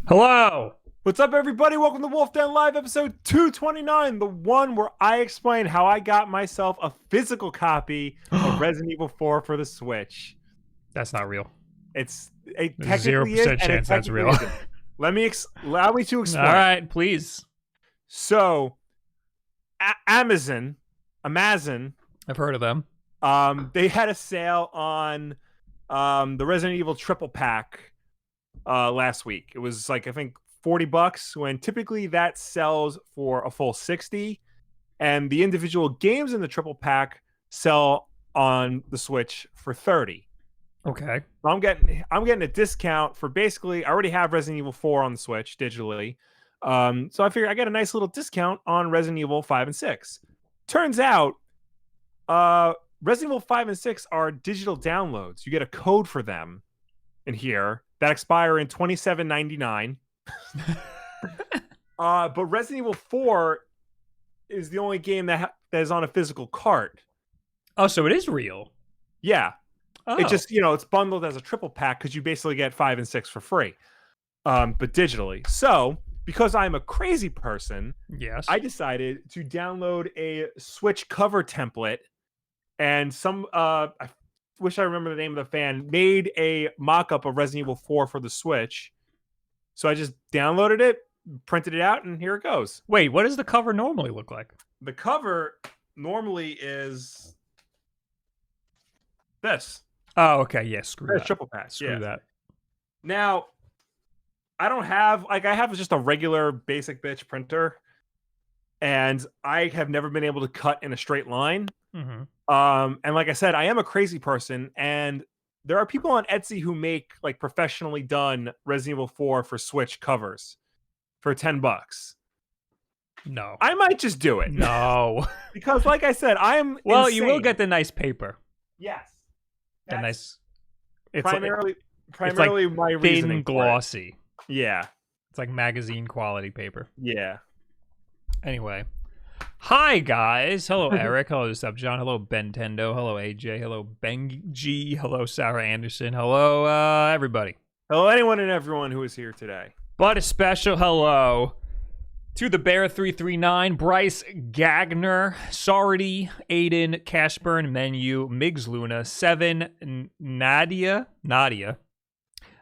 Hello. What's up, everybody? Welcome to Wolf Den Live, episode 229, the one where I explain how I got myself a physical copy of Resident Evil 4 for the Switch. That's not real. It There's technically is, 0% and it chance that's technically real. isn't. Allow me to explain. All right, please. So, Amazon, I've heard of them. they had a sale on the Resident Evil triple pack last week. It was like, I think, $40 when typically that sells for a full 60, and the individual games in the triple pack sell on the Switch for 30. Okay. So I'm getting a discount for basically, I already have Resident Evil 4 on the Switch digitally. So I figured I got a nice little discount on Resident Evil 5 and 6. Turns out Resident Evil 5 and 6 are digital downloads. You get a code for them in here that expire in $27.99. But Resident Evil 4 is the only game that is on a physical cart. Oh, so it is real. Yeah. Oh. It just, it's bundled as a triple pack because you basically get 5 and 6 for free, but digitally. So, because I'm a crazy person, yes, I decided to download a Switch cover template, and I wish I remember the name of the fan, made a mock-up of Resident Evil 4 for the Switch. So I just downloaded it, printed it out, and here it goes. Wait, what does the cover normally look like? The cover normally is this. Oh, okay. Yeah, screw that. Triple pack. Screw that. Now, I have just a regular basic bitch printer, and I have never been able to cut in a straight line. Mm-hmm. And like I said, I am a crazy person, and there are people on Etsy who make like professionally done Resident Evil 4 for Switch covers for $10. No, I might just do it. No, because like I said, I am. Well, insane. You will get the nice paper. Yes, the nice. It's primarily like my thin, reasoning. Glossy. Yeah, it's like magazine quality paper. Yeah. Anyway. Hi guys, hello Eric, hello Sub John, hello Bentendo, hello AJ, hello Benji, hello Sarah Anderson, hello everybody. Hello anyone and everyone who is here today. But a special hello to the Bear 339, Bryce Gagner, Sardi, Aiden, Cashburn, Menu, Migs Luna, 7, Nadia,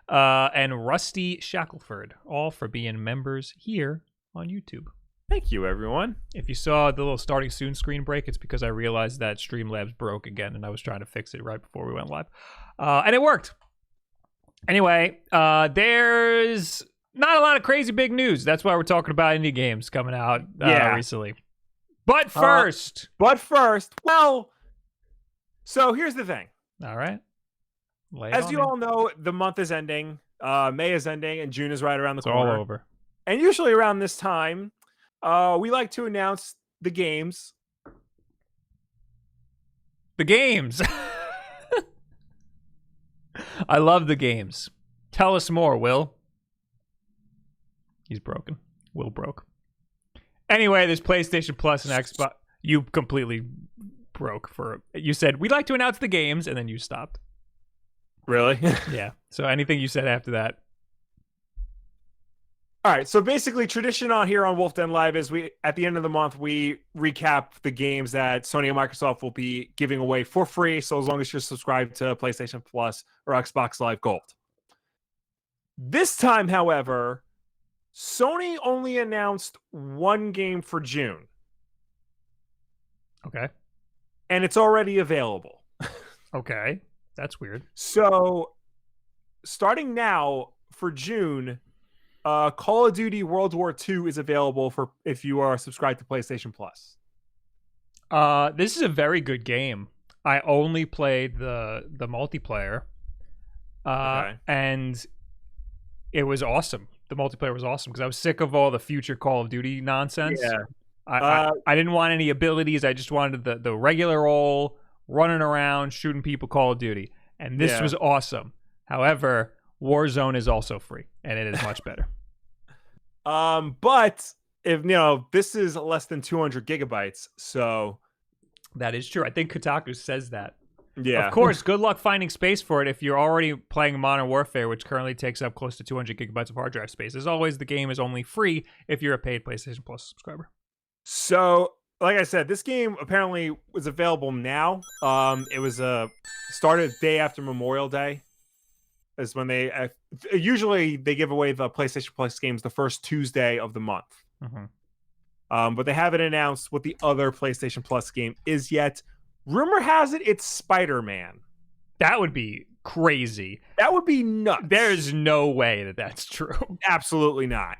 and Rusty Shackelford, all for being members here on YouTube. Thank you, everyone. If you saw the little starting soon screen break, it's because I realized that Streamlabs broke again, and I was trying to fix it right before we went live. And it worked. Anyway, there's not a lot of crazy big news. That's why we're talking about indie games coming out recently. But first... well, so here's the thing. All right. As you all know, the month is ending. May is ending, and June is right around the corner. It's all over. And usually around this time... we like to announce the games. The games. I love the games. Tell us more, Will. He's broken. Will broke. Anyway, there's PlayStation Plus and Xbox. You completely broke for... You said, we'd like to announce the games, and then you stopped. Really? Yeah. So anything you said after that... All right, so basically tradition on here on Wolf Den Live is at the end of the month, we recap the games that Sony and Microsoft will be giving away for free, so as long as you're subscribed to PlayStation Plus or Xbox Live Gold. This time, however, Sony only announced one game for June. Okay. And it's already available. Okay, that's weird. So, starting now for June... Call of Duty World War II is available for if you are subscribed to PlayStation Plus. This is a very good game. I only played the multiplayer, and it was awesome. The multiplayer was awesome because I was sick of all the future Call of Duty nonsense. Yeah. I didn't want any abilities. I just wanted the regular old running around shooting people Call of Duty, and this was awesome. However, Warzone is also free, and it is much better. But if this is less than 200 gigabytes, so that is true. I think Kotaku says that. Yeah. Of course, good luck finding space for it if you're already playing Modern Warfare, which currently takes up close to 200 gigabytes of hard drive space. As always, the game is only free if you're a paid PlayStation Plus subscriber. So, like I said, this game apparently was available now. It was started day after Memorial Day. Is when they usually they give away the PlayStation Plus games the first Tuesday of the month. But they haven't announced what the other PlayStation Plus game is yet. Rumor has it it's Spider-Man. That would be crazy. That would be nuts. There's no way that that's true. Absolutely not.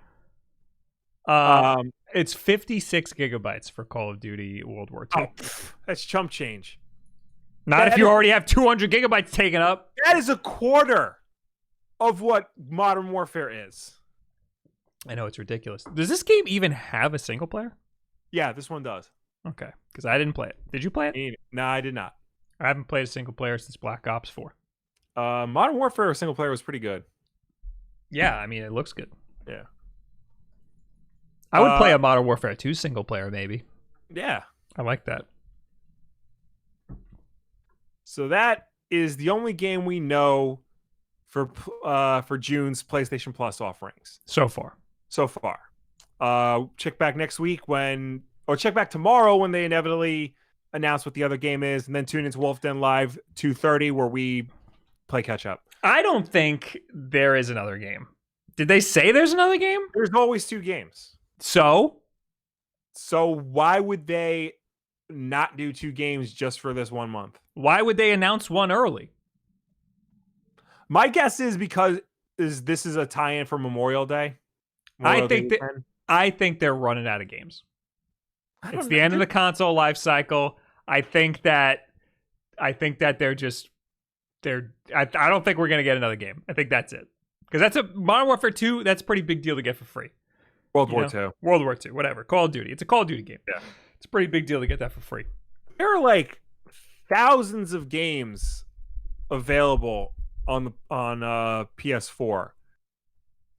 It's 56 gigabytes for Call of Duty World War II. Oh, that's chump change. Not if you already have 200 gigabytes taken up. That is a quarter of what Modern Warfare is. I know, it's ridiculous. Does this game even have a single player? Yeah, this one does. Okay, because I didn't play it. Did you play it? No, I did not. I haven't played a single player since Black Ops 4. Modern Warfare single player was pretty good. Yeah, I mean, it looks good. Yeah. I would play a Modern Warfare 2 single player, maybe. Yeah. I like that. So that is the only game we know for June's PlayStation Plus offerings. So far. Check back next week check back tomorrow when they inevitably announce what the other game is, and then tune into Wolf Den Live 2:30 where we play catch up. I don't think there is another game. Did they say there's another game? There's always 2 games. So why would they not do 2 games just for this 1 month? Why would they announce one early? My guess is because this is a tie-in for Memorial Day. I think they're running out of games. It's the end of the console life cycle. I think that they're just I don't think we're gonna get another game. I think that's it. Because that's a Modern Warfare 2, that's a pretty big deal to get for free. World War II, whatever. Call of Duty. It's a Call of Duty game. Yeah. It's a pretty big deal to get that for free. There are like thousands of games available on PS4.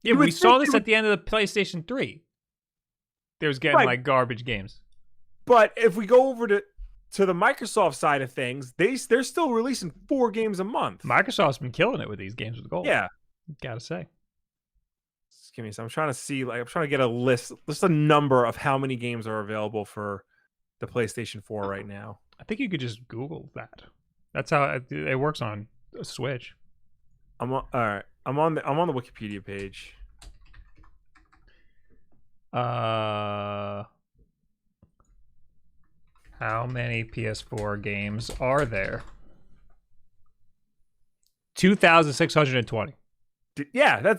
Yeah, we saw this at the end of the PlayStation 3. They was getting like garbage games. But if we go over to the Microsoft side of things, they're still releasing 4 games a month. Microsoft's been killing it with these games with gold. Yeah. Gotta say. Just give me some. I'm trying to get a list, just a number of how many games are available for the PlayStation 4 right now. I think you could just Google that. That's how it works on a Switch. All right. I'm on the Wikipedia page. How many PS4 games are there? 2,620. Yeah,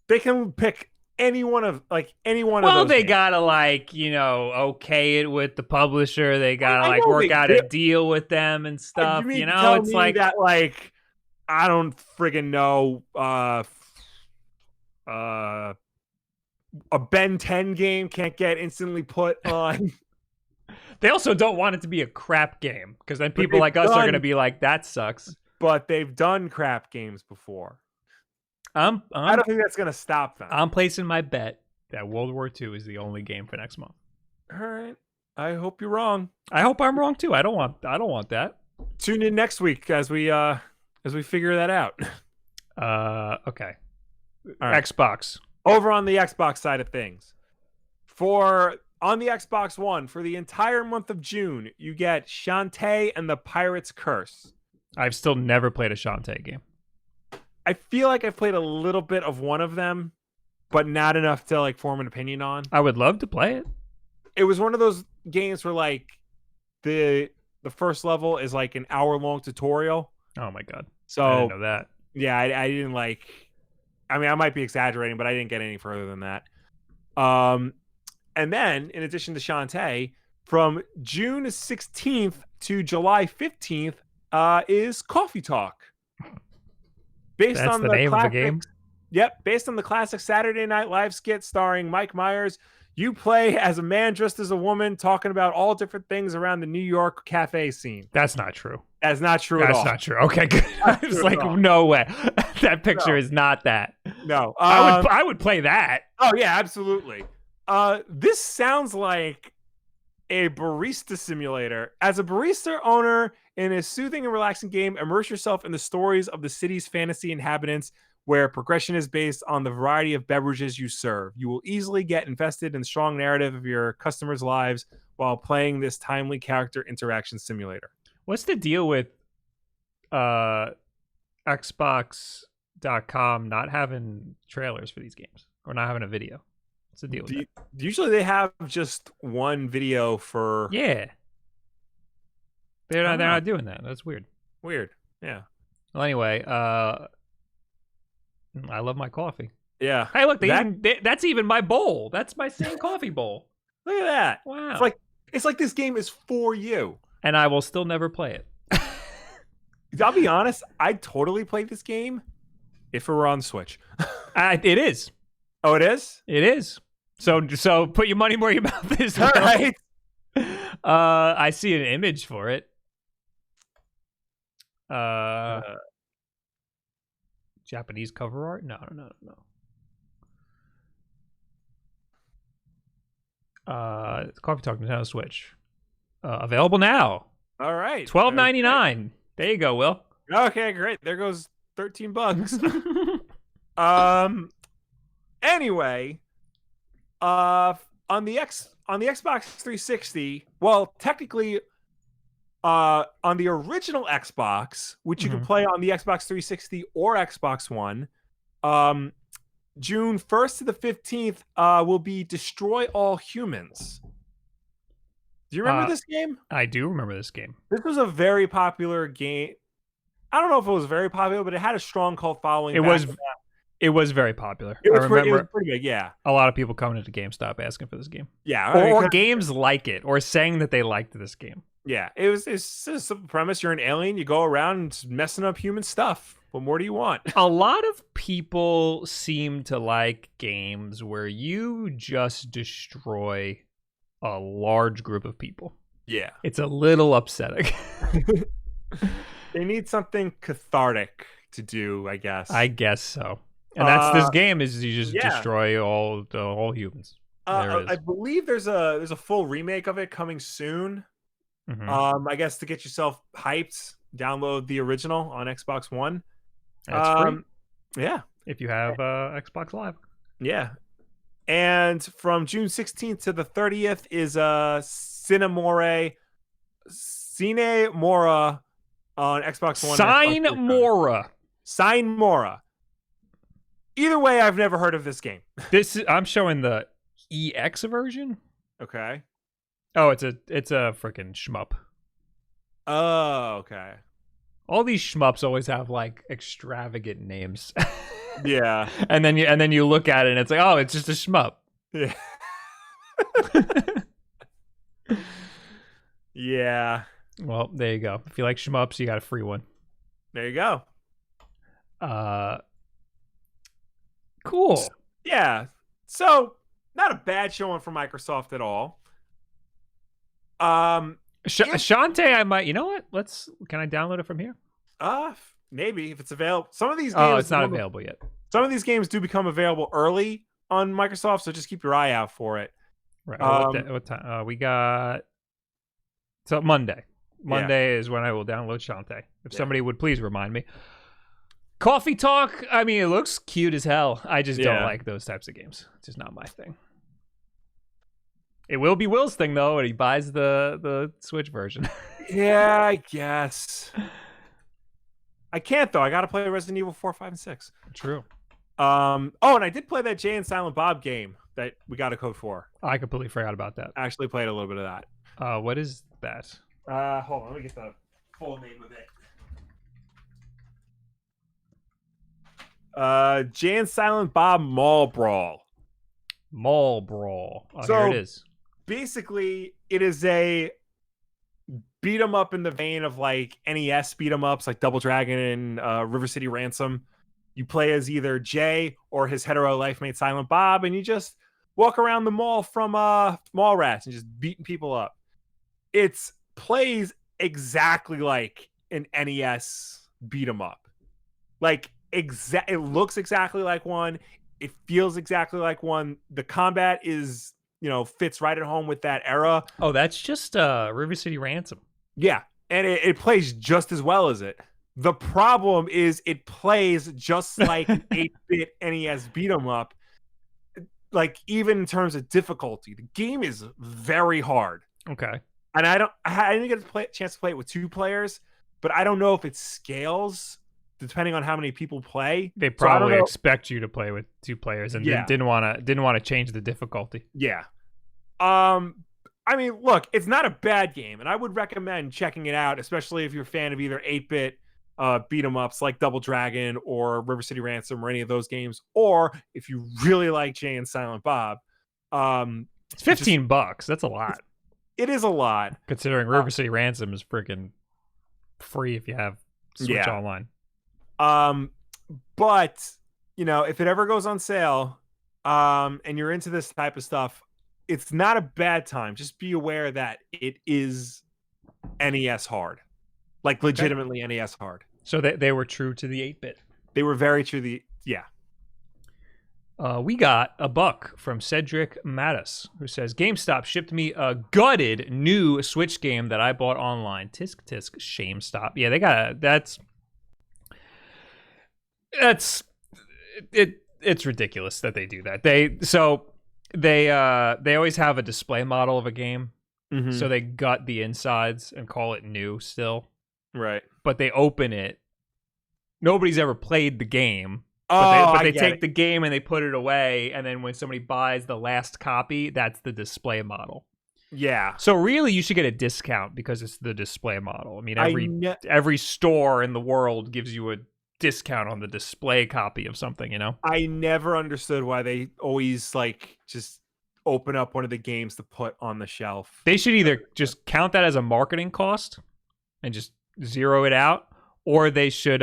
they can pick any one of those. Well, they games. gotta okay it with the publisher. They gotta work out a deal with them and stuff. You know, it's like that. I don't friggin' know. A Ben 10 game can't get instantly put on. They also don't want it to be a crap game because then people like us are going to be like, that sucks. But they've done crap games before. I don't think that's going to stop them. I'm placing my bet that World War II is the only game for next month. All right. I hope you're wrong. I hope I'm wrong too. I don't want that. Tune in next week as we figure that out. Okay. All right. Xbox. Over on the Xbox side of things. On the Xbox One, for the entire month of June, you get Shantae and the Pirate's Curse. I've still never played a Shantae game. I feel like I've played a little bit of one of them, but not enough to form an opinion on. I would love to play it. It was one of those games where the first level is an hour-long tutorial. Oh my god. So I didn't know that. Yeah, I didn't I mean, I might be exaggerating, but I didn't get any further than that. And then, in addition to Shantae, from June 16th to July 15th is Coffee Talk. Based That's on the name of the game? Yep, based on the classic Saturday Night Live skit starring Mike Myers, you play as a man dressed as a woman talking about all different things around the New York cafe scene. That's not true. That's not true at all. That's not true. Okay, good. I was like, no way. That picture is not that. No. I would play that. Oh, yeah, absolutely. This sounds like a barista simulator. As a barista owner in a soothing and relaxing game, immerse yourself in the stories of the city's fantasy inhabitants, where progression is based on the variety of beverages you serve. You will easily get invested in the strong narrative of your customers' lives while playing this timely character interaction simulator. What's the deal with Xbox.com not having trailers for these games or not having a video? What's the deal with that? Usually they have just one video for... Yeah. They're not doing that. That's weird. Weird. Yeah. Well, anyway, I love my coffee. Yeah. Hey, look, that's even my bowl. That's my same coffee bowl. Look at that. Wow. It's like this game is for you. And I will still never play it. I'll be honest, I'd totally play this game if it were on Switch. It is. Oh, it is? It is. So put your money where your mouth is. All right. I see an image for it. Japanese cover art? No. Coffee Talk Nintendo Switch. Available now. All right. $12.99. There you go, Will. Okay, great. There goes $13. Anyway, on the Xbox 360, well, technically, on the original Xbox, which you can play on the Xbox 360 or Xbox One, June 1st to the 15th will be Destroy All Humans. Do you remember this game? I do remember this game. This was a very popular game. I don't know if it was very popular, but it had a strong cult following. It was very popular. I remember it was pretty big, yeah. A lot of people coming into GameStop asking for this game. Yeah. Or games like it, or saying that they liked this game. Yeah, it's a simple premise. You're an alien. You go around messing up human stuff. What more do you want? A lot of people seem to like games where you just destroy a large group of people. Yeah. It's a little upsetting. They need something cathartic to do, I guess. I guess so. And that's this game is you just destroy all humans. I believe there's a full remake of it coming soon. I guess to get yourself hyped, download the original on Xbox One. That's free. Yeah. If you have Xbox Live. Yeah. And from June 16th to the 30th is Cine Mora on Xbox One. Sign Mora. Either way, I've never heard of this game. I'm showing the EX version. Okay. Oh, it's a freaking shmup. Oh, okay. All these shmups always have like extravagant names. Yeah. And then you look at it and it's like, oh, it's just a shmup. Yeah. Yeah. Well, there you go. If you like shmups, you got a free one. There you go. Cool. Yeah. So, not a bad showing for Microsoft at all. Shantae, I might. You know what? Can I download it from here? Maybe if it's available. Some of these games. Oh, it's not available yet. Some of these games do become available early on Microsoft, so just keep your eye out for it. Right. What time? We got. So Monday. Monday is when I will download Shantae. If somebody would please remind me. Coffee Talk. I mean, it looks cute as hell. I just don't like those types of games. It's just not my thing. It will be Will's thing though, and he buys the Switch version. Yeah, I guess. I can't though. I gotta play Resident Evil 4, 5, and 6. True. And I did play that Jay and Silent Bob game that we got a code for. I completely forgot about that. I actually played a little bit of that. What is that? Hold on, let me get the full name of it. Jay and Silent Bob Mall Brawl. Mall Brawl. Oh, so, here it is. Basically, it is a beat 'em up in the vein of like NES beat 'em ups, like Double Dragon and River City Ransom. You play as either Jay or his hetero life mate Silent Bob, and you just walk around the mall from mall rats and just beating people up. It plays exactly like an NES beat 'em up. Like it looks exactly like one. It feels exactly like one. The combat is, fits right at home with that era. Oh, that's just River City Ransom. Yeah, and it plays just as well as it. The problem is it plays just like an 8-bit NES beat 'em up. Like, even in terms of difficulty, the game is very hard. Okay. And I didn't get a chance to play it with 2 players, but I don't know if it scales depending on how many people play. They probably expect you to play with 2 players and didn't want to change the difficulty. Yeah. I mean, look, it's not a bad game, and I would recommend checking it out, especially if you're a fan of either 8-bit beat 'em ups like Double Dragon or River City Ransom or any of those games, or if you really like Jay and Silent Bob. It's $15. That's a lot. It is a lot, considering River City Ransom is freaking free if you have Switch Online. But if it ever goes on sale, and you're into this type of stuff, it's not a bad time. Just be aware that it is NES hard, like legitimately NES hard. So they were true to the 8-bit. They were very true to the We got a buck from Cedric Mattis, who says, GameStop shipped me a gutted new Switch game that I bought online. Tisk tisk, shame stop. Yeah, they got it's ridiculous that they do that. They always have a display model of a game. Mm-hmm. So they gut the insides and call it new still. Right. But they open it. Nobody's ever played the game. But they take the game and they put it away, and then when somebody buys the last copy, that's the display model. Yeah. So really, you should get a discount because it's the display model. I mean, every store in the world gives you a discount on the display copy of something, I never understood why they always just open up one of the games to put on the shelf. They should either just count that as a marketing cost and just zero it out, or they should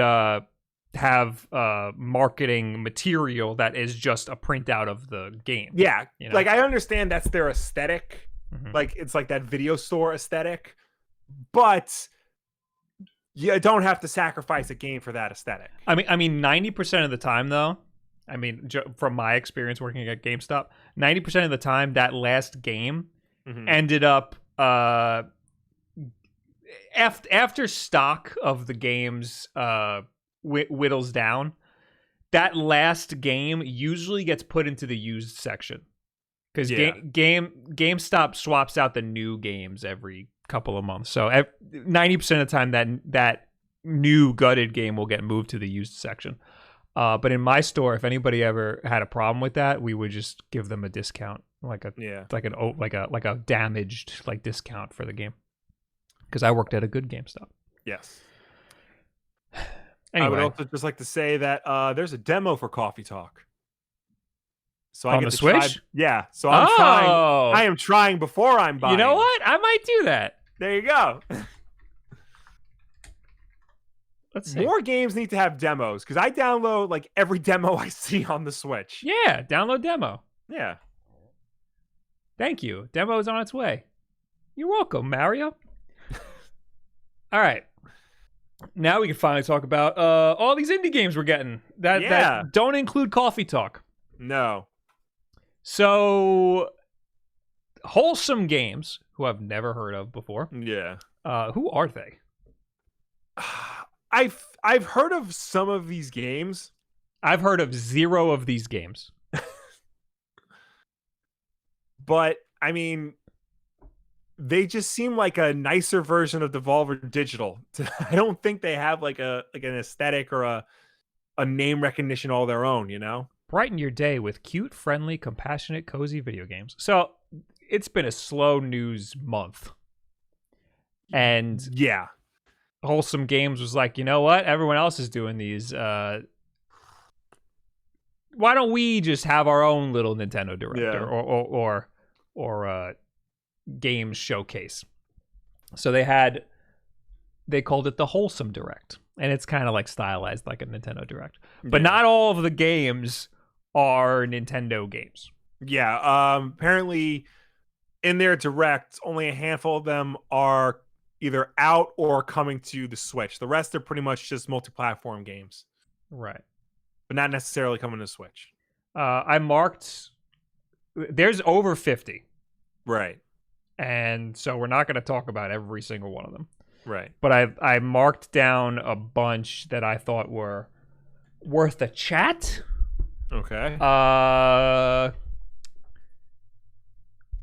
have marketing material that is just a printout of the game. Yeah. I understand that's their aesthetic. Mm-hmm. It's like that video store aesthetic, but you don't have to sacrifice a game for that aesthetic. I mean 90% of the time though, from my experience working at GameStop, 90% of the time that last game ended up after stock of the games whittles down, that last game usually gets put into the used section because GameStop swaps out the new games every couple of months. So 90% of the time that new gutted game will get moved to the used section. But in my store, if anybody ever had a problem with that, we would just give them a discount, like a damaged discount for the game. Because I worked at a good GameStop. Yes. Anyway. I would also just like to say that there's a demo for Coffee Talk. So on the Switch? Yeah. So I'm trying. I am trying before I'm buying. You know what? I might do that. There you go. Let's see. More games need to have demos because I download every demo I see on the Switch. Yeah, download demo. Yeah. Thank you. Demo is on its way. You're welcome, Mario. All right. Now we can finally talk about all these indie games we're getting that don't include Coffee Talk. No. So, Wholesome Games, who I've never heard of before. Yeah. Who are they? I've heard of some of these games. I've heard of 0 of these games. But I mean, they just seem like a nicer version of Devolver Digital. I don't think they have an aesthetic or a name recognition all their own, Brighten your day with cute, friendly, compassionate, cozy video games. So it's been a slow news month. And yeah, Wholesome Games was like, you know what? Everyone else is doing these. Why don't we just have our own little Nintendo Direct or games showcase? So they called it the Wholesome Direct, and it's kind of stylized like a Nintendo Direct, but not all of the games are Nintendo games. Yeah. Apparently in their Direct, only a handful of them are either out or coming to the Switch. The rest are pretty much just multi-platform games. Right. But not necessarily coming to Switch. I marked, there's over 50. Right. And so we're not going to talk about every single one of them. Right. But I marked down a bunch that I thought were worth a chat. Okay.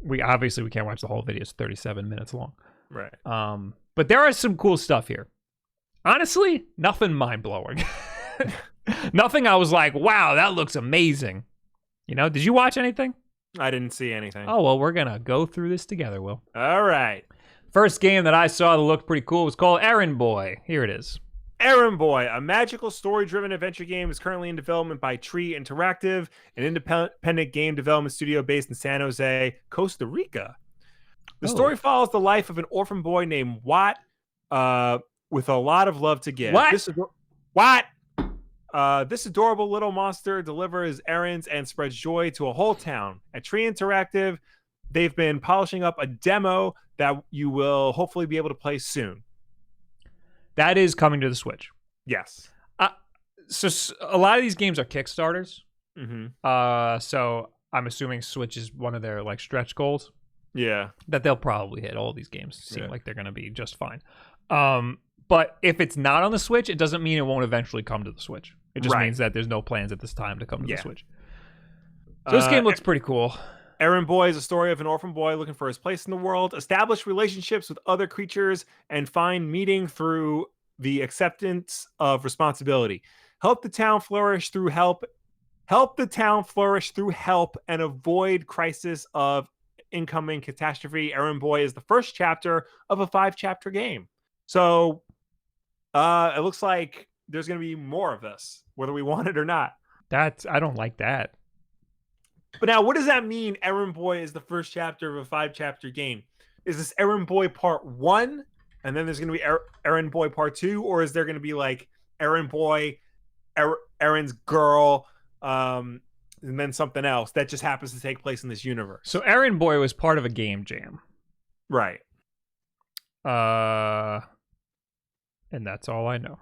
We can't watch the whole video. It's 37 minutes long. Right. But there is some cool stuff here. Honestly, nothing mind-blowing. Nothing I was like, wow, that looks amazing. You know, did you watch anything? I didn't see anything. Oh, well, we're going to go through this together, Will. All right. First game that I saw that looked pretty cool was called Errand Boy. Here it is. Errand Boy, a magical story-driven adventure game, is currently in development by Tree Interactive, an independent game development studio based in San Jose, Costa Rica. The story follows the life of an orphan boy named Watt, with a lot of love to give. This adorable little monster delivers errands and spreads joy to a whole town. At Tree Interactive, they've been polishing up a demo that you will hopefully be able to play soon. That is coming to the Switch. Yes. So a lot of these games are Kickstarters. Mm-hmm. So I'm assuming Switch is one of their like stretch goals. Yeah. That they'll probably hit. All these games seem like they're going to be just fine. But if it's not on the Switch, it doesn't mean it won't eventually come to the Switch. It just means that there's no plans at this time to come to the Switch. So this game looks pretty cool. Errand Boy is a story of an orphan boy looking for his place in the world, establish relationships with other creatures, and find meaning through the acceptance of responsibility. Help the town flourish through help, and avoid crisis of incoming catastrophe. Errand Boy is the first chapter of a 5-chapter game. So it looks like there's going to be more of this, whether we want it or not. I don't like that. But now, what does that mean? Errand Boy is the first chapter of a 5-chapter game. Is this Errand Boy Part 1, and then there's going to be Errand Boy Part 2, or is there going to be like Errand Boy, Errand's girl, and then something else that just happens to take place in this universe? So Errand Boy was part of a game jam. Right. And that's all I know.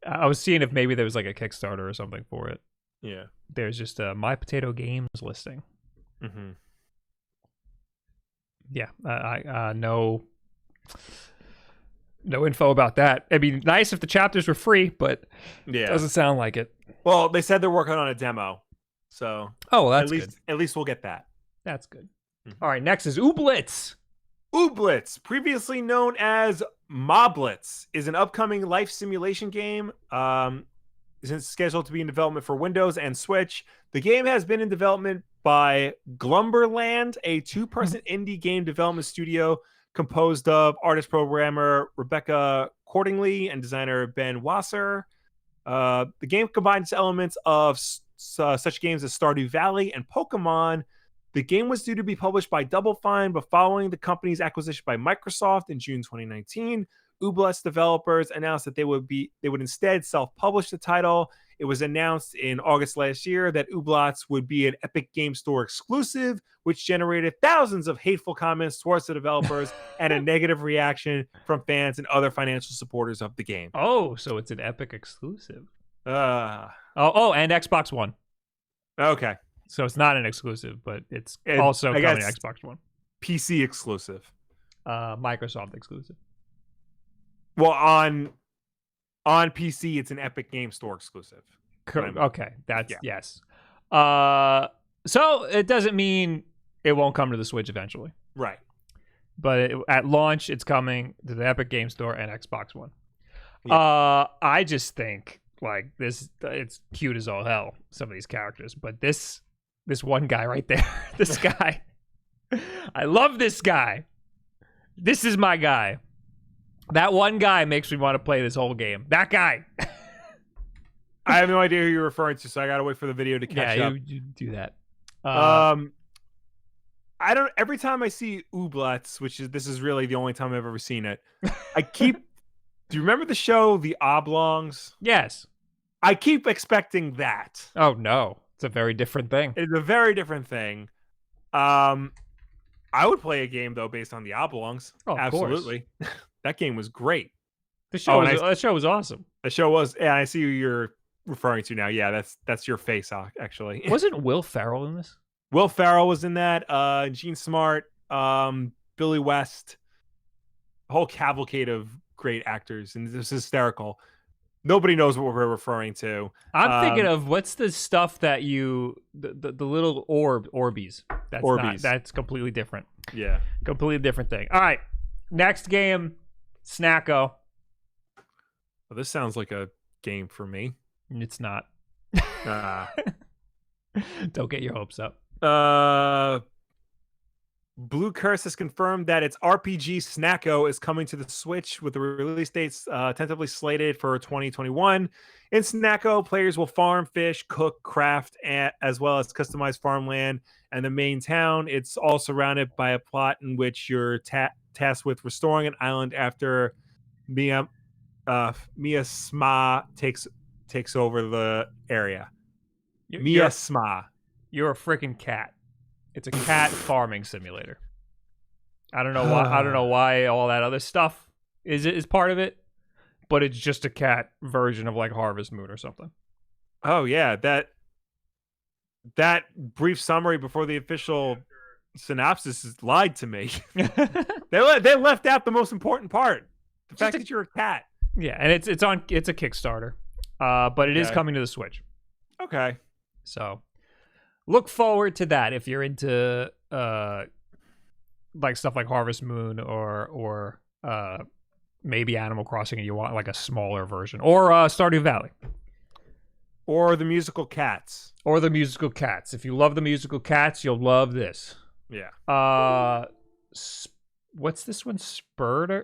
I was seeing if maybe there was like a Kickstarter or something for it. Yeah. There's just a My Potato Games listing. Mm-hmm. Yeah. No info about that. It'd be nice if the chapters were free, but it doesn't sound like it. Well, they said they're working on a demo. So that's at least we'll get that. That's good. Mm-hmm. All right, next is Ooblets. Ooblets, previously known as Moblets, is an upcoming life simulation game. Is scheduled to be in development for Windows and Switch. The game has been in development by Glumberland, a 2-person indie game development studio composed of artist-programmer Rebecca Cordingley and designer Ben Wasser. The game combines elements of such games as Stardew Valley and Pokemon. The game was due to be published by Double Fine, but following the company's acquisition by Microsoft in June 2019, Ooblets developers announced that they would instead self-publish the title. It was announced in August last year that Ooblets would be an Epic Game Store exclusive, which generated thousands of hateful comments towards the developers and a negative reaction from fans and other financial supporters of the game. Oh, so it's an Epic exclusive. And Xbox One. Okay. So it's not an exclusive, but it's also coming to Xbox One. PC exclusive. Microsoft exclusive. Well, on PC, it's an Epic Game Store exclusive. Okay, yes. So it doesn't mean it won't come to the Switch eventually. Right. But at launch, it's coming to the Epic Game Store and Xbox One. Yeah. I just think like this, it's cute as all hell, some of these characters. But this one guy right there, this guy, I love this guy. This is my guy. That one guy makes me want to play this whole game. That guy. I have no idea who you're referring to, so I gotta wait for the video to catch up. You do that. I don't. Every time I see Ooblets, this is really the only time I've ever seen it, I keep. Do you remember the show The Oblongs? Yes. I keep expecting that. Oh no, it's a very different thing. It's a very different thing. I would play a game though based on The Oblongs. Oh, absolutely. That game was great. That show was awesome. The show was. Yeah, I see who you're referring to now. Yeah, that's your face, actually. Wasn't Will Ferrell in this? Will Ferrell was in that. Gene Smart, Billy West, a whole cavalcade of great actors, and this is hysterical. Nobody knows what we're referring to. I'm thinking of what's the stuff that the little Orbeez. Orbeez. That's completely different. Yeah. Completely different thing. All right. Next game, Snacko. Well, this sounds like a game for me. It's not. Don't get your hopes up. Blue Curse has confirmed that its RPG Snacko is coming to the Switch with the release dates tentatively slated for 2021. In Snacko, players will farm, fish, cook, craft, as well as customize farmland and the main town. It's all surrounded by a plot in which you're tasked with restoring an island after Mia Sma takes over the area. Mia Sma. You're a freaking cat. It's a cat farming simulator. I don't know why. I don't know why all that other stuff is part of it, but it's just a cat version of like Harvest Moon or something. Oh yeah, that brief summary before the official synopsis is lied to me. They left out the most important part: the fact that you're a cat. Yeah, and it's a Kickstarter, but it is coming to the Switch. Okay, so look forward to that if you're into like stuff like Harvest Moon or maybe Animal Crossing and you want like a smaller version, or Stardew Valley, or the musical Cats, If you love the musical Cats, you'll love this. Yeah. What's this one? Spiritfarer.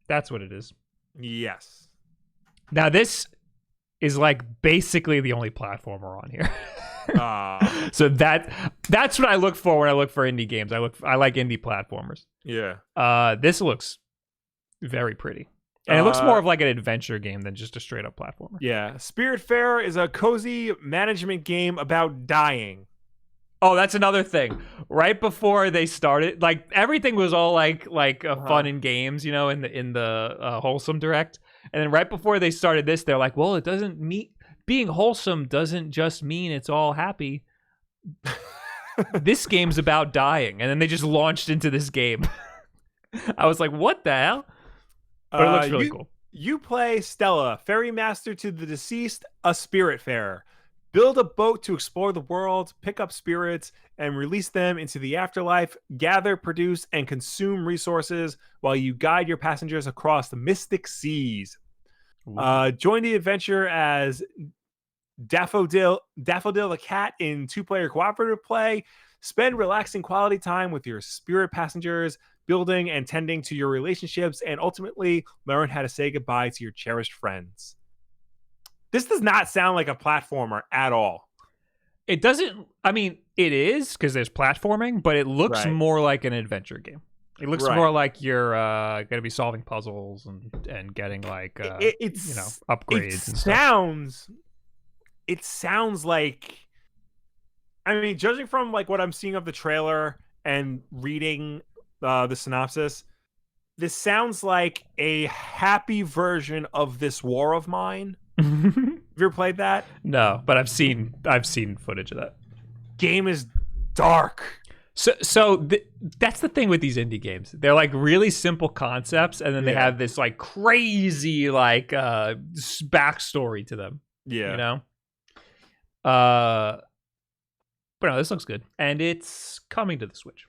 That's what it is. Yes. Now this is like basically the only platformer on here. So that's what I look for when I look for indie games. I like indie platformers. Yeah. This looks very pretty. And it looks more of like an adventure game than just a straight up platformer. Yeah. Spiritfarer is a cozy management game about dying. Oh, that's another thing. Right before they started, like everything was all like fun and games, you know, in the Wholesome Direct. And then right before they started this, they're like, well, it doesn't mean being wholesome doesn't just mean it's all happy. This game's about dying. And then they just launched into this game. I was like, what the hell? But it looks really cool. You play Stella, ferry master to the deceased, a Spiritfarer. Build a boat to explore the world, pick up spirits, and release them into the afterlife. Gather, produce, and consume resources while you guide your passengers across the mystic seas. Join the adventure as Daffodil the cat in 2-player cooperative play. Spend relaxing quality time with your spirit passengers, building and tending to your relationships, and ultimately learn how to say goodbye to your cherished friends. This does not sound like a platformer at all. It doesn't. I mean, it is because there's platforming, but it looks more like an adventure game. It looks more like you're going to be solving puzzles and getting like upgrades and stuff. It sounds like. I mean, judging from like what I'm seeing of the trailer and reading the synopsis, this sounds like a happy version of This War of Mine. Have you ever played that? No, but I've seen footage of that. Game is dark. So that's the thing with these indie games. They're like really simple concepts, and then they have this like crazy like backstory to them. Yeah, you know. But no, this looks good, and it's coming to the Switch.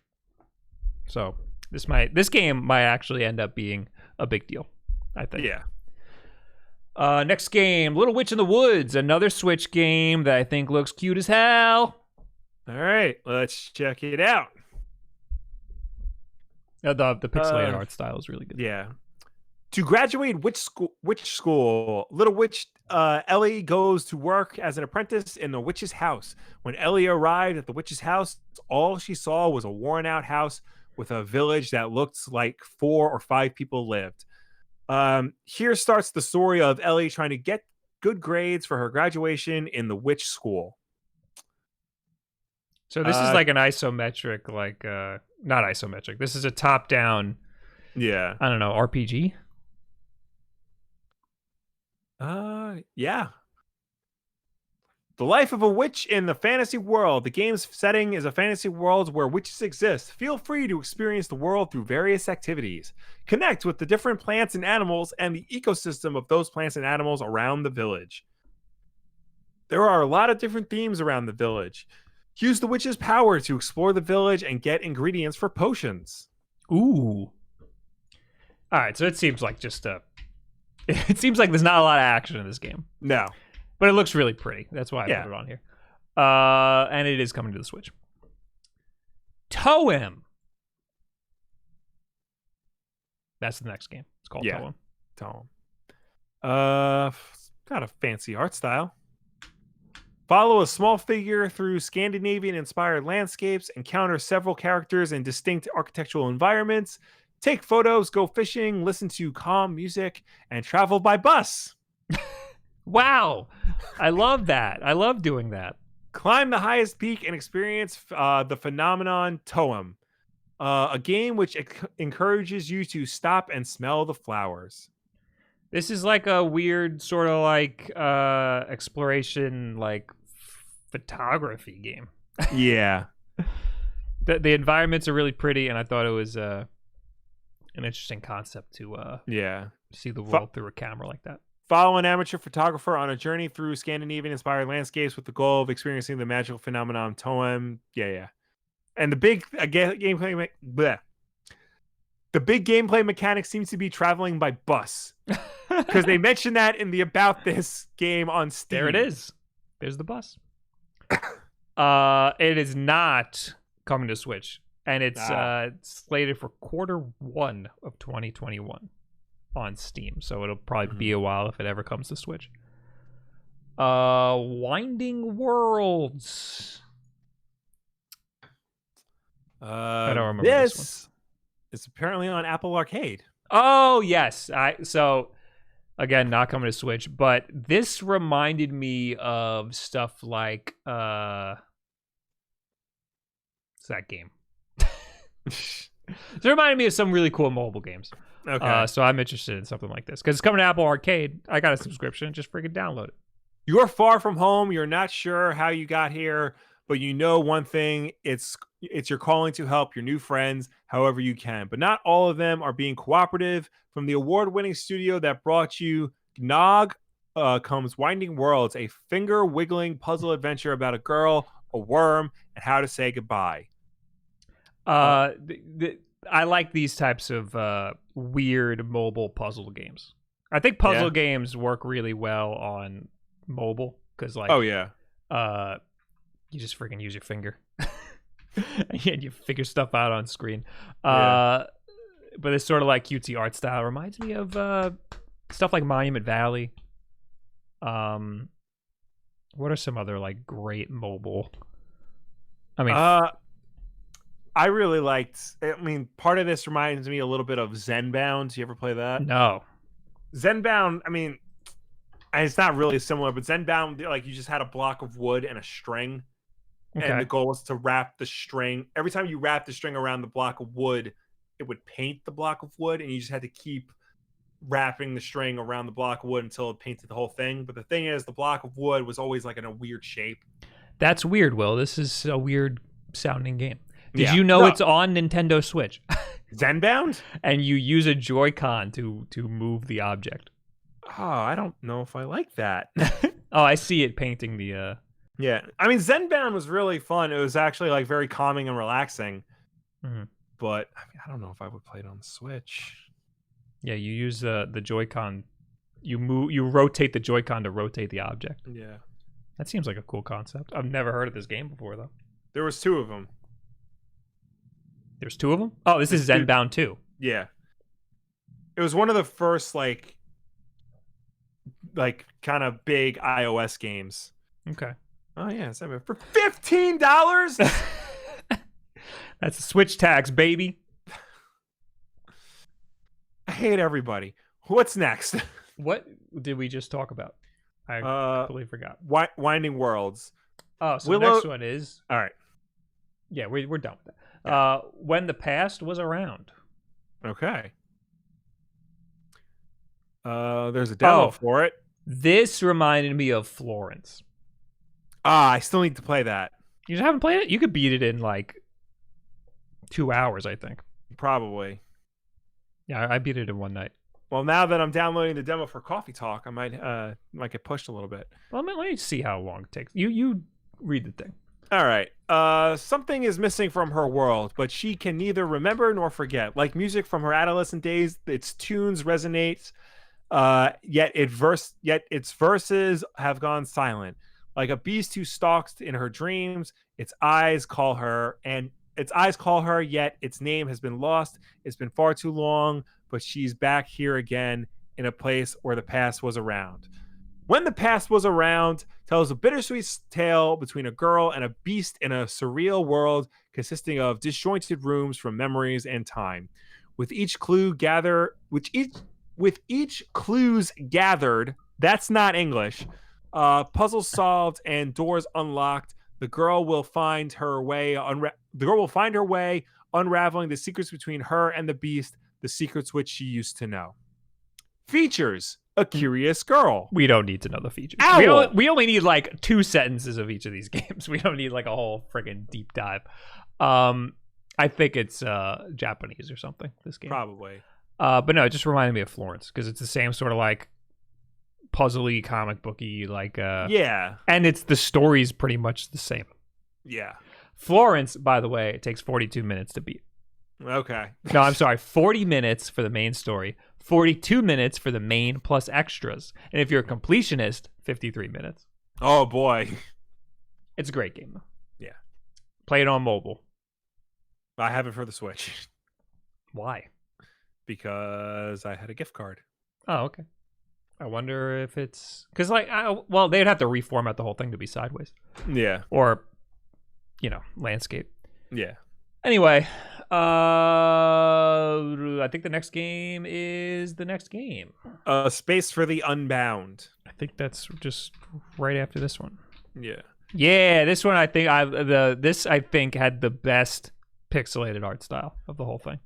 So this game might actually end up being a big deal, I think. Yeah. Next game, Little Witch in the Woods, another Switch game that I think looks cute as hell. All right, let's check it out. The pixelated art style is really good. Yeah. To graduate witch school, Little Witch Ellie goes to work as an apprentice in the witch's house. When Ellie arrived at the witch's house, all she saw was a worn-out house with a village that looked like 4 or 5 people lived. Here starts the story of Ellie trying to get good grades for her graduation in the witch school. So this is like an isometric, like not isometric. This is a top-down. Yeah. I don't know, RPG. Yeah. The life of a witch in the fantasy world. The game's setting is a fantasy world where witches exist. Feel free to experience the world through various activities. Connect with the different plants and animals and the ecosystem of those plants and animals around the village. There are a lot of different themes around the village. Use the witch's power to explore the village and get ingredients for potions. Ooh. All right, so it seems like just it seems like there's not a lot of action in this game. No. But it looks really pretty. That's why I put it on here. And it is coming to the Switch. Toem. That's the next game. It's called Toem. Toem. Got a fancy art style. Follow a small figure through Scandinavian-inspired landscapes, encounter several characters in distinct architectural environments, take photos, go fishing, listen to calm music, and travel by bus. Wow. I love that. I love doing that. Climb the highest peak and experience the phenomenon Toem, a game which encourages you to stop and smell the flowers. This is like a weird sort of like exploration, like photography game. Yeah. The environments are really pretty, and I thought it was an interesting concept to see the world through a camera like that. Follow an amateur photographer on a journey through Scandinavian-inspired landscapes with the goal of experiencing the magical phenomenon Toem. Yeah. And the big gameplay, the big gameplay mechanic seems to be traveling by bus, because they mentioned that in the About This game on Steam. There it is. There's the bus. It is not coming to Switch, and it's slated for Q1 of 2021 on Steam, so it'll probably be a while if it ever comes to Switch. Winding Worlds. I don't remember this one. It's apparently on Apple Arcade. Oh yes, so again, not coming to Switch, but this reminded me of stuff like what's that game? It reminded me of some really cool mobile games. Okay. So I'm interested in something like this because it's coming to Apple Arcade. I got a subscription. Just freaking download it. You're far from home. You're not sure how you got here, but you know one thing: it's your calling to help your new friends however you can. But not all of them are being cooperative. From the award-winning studio that brought you Gnog comes Winding Worlds, a finger-wiggling puzzle adventure about a girl, a worm, and how to say goodbye. I like these types of weird mobile puzzle games. I think puzzle games work really well on mobile because, like, you just freaking use your finger and you figure stuff out on screen. But it's sort of like cutesy art style. It reminds me of stuff like Monument Valley. What are some other like great mobile? I mean, I really liked. I mean, part of this reminds me a little bit of Zenbound. You ever play that? No. Zenbound. I mean, it's not really similar, but Zenbound, like, you just had a block of wood and a string, and the goal was to wrap the string. Every time you wrap the string around the block of wood, it would paint the block of wood, and you just had to keep wrapping the string around the block of wood until it painted the whole thing. But the thing is, the block of wood was always like in a weird shape. That's weird, Will. This is a weird sounding game. Did you know it's on Nintendo Switch? Zenbound? And you use a Joy-Con to move the object. Oh, I don't know if I like that. Oh, I see it painting the... Yeah. I mean, Zenbound was really fun. It was actually like very calming and relaxing. Mm-hmm. But I mean, I don't know if I would play it on the Switch. Yeah, you use the Joy-Con. You rotate the Joy-Con to rotate the object. Yeah. That seems like a cool concept. I've never heard of this game before, though. There was 2 of them. There's 2 of them? Oh, this is Zenbound 2. Yeah. It was one of the first, like kind of big iOS games. Okay. Oh, yeah. For $15? That's the Switch tax, baby. I hate everybody. What's next? What did we just talk about? I completely forgot. Winding Worlds. Oh, so the next one is... All right. Yeah, we're done with that. Yeah. When the Past Was Around. Okay. There's a demo for it. This reminded me of Florence. I still need to play that. You just haven't played it? You could beat it in like 2 hours, I think. Probably. Yeah, I beat it in one night. Well, now that I'm downloading the demo for Coffee Talk, I might get pushed a little bit. Well, let me see how long it takes. You read the thing. All right. Something is missing from her world, but she can neither remember nor forget. Like music from her adolescent days, its tunes resonate, yet its verses have gone silent. Like a beast who stalks in her dreams, its eyes call her, yet its name has been lost. It's been far too long, but she's back here again in a place where the past was around. When the Past Was Around tells a bittersweet tale between a girl and a beast in a surreal world consisting of disjointed rooms from memories and time. With each clues gathered, that's not English, puzzles solved and doors unlocked, the girl will find her way unraveling the secrets between her and the beast, the secrets which she used to know. Features: a curious girl. We don't need to know the features. We only need like 2 sentences of each of these games. We don't need like a whole friggin' deep dive. I think it's Japanese or something, this game. Probably. But no, it just reminded me of Florence because it's the same sort of like puzzly, comic booky, like yeah. And it's the story's pretty much the same. Yeah. Florence, by the way, it takes 42 minutes to beat. Okay. No, I'm sorry. 40 minutes for the main story, 42 minutes for the main plus extras. And if you're a completionist, 53 minutes. Oh, boy. It's a great game, though. Yeah. Play it on mobile. I have it for the Switch. Why? Because I had a gift card. Oh, okay. I wonder if it's... Because, like, they'd have to reformat the whole thing to be sideways. Yeah. Or, landscape. Yeah. Anyway, I think the next game is the next game. Space for the Unbound. I think that's just right after this one. Yeah. Yeah, this one I think had the best pixelated art style of the whole thing.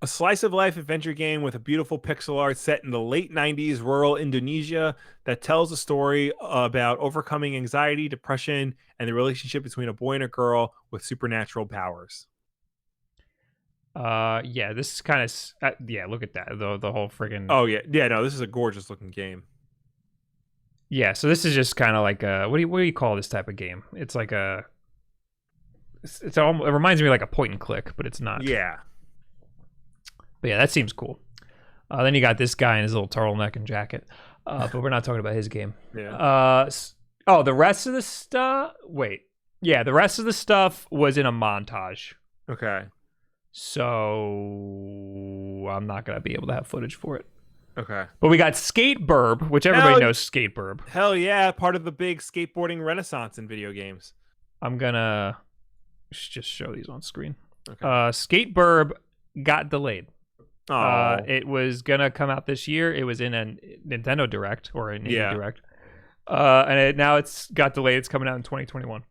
A slice of life adventure game with a beautiful pixel art set in the late 90s rural Indonesia that tells a story about overcoming anxiety, depression, and the relationship between a boy and a girl with supernatural powers. Yeah, this is kind of look at that, the whole friggin' oh yeah no, this is a gorgeous looking game. Yeah, so this is just kind of like what do you call this type of game? It's like it reminds me of like a point and click, but it's not. Yeah. But yeah, that seems cool. Then you got this guy in his little turtleneck and jacket, but we're not talking about his game. Yeah. The rest of the stuff. Wait, yeah, the rest of the stuff was in a montage. Okay. So I'm not gonna be able to have footage for it. Okay. But we got Skateburb, which everybody knows Skateburb. Hell yeah, part of the big skateboarding renaissance in video games. I'm gonna just show these on screen. Okay. Skateburb got delayed. Oh. It was gonna come out this year. It was in a Nintendo Direct or an Indie Direct. Now it's got delayed. It's coming out in 2021.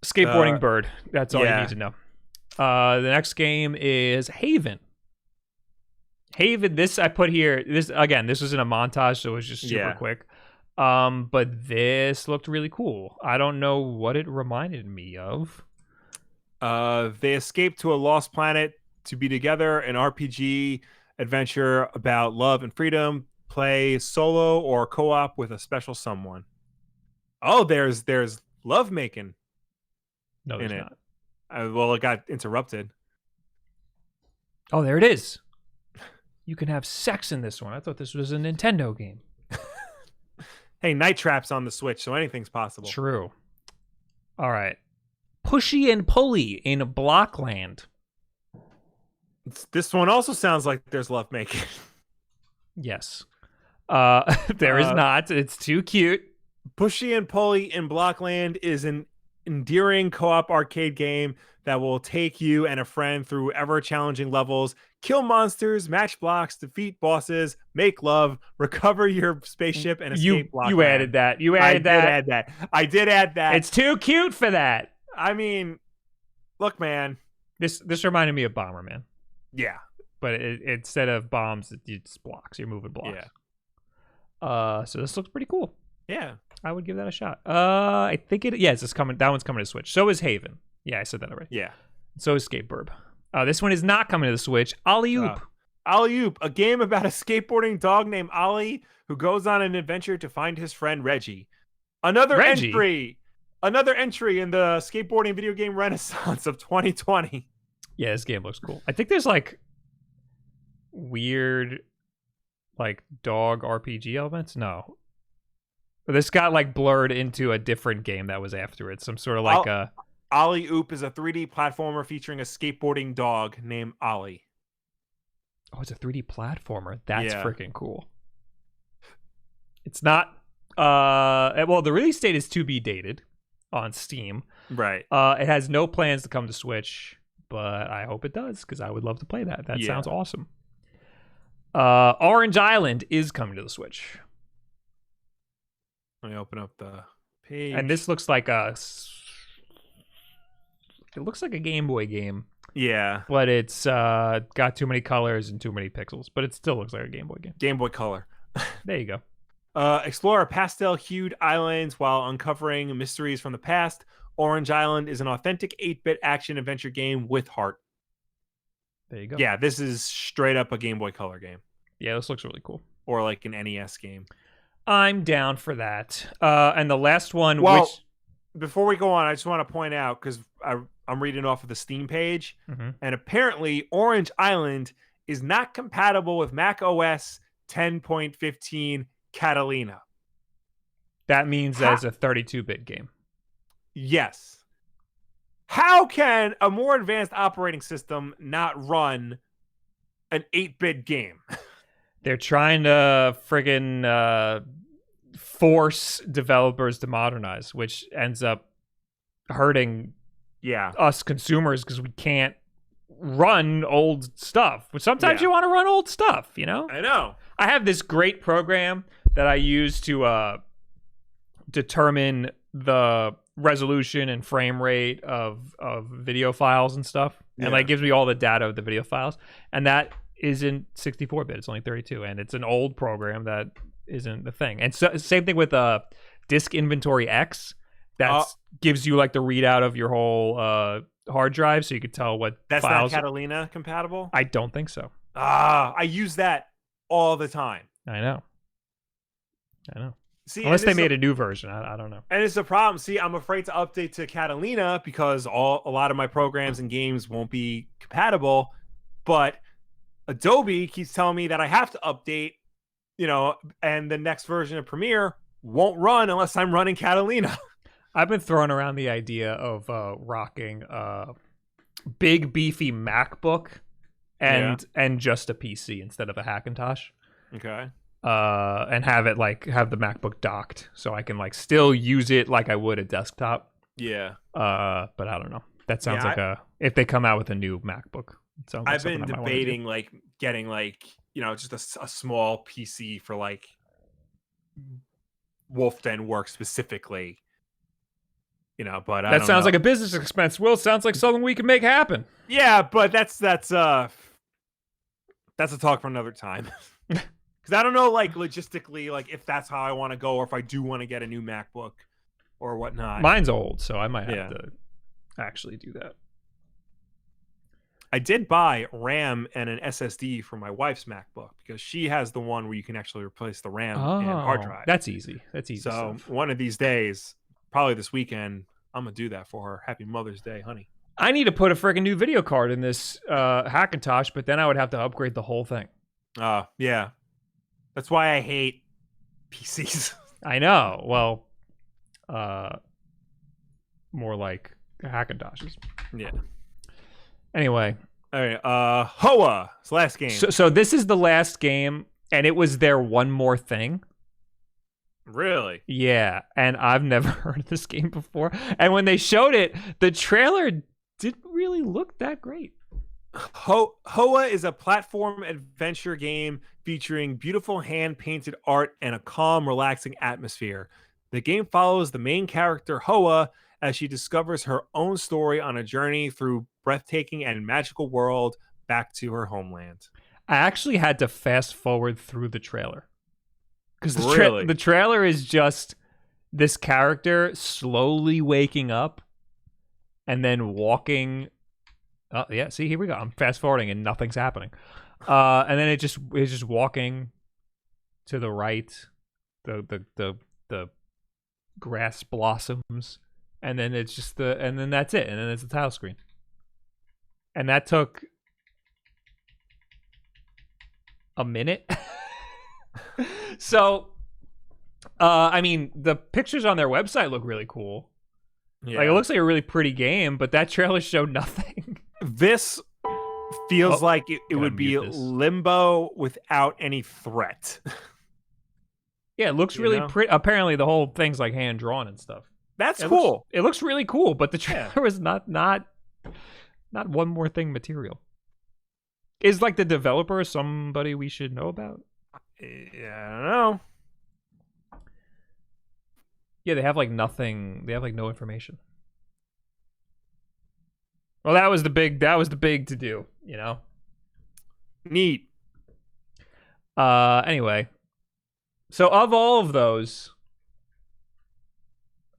Skateboarding Bird. That's all you need to know. The next game is Haven. This I put here. This was in a montage, so it was just super quick. But this looked really cool. I don't know what it reminded me of. They escape to a lost planet to be together. An RPG adventure about love and freedom. Play solo or co-op with a special someone. Oh, there's love making. No, there's not. Well, it got interrupted. Oh, there it is. You can have sex in this one. I thought this was a Nintendo game. Hey, Night Trap's on the Switch, so anything's possible. True. All right. Pushy and Pulley in Blockland. This one also sounds like there's love making. Yes. There is not. It's too cute. Pushy and Pulley in Blockland is an endearing co-op arcade game that will take you and a friend through ever-challenging levels, kill monsters, match blocks, defeat bosses, make love, recover your spaceship, and escape Blockland. You added that. I did add that. It's too cute for that. I mean, look, man. This reminded me of Bomberman. Yeah. But instead of bombs, it's blocks. You're moving blocks. Yeah. So this looks pretty cool. Yeah. I would give that a shot. I think it's coming. That one's coming to Switch. So is Haven. Yeah, I said that already. Yeah. So is Skateboard. This one is not coming to the Switch. Ollie Oop. Ollie Oop, a game about a skateboarding dog named Ollie who goes on an adventure to find his friend Reggie. Another entry in the skateboarding video game renaissance of 2020. Yeah, this game looks cool. I think there's like weird like dog RPG elements. No. This got like blurred into a different game that was after it. Some sort of like Ollie Oop is a 3D platformer featuring a skateboarding dog named Ollie. Oh, it's a 3D platformer. That's freaking cool. It's not well, the release date is to be dated on Steam. Right. It has no plans to come to Switch, but I hope it does because I would love to play that. That sounds awesome. Orange Island is coming to the Switch. Let me open up the page. And this looks like it looks like a Game Boy game. Yeah. But it's got too many colors and too many pixels. But it still looks like a Game Boy game. Game Boy Color. There you go. Explore pastel-hued islands while uncovering mysteries from the past. Orange Island is an authentic 8-bit action-adventure game with heart. There you go. Yeah, this is straight up a Game Boy Color game. Yeah, this looks really cool. Or like an NES game. I'm down for that. And the last one, before we go on, I just want to point out, because I'm reading off of the Steam page, and apparently Orange Island is not compatible with Mac OS 10.15 Catalina. That means that it's a 32-bit game. Yes. How can a more advanced operating system not run an 8-bit game? They're trying to friggin' force developers to modernize, which ends up hurting us consumers because we can't run old stuff. But sometimes you want to run old stuff, you know? I know. I have this great program that I use to determine the resolution and frame rate of video files and stuff. And like gives me all the data of the video files. And that isn't 64-bit. It's only 32. And it's an old program that isn't the thing. And so, same thing with Disk Inventory X. That gives you like the readout of your whole hard drive, so you could tell what that's files. Not Catalina compatible? I don't think so. I use that all the time. I know. See, unless they made a new version, I don't know. And it's a problem. See, I'm afraid to update to Catalina because a lot of my programs and games won't be compatible. But Adobe keeps telling me that I have to update, and the next version of Premiere won't run unless I'm running Catalina. I've been throwing around the idea of rocking a big beefy MacBook and just a PC instead of a Hackintosh. Okay. And have the MacBook docked so I can like still use it like I would a desktop. Yeah. But I don't know. That sounds if they come out with a new MacBook. It sounds like I've been debating like getting like, just a small PC for like Wulff Den work specifically. But that sounds like a business expense. Will, sounds like something we can make happen. Yeah, but that's a talk for another time. Because I don't know, like logistically, like if that's how I want to go, or if I do want to get a new MacBook or whatnot. Mine's old, so I might have to actually do that. I did buy RAM and an SSD for my wife's MacBook because she has the one where you can actually replace the RAM and hard drive. That's easy. So one of these days, probably this weekend, I'm gonna do that for her. Happy Mother's Day, honey. I need to put a freaking new video card in this Hackintosh, but then I would have to upgrade the whole thing. Yeah. That's why I hate PCs. I know. Well, more like Hackintoshes. Yeah. Anyway. All right. Hoa. It's the last game. So this is the last game, and it was their one more thing. Really? Yeah, and I've never heard of this game before. And when they showed it, the trailer didn't really look that great. Hoa is a platform adventure game featuring beautiful hand-painted art and a calm, relaxing atmosphere. The game follows the main character, Hoa, as she discovers her own story on a journey through breathtaking and magical world back to her homeland. I actually had to fast forward through the trailer Because Really? the trailer is just this character slowly waking up and then walking. Oh yeah, see, here we go. I'm fast forwarding and nothing's happening. And then it's just walking to the right. The grass blossoms, and then it's just and then that's it, and then it's the title screen. And that took a minute. So, I mean, the pictures on their website look really cool. Yeah. Like, it looks like a really pretty game, but that trailer showed nothing. This feels like it would be mute this. Limbo without any threat. Yeah, it looks really pretty. Apparently, the whole thing's like hand drawn and stuff. That's cool. It looks really cool, but the trailer was not one more thing material. Is like the developer somebody we should know about? Yeah, I don't know. Yeah, they have like nothing. They have like no information. Well, that was the big to do, you know? Neat. Anyway. So of all of those,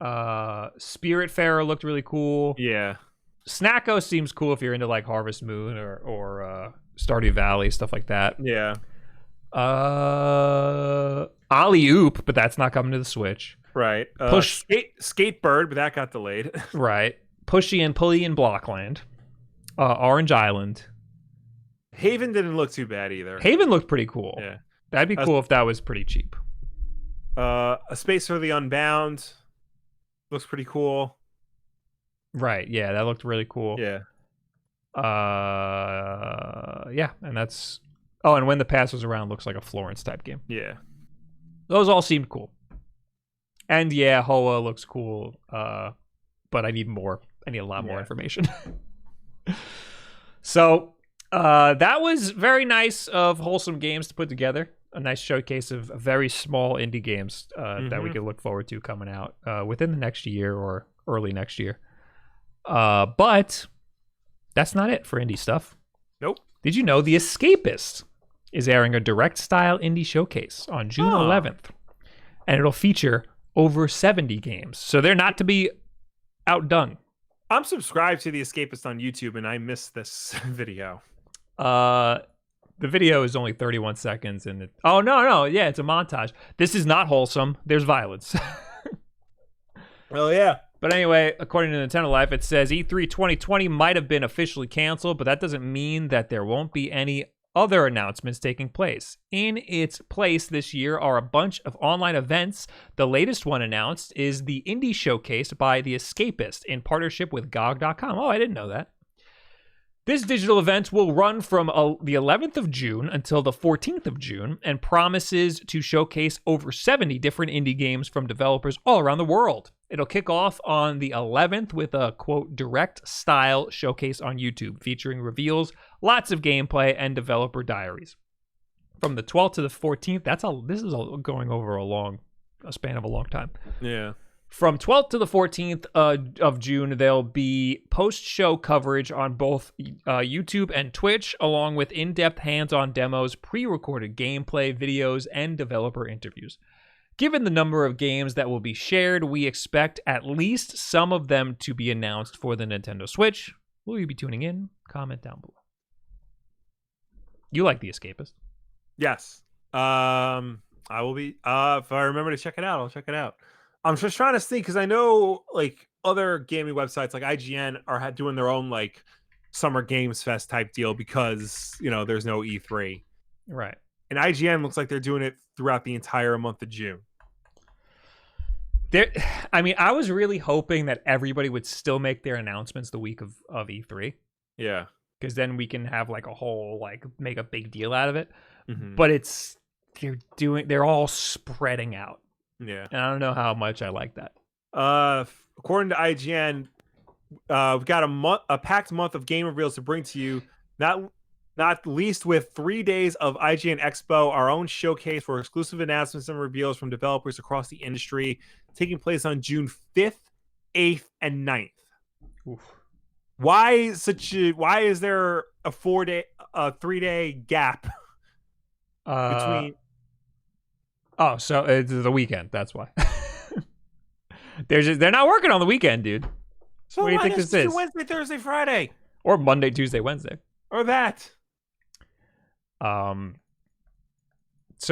Spiritfarer looked really cool. Yeah. Snacko seems cool if you're into like Harvest Moon or Stardew Valley, stuff like that. Yeah. Ollie Oop, but that's not coming to the Switch. Right. Skatebird, but that got delayed. Right. Pushy and Pulley in Blockland. Orange Island. Haven didn't look too bad either. Haven looked pretty cool. Yeah. That'd be cool if that was pretty cheap. A Space for the Unbound looks pretty cool. Right. Yeah, that looked really cool. Yeah. Yeah, and that's... Oh, and When the Past Was Around looks like a Florence type game. Yeah. Those all seemed cool. And yeah, Hoa looks cool, but I need more. I need a lot more information. So, that was very nice of Wholesome Games to put together. A nice showcase of very small indie games that we could look forward to coming out within the next year or early next year. But that's not it for indie stuff. Nope. Did you know The Escapist is airing a direct style indie showcase on June 11th? And it'll feature over 70 games. So they're not to be outdone. I'm subscribed to The Escapist on YouTube, and I missed this video. The video is only 31 seconds, and oh no, yeah, it's a montage. This is not wholesome. There's violence. Oh yeah. But anyway, according to Nintendo Life, it says E3 2020 might have been officially canceled, but that doesn't mean that there won't be any other announcements taking place. In its place this year are a bunch of online events. The latest one announced is the Indie Showcase by The Escapist in partnership with GOG.com. Oh, I didn't know that. This digital event will run from the 11th of June until the 14th of June and promises to showcase over 70 different indie games from developers all around the world. It'll kick off on the 11th with a, quote, direct style showcase on YouTube featuring reveals, lots of gameplay, and developer diaries. From the 12th to the 14th, this is going over a span of a long time. Yeah. From 12th to the 14th of June, there'll be post-show coverage on both YouTube and Twitch, along with in-depth hands-on demos, pre-recorded gameplay, videos, and developer interviews. Given the number of games that will be shared, we expect at least some of them to be announced for the Nintendo Switch. Will you be tuning in? Comment down below. You like The Escapist? Yes. I will be. If I remember to check it out, I'll check it out. I'm just trying to think because I know like other gaming websites like IGN are doing their own like Summer Games Fest type deal because there's no E3. Right. And IGN looks like they're doing it throughout the entire month of June. I was really hoping that everybody would still make their announcements the week of E3. Yeah. Because then we can have like a whole make a big deal out of it. Mm-hmm. But they're all spreading out. Yeah. And I don't know how much I like that. According to IGN, we've got a packed month of game reveals to bring to you. Not least with 3 days of IGN Expo, our own showcase for exclusive announcements and reveals from developers across the industry, taking place on June 5th, 8th, and 9th. Oof. Why is there a 3-day gap between? Oh, so it's the weekend. That's why. They're not working on the weekend, dude. So what do you think this is? Wednesday, Thursday, Friday, or Monday, Tuesday, Wednesday, or that. So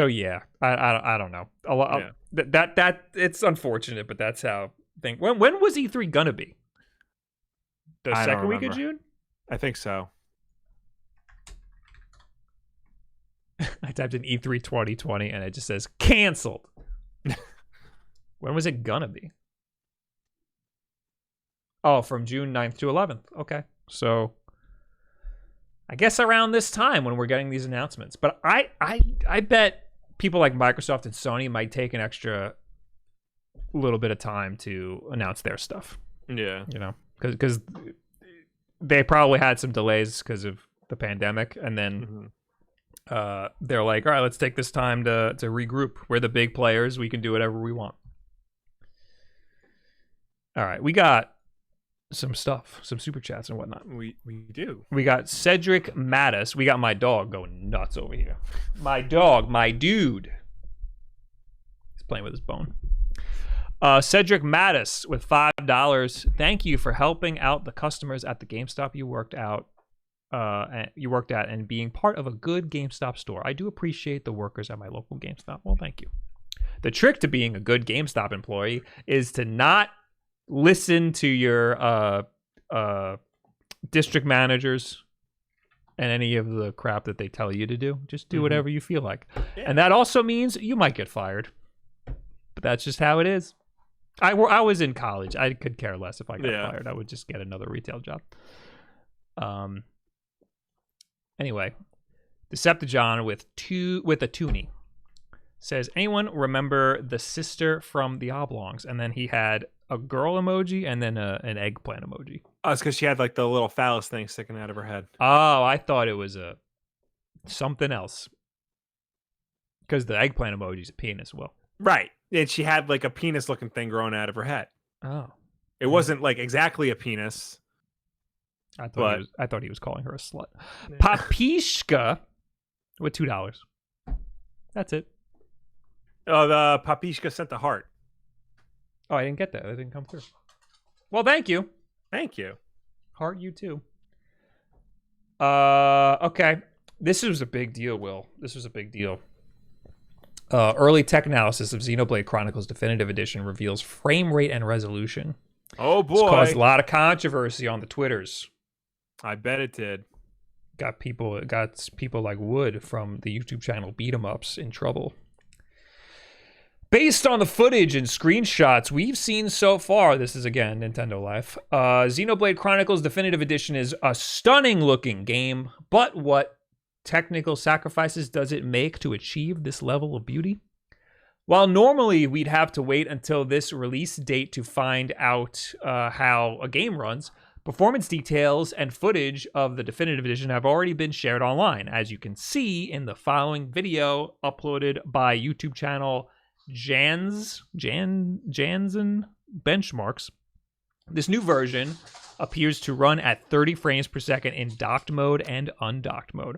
yeah, I don't know. A lot that it's unfortunate, but that's how things. When was E3 gonna be? The second week of June? I think so. I typed in E3 2020 and it just says canceled. When was it gonna be? Oh, from June 9th to 11th. Okay. So I guess around this time when we're getting these announcements. But I bet people like Microsoft and Sony might take an extra little bit of time to announce their stuff. Yeah. You know, because they probably had some delays because of the pandemic, and then they're like, all right, let's take this time to regroup. We're the big players. We can do whatever we want. All right, we got some stuff, some super chats and whatnot. We do. We got Cedric Mattis. We got my dog going nuts over here. My dog, my dude. He's playing with his bone. Cedric Mattis with $5. Thank you for helping out the customers at the GameStop you worked at and being part of a good GameStop store. I do appreciate the workers at my local GameStop. Well, thank you. The trick to being a good GameStop employee is to not listen to your district managers and any of the crap that they tell you to do. Just do whatever you feel like. Yeah. And that also means you might get fired. But that's just how it is. I was in college. I could care less if I got fired. I would just get another retail job. Anyway, Decepticon with a toonie says, anyone remember the sister from the Oblongs? And then he had a girl emoji and then an eggplant emoji. Oh, it's because she had like the little phallus thing sticking out of her head. Oh, I thought it was something else. Because the eggplant emoji is a penis. Well, right. And she had like a penis looking thing growing out of her head. Oh. It wasn't like exactly a penis. I thought he was calling her a slut. Yeah. Papishka with $2. That's it. Oh, the Papishka sent the heart. Oh, I didn't get that. That didn't come through. Well, thank you. Thank you. Heart you too. Okay. This was a big deal, Will. This was a big deal. Early tech analysis of Xenoblade Chronicles Definitive Edition reveals frame rate and resolution. Oh boy. It's caused a lot of controversy on the Twitters. I bet it did. Got people like Wood from the YouTube channel Beat 'em Ups in trouble. Based on the footage and screenshots we've seen so far, this is again Nintendo Life, Xenoblade Chronicles Definitive Edition is a stunning looking game, but what technical sacrifices does it make to achieve this level of beauty? While normally we'd have to wait until this release date to find out how a game runs, performance details and footage of the Definitive Edition have already been shared online, as you can see in the following video uploaded by YouTube channel Jansen Benchmarks. This new version appears to run at 30 frames per second in docked mode and undocked mode.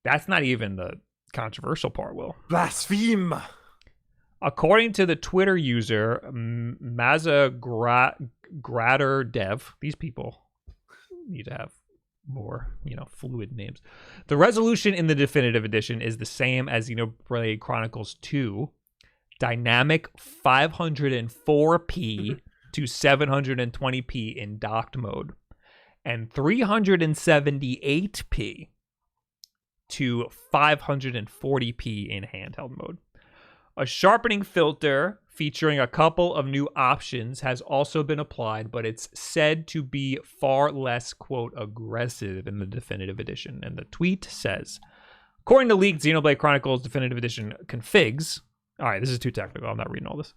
That's not even the controversial part, Will. Blaspheme. According to the Twitter user Maza Grader Dev, these people need to have more, fluid names. The resolution in the Definitive Edition is the same as Xenoblade Chronicles 2, dynamic 504p to 720p in docked mode, and 378p to 540p in handheld mode. A sharpening filter featuring a couple of new options has also been applied, but it's said to be far less, quote, aggressive in the Definitive Edition. And the tweet says, according to leaked Xenoblade Chronicles Definitive Edition configs, all right, this is too technical. I'm not reading all this.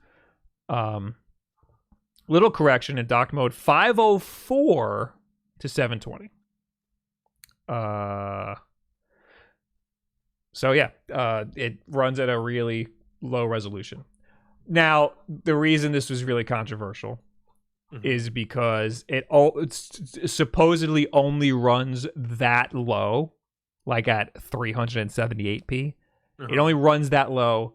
Little correction in docked mode, 504 to 720. So yeah, it runs at a really low resolution. Now, the reason this was really controversial is because it supposedly only runs that low, like at 378p, It only runs that low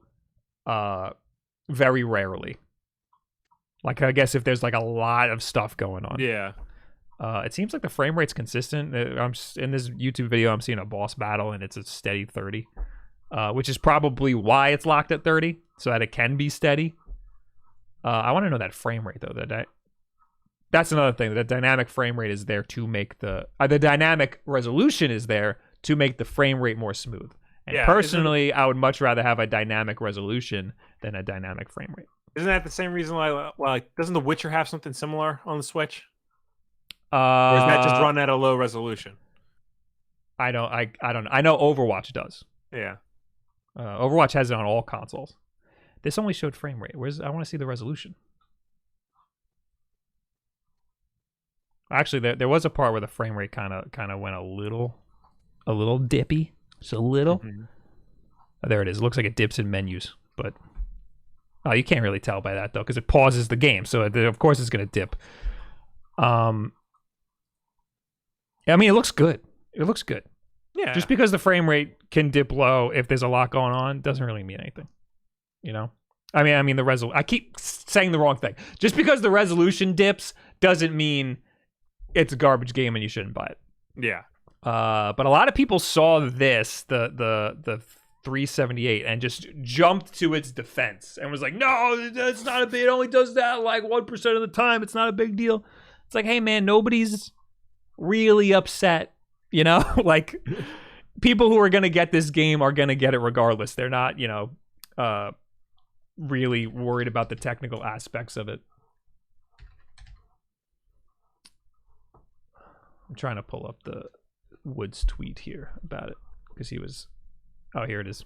very rarely. Like, I guess if there's like a lot of stuff going on. Yeah. It seems like the frame rate's consistent. In this YouTube video, I'm seeing a boss battle, and it's a steady 30, which is probably why it's locked at 30, so that it can be steady. I want to know that frame rate, though. That's another thing. The dynamic frame rate is there to make the dynamic resolution is there to make the frame rate more smooth. And personally, I would much rather have a dynamic resolution than a dynamic frame rate. Isn't that the same reason why, like, doesn't The Witcher have something similar on the Switch? Or is that just run at a low resolution? I don't know. I know Overwatch does. Yeah. Overwatch has it on all consoles. This only showed frame rate. I want to see the resolution. Actually, there was a part where the frame rate kind of went a little dippy. Just a little. Mm-hmm. Oh, there it is. It looks like it dips in menus, but you can't really tell by that though, because it pauses the game, so of course it's gonna dip. I mean, it looks good. It looks good. Yeah. Just because the frame rate can dip low if there's a lot going on doesn't really mean anything. You know? I mean the I keep saying the wrong thing. Just because the resolution dips doesn't mean it's a garbage game and you shouldn't buy it. Yeah. But a lot of people saw this, the 378, and just jumped to its defense and was like, no, that's not a big, it only does that like 1% of the time. It's not a big deal. It's like, hey man, nobody's really upset, you know? Like, people who are going to get this game are going to get it regardless. They're not, really worried about the technical aspects of it. I'm trying to pull up the Woods tweet here about it, because he was... Oh, here it is.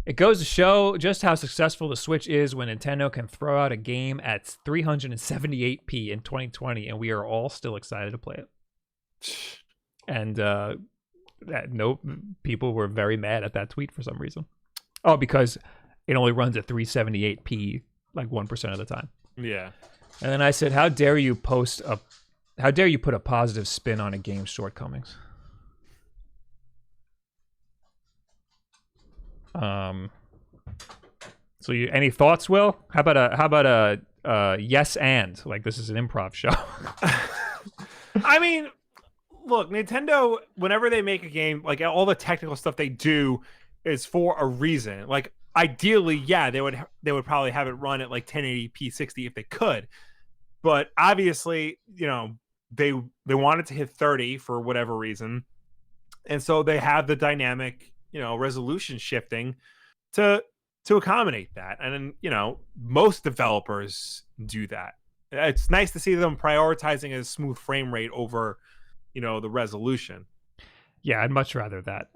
It goes to show just how successful the Switch is when Nintendo can throw out a game at 378p in 2020, and we are all still excited to play it. And people were very mad at that tweet for some reason. Oh, because it only runs at 378p like 1% of the time. Yeah. And then I said, how dare you put a positive spin on a game's shortcomings? So any thoughts, Will? How about a yes and, like this is an improv show? I mean, look, Nintendo, whenever they make a game, like all the technical stuff they do is for a reason. Like ideally, yeah, they would probably have it run at like 1080p 60 if they could. But obviously, they wanted to hit 30 for whatever reason. And so they have the dynamic, resolution shifting to accommodate that. And then, most developers do that. It's nice to see them prioritizing a smooth frame rate over, the resolution. Yeah, I'd much rather that.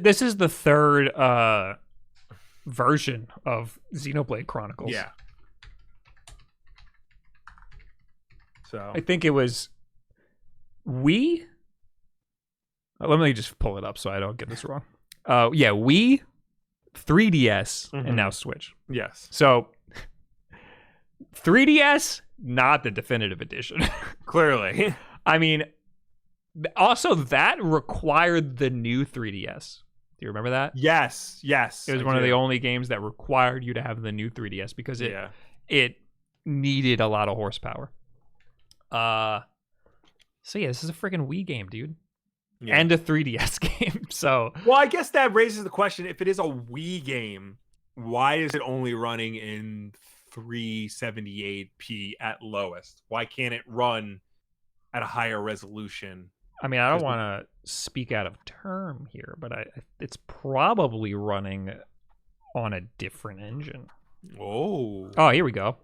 This is the third version of Xenoblade Chronicles. Yeah. So I think it was Wii. Let me just pull it up so I don't get this wrong. Yeah, Wii, 3DS, and now Switch. Yes. So 3DS, not the definitive edition. Clearly. I mean, also that required the new 3DS. Do you remember that? Yes. It was one of the only games that required you to have the new 3DS because it needed a lot of horsepower. So yeah, this is a freaking Wii game, dude. Yeah. And a 3DS game. So well, I guess that raises the question, if it is a Wii game, why is it only running in 378p at lowest? Why can't it run at a higher resolution? I mean, I don't want to speak out of term here, but it's probably running on a different engine. Oh, here we go.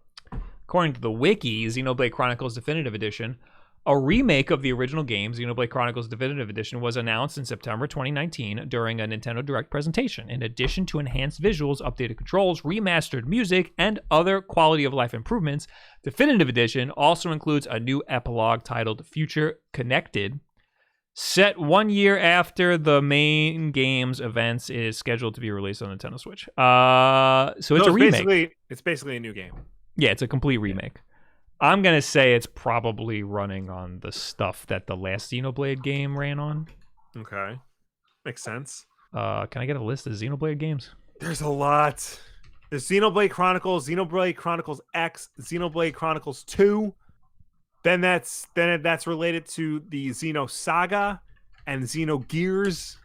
According to the wiki, Xenoblade Chronicles Definitive Edition, a remake of the original game, Xenoblade Chronicles Definitive Edition, was announced in September 2019 during a Nintendo Direct presentation. In addition to enhanced visuals, updated controls, remastered music, and other quality-of-life improvements, Definitive Edition also includes a new epilogue titled Future Connected. Set 1 year after the main game's events, it is scheduled to be released on Nintendo Switch. So it's a remake. It's basically a new game. Yeah, it's a complete remake. I'm going to say it's probably running on the stuff that the last Xenoblade game ran on. Okay. Makes sense. Can I get a list of Xenoblade games? There's a lot. There's Xenoblade Chronicles, Xenoblade Chronicles X, Xenoblade Chronicles 2. Then that's related to the Xeno Saga and Xenogears.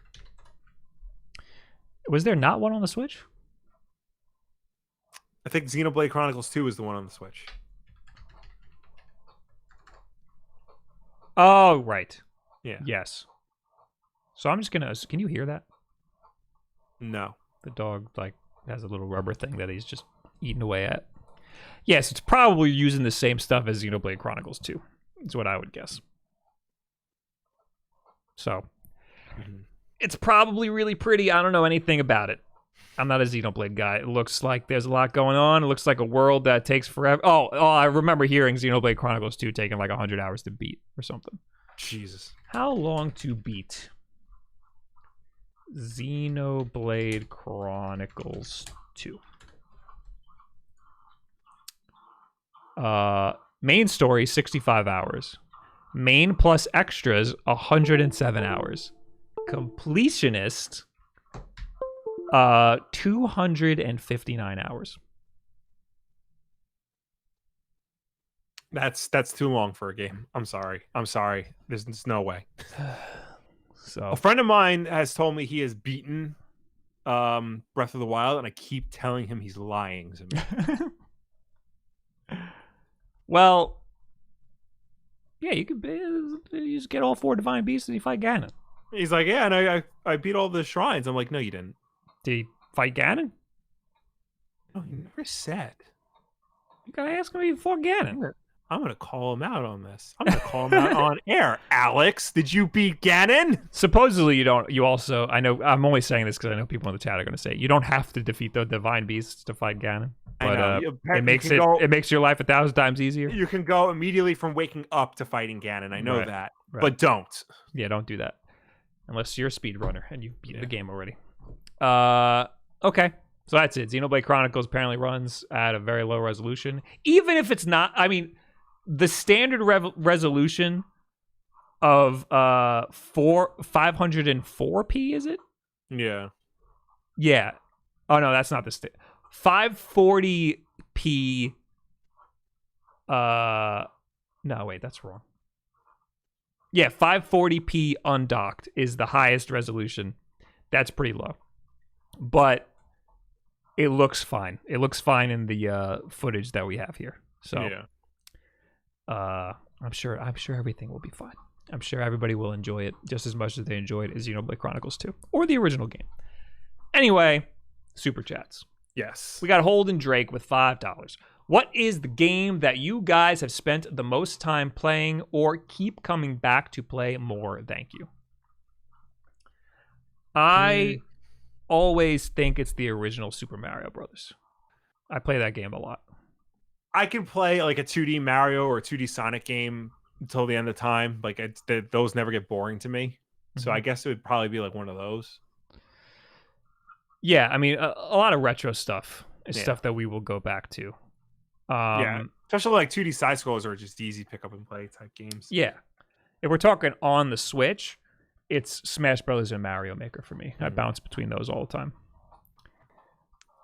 Was there not one on the Switch? I think Xenoblade Chronicles 2 is the one on the Switch. Oh, right. Yeah. Yes. So I'm just gonna. Can you hear that? No. The dog like has a little rubber thing that he's just eating away at. Yes, it's probably using the same stuff as Xenoblade Chronicles 2. Is what I would guess. So, it's probably really pretty. I don't know anything about it. I'm not a Xenoblade guy. It looks like there's a lot going on. It looks like a world that takes forever. Oh, I remember hearing Xenoblade Chronicles 2 taking like 100 hours to beat or something. Jesus. How long to beat? Xenoblade Chronicles 2. Main story 65 hours. Main plus extras 107 hours. Completionist 259 hours. That's too long for a game. I'm sorry. There's no way. So a friend of mine has told me he has beaten Breath of the Wild, and I keep telling him he's lying to me. Well, yeah, you just get all 4 divine beasts and you fight Ganon. He's like, yeah, and I beat all the shrines. I'm like, no, you didn't. Did he fight Ganon? No, he never said. You gotta ask him if he fought Ganon. I'm gonna call him out on this. I'm gonna call him out on air. Alex, did you beat Ganon? Supposedly you don't. You also, I know, I'm only saying this because I know people in the chat are gonna say you don't have to defeat the divine beasts to fight Ganon. But it makes your life 1,000 times easier. You can go immediately from waking up to fighting Ganon. I know that, but don't. Yeah, don't do that unless you're a speedrunner and you've beaten the game already. Okay, so that's it. Xenoblade Chronicles apparently runs at a very low resolution, even if it's not. I mean, the standard resolution of 504p, is it? Yeah. Yeah. Oh no, that's not the 540p. No, wait, that's wrong. Yeah, 540p undocked is the highest resolution. That's pretty low, but it looks fine. It looks fine in the footage that we have here. So, yeah. I'm sure everything will be fine. I'm sure everybody will enjoy it just as much as they enjoyed Xenoblade Chronicles 2 or the original game. Anyway, super chats. Yes. We got Holden Drake with $5. What is the game that you guys have spent the most time playing or keep coming back to play more? Thank you. I always think it's the original Super Mario Brothers. I play that game a lot. I can play like a 2D Mario or a 2D Sonic game until the end of time. Like those never get boring to me. So I guess it would probably be like one of those. Yeah, I mean, a lot of retro stuff is stuff that we will go back to. Yeah, especially like 2D side scrollers are just easy pick up and play type games. Yeah, if we're talking on the Switch, it's Smash Brothers and Mario Maker for me. I bounce between those all the time.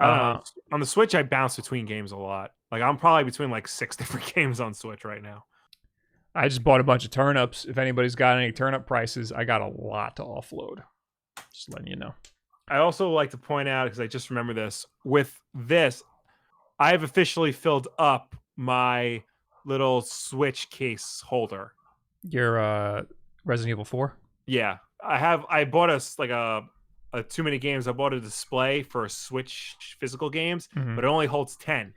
On the Switch, I bounce between games a lot. Like I'm probably between like 6 different games on Switch right now. I just bought a bunch of turnips. If anybody's got any turnip prices, I got a lot to offload. Just letting you know. I also like to point out, because I just remember this, with this, I have officially filled up my little Switch case holder. Your Resident Evil 4? Yeah. I bought a too many games. I bought a display for Switch physical games, but it only holds 10.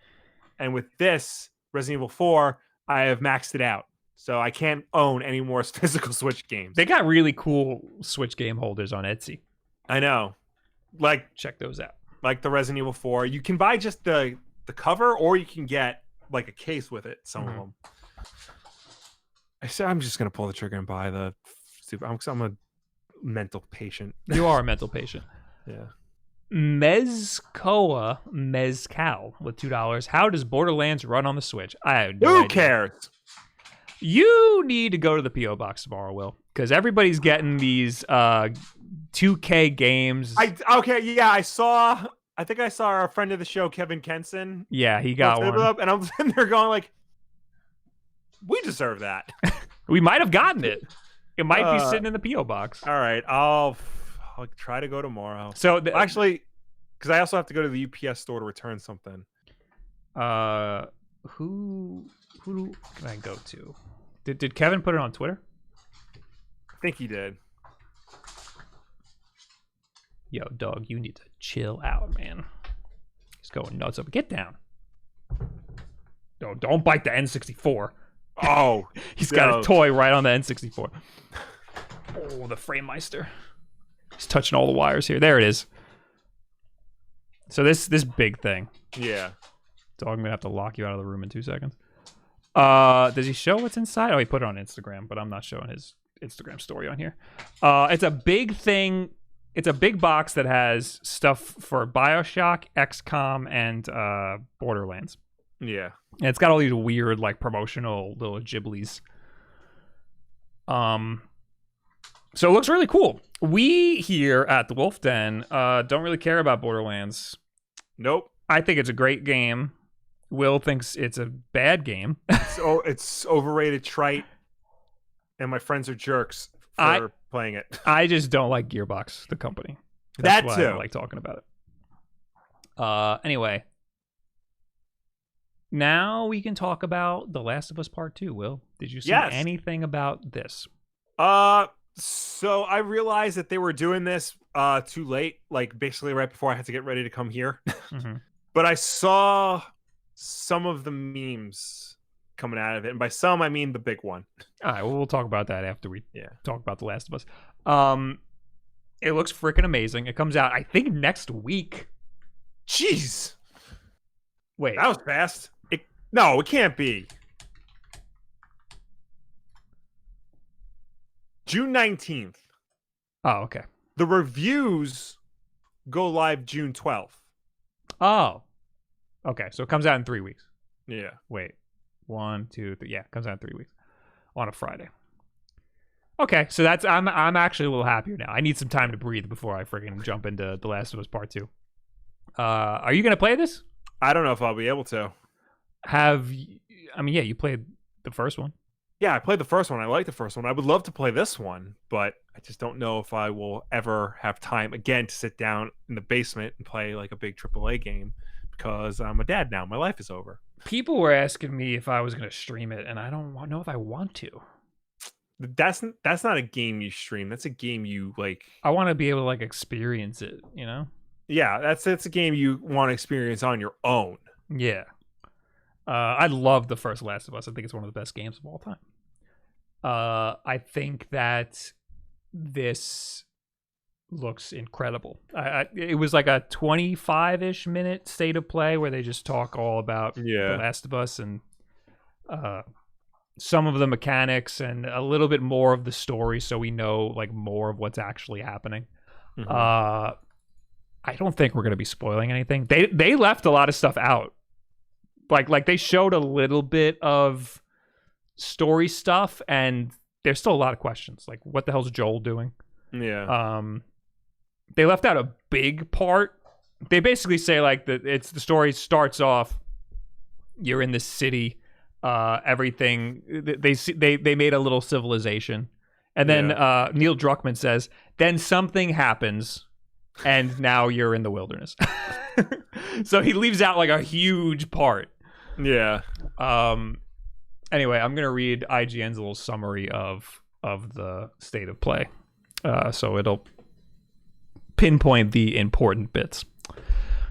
And with this Resident Evil 4, I have maxed it out. So I can't own any more physical Switch games. They got really cool Switch game holders on Etsy. I know. Like, check those out. Like the Resident Evil 4. You can buy just the cover, or you can get like a case with it. Some of them. I said I'm just gonna pull the trigger and buy the super. I'm a mental patient. You are a mental patient. Yeah. Mezcoa Mezcal with $2. How does Borderlands run on the Switch? I have no idea. Who cares? You need to go to the P.O. box tomorrow, Will, because everybody's getting these 2K Games. I think I saw our friend of the show, Kevin Kenson. Yeah, he got one. Up, and I'm sitting there going like, we deserve that. We might have gotten it. It might be sitting in the P.O. box. All right, I'll try to go tomorrow. So actually, because I also have to go to the UPS store to return something. Who can I go to? Did Kevin put it on Twitter? I think he did. Yo, dog, you need to chill out, man. He's going nuts up. Get down. No, don't bite the N64. Oh, he's got a toy right on the N64. Oh, the Framemeister. He's touching all the wires here. There it is. So this big thing. Yeah. Dog, I'm gonna have to lock you out of the room in 2 seconds. Does he show what's inside? Oh, he put it on Instagram, but I'm not showing his Instagram story on here. It's a big thing. It's a big box that has stuff for BioShock, XCOM, and Borderlands. Yeah. And it's got all these weird, like, promotional little giblies. So it looks really cool. We here at the Wulff Den don't really care about Borderlands. Nope. I think it's a great game. Will thinks it's a bad game. It's overrated, trite, and my friends are jerks for playing it. I just don't like Gearbox, the company. That's why I don't like talking about it. Anyway. Now we can talk about The Last of Us Part 2, Will. Did you see anything about this? So I realized that they were doing this too late, like basically right before I had to get ready to come here. Mm-hmm. But I saw some of the memes coming out of it. And by some, I mean the big one. All right, well, we'll talk about that after we talk about The Last of Us. It looks freaking amazing. It comes out, I think, next week. Jeez. Wait. That was fast. No, it can't be. June 19th. Oh, okay. The reviews go live June 12th. Oh. Okay, so it comes out in 3 weeks. Yeah. Wait. 1, 2, 3. Yeah, it comes out in 3 weeks. On a Friday. Okay, so that's I'm actually a little happier now. I need some time to breathe before I freaking jump into The Last of Us Part 2. Are you going to play this? I don't know if I'll be able to. You played the first one. Yeah, I played the first one. I like the first one. I would love to play this one, but I just don't know if I will ever have time again to sit down in the basement and play like a big AAA game because I'm a dad now. My life is over. People were asking me if I was going to stream it, and I don't know if I want to. That's not a game you stream. That's a game you like. I want to be able to like experience it, you know? Yeah, that's a game you want to experience on your own. Yeah. I love the first Last of Us. I think it's one of the best games of all time. I think that this looks incredible. It was like a 25-ish minute state of play where they just talk all about The Last of Us and some of the mechanics and a little bit more of the story so we know like more of what's actually happening. Mm-hmm. I don't think we're going to be spoiling anything. They left a lot of stuff out. Like they showed a little bit of story stuff, and there's still a lot of questions. Like, what the hell's Joel doing? Yeah. They left out a big part. They basically say like the story starts off. You're in this city. Everything they made a little civilization, and then Neil Druckmann says, then something happens, and now you're in the wilderness. So he leaves out like a huge part. Yeah. Anyway, I'm gonna read IGN's little summary of the state of play, so it'll pinpoint the important bits.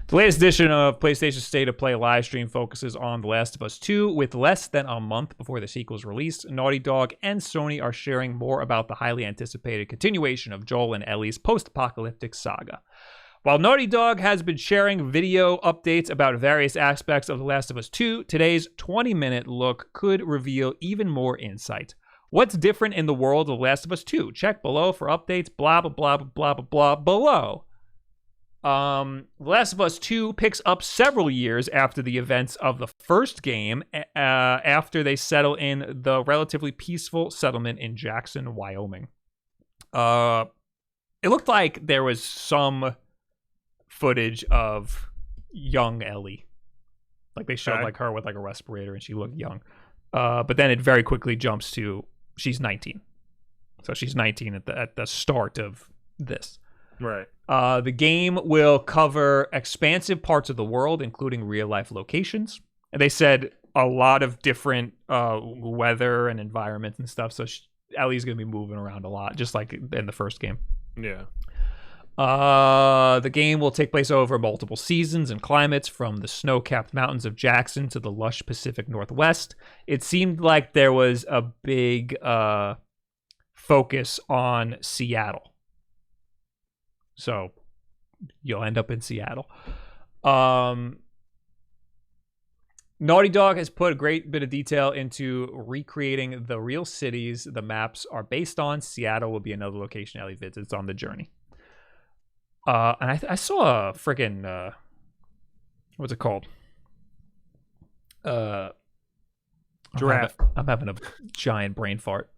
The latest edition of PlayStation State of Play livestream focuses on The Last of Us 2. With less than a month before the sequel's release, Naughty Dog and Sony are sharing more about the highly anticipated continuation of Joel and Ellie's post-apocalyptic saga. While Naughty Dog has been sharing video updates about various aspects of The Last of Us 2, today's 20-minute look could reveal even more insight. What's different in the world of The Last of Us 2? Check below for updates, blah, blah, blah, blah, blah, blah, below. The Last of Us 2 picks up several years after the events of the first game, after they settle in the relatively peaceful settlement in Jackson, Wyoming. It looked like there was some footage of young Ellie. Like they showed like her with like a respirator and she looked young. But then it very quickly jumps to she's 19. So she's 19 at the start of this. Right. The game will cover expansive parts of the world, including real-life locations. And they said a lot of different weather and environments and stuff. So Ellie's going to be moving around a lot, just like in the first game. Yeah. The game will take place over multiple seasons and climates, from the snow-capped mountains of Jackson to the lush Pacific Northwest. It seemed like there was a big focus on Seattle. So you'll end up in Seattle. Naughty Dog has put a great bit of detail into recreating the real cities the maps are based on. Seattle will be another location Ellie visits on the journey. And I saw a freaking what's it called? Giraffe. I'm having a giant brain fart.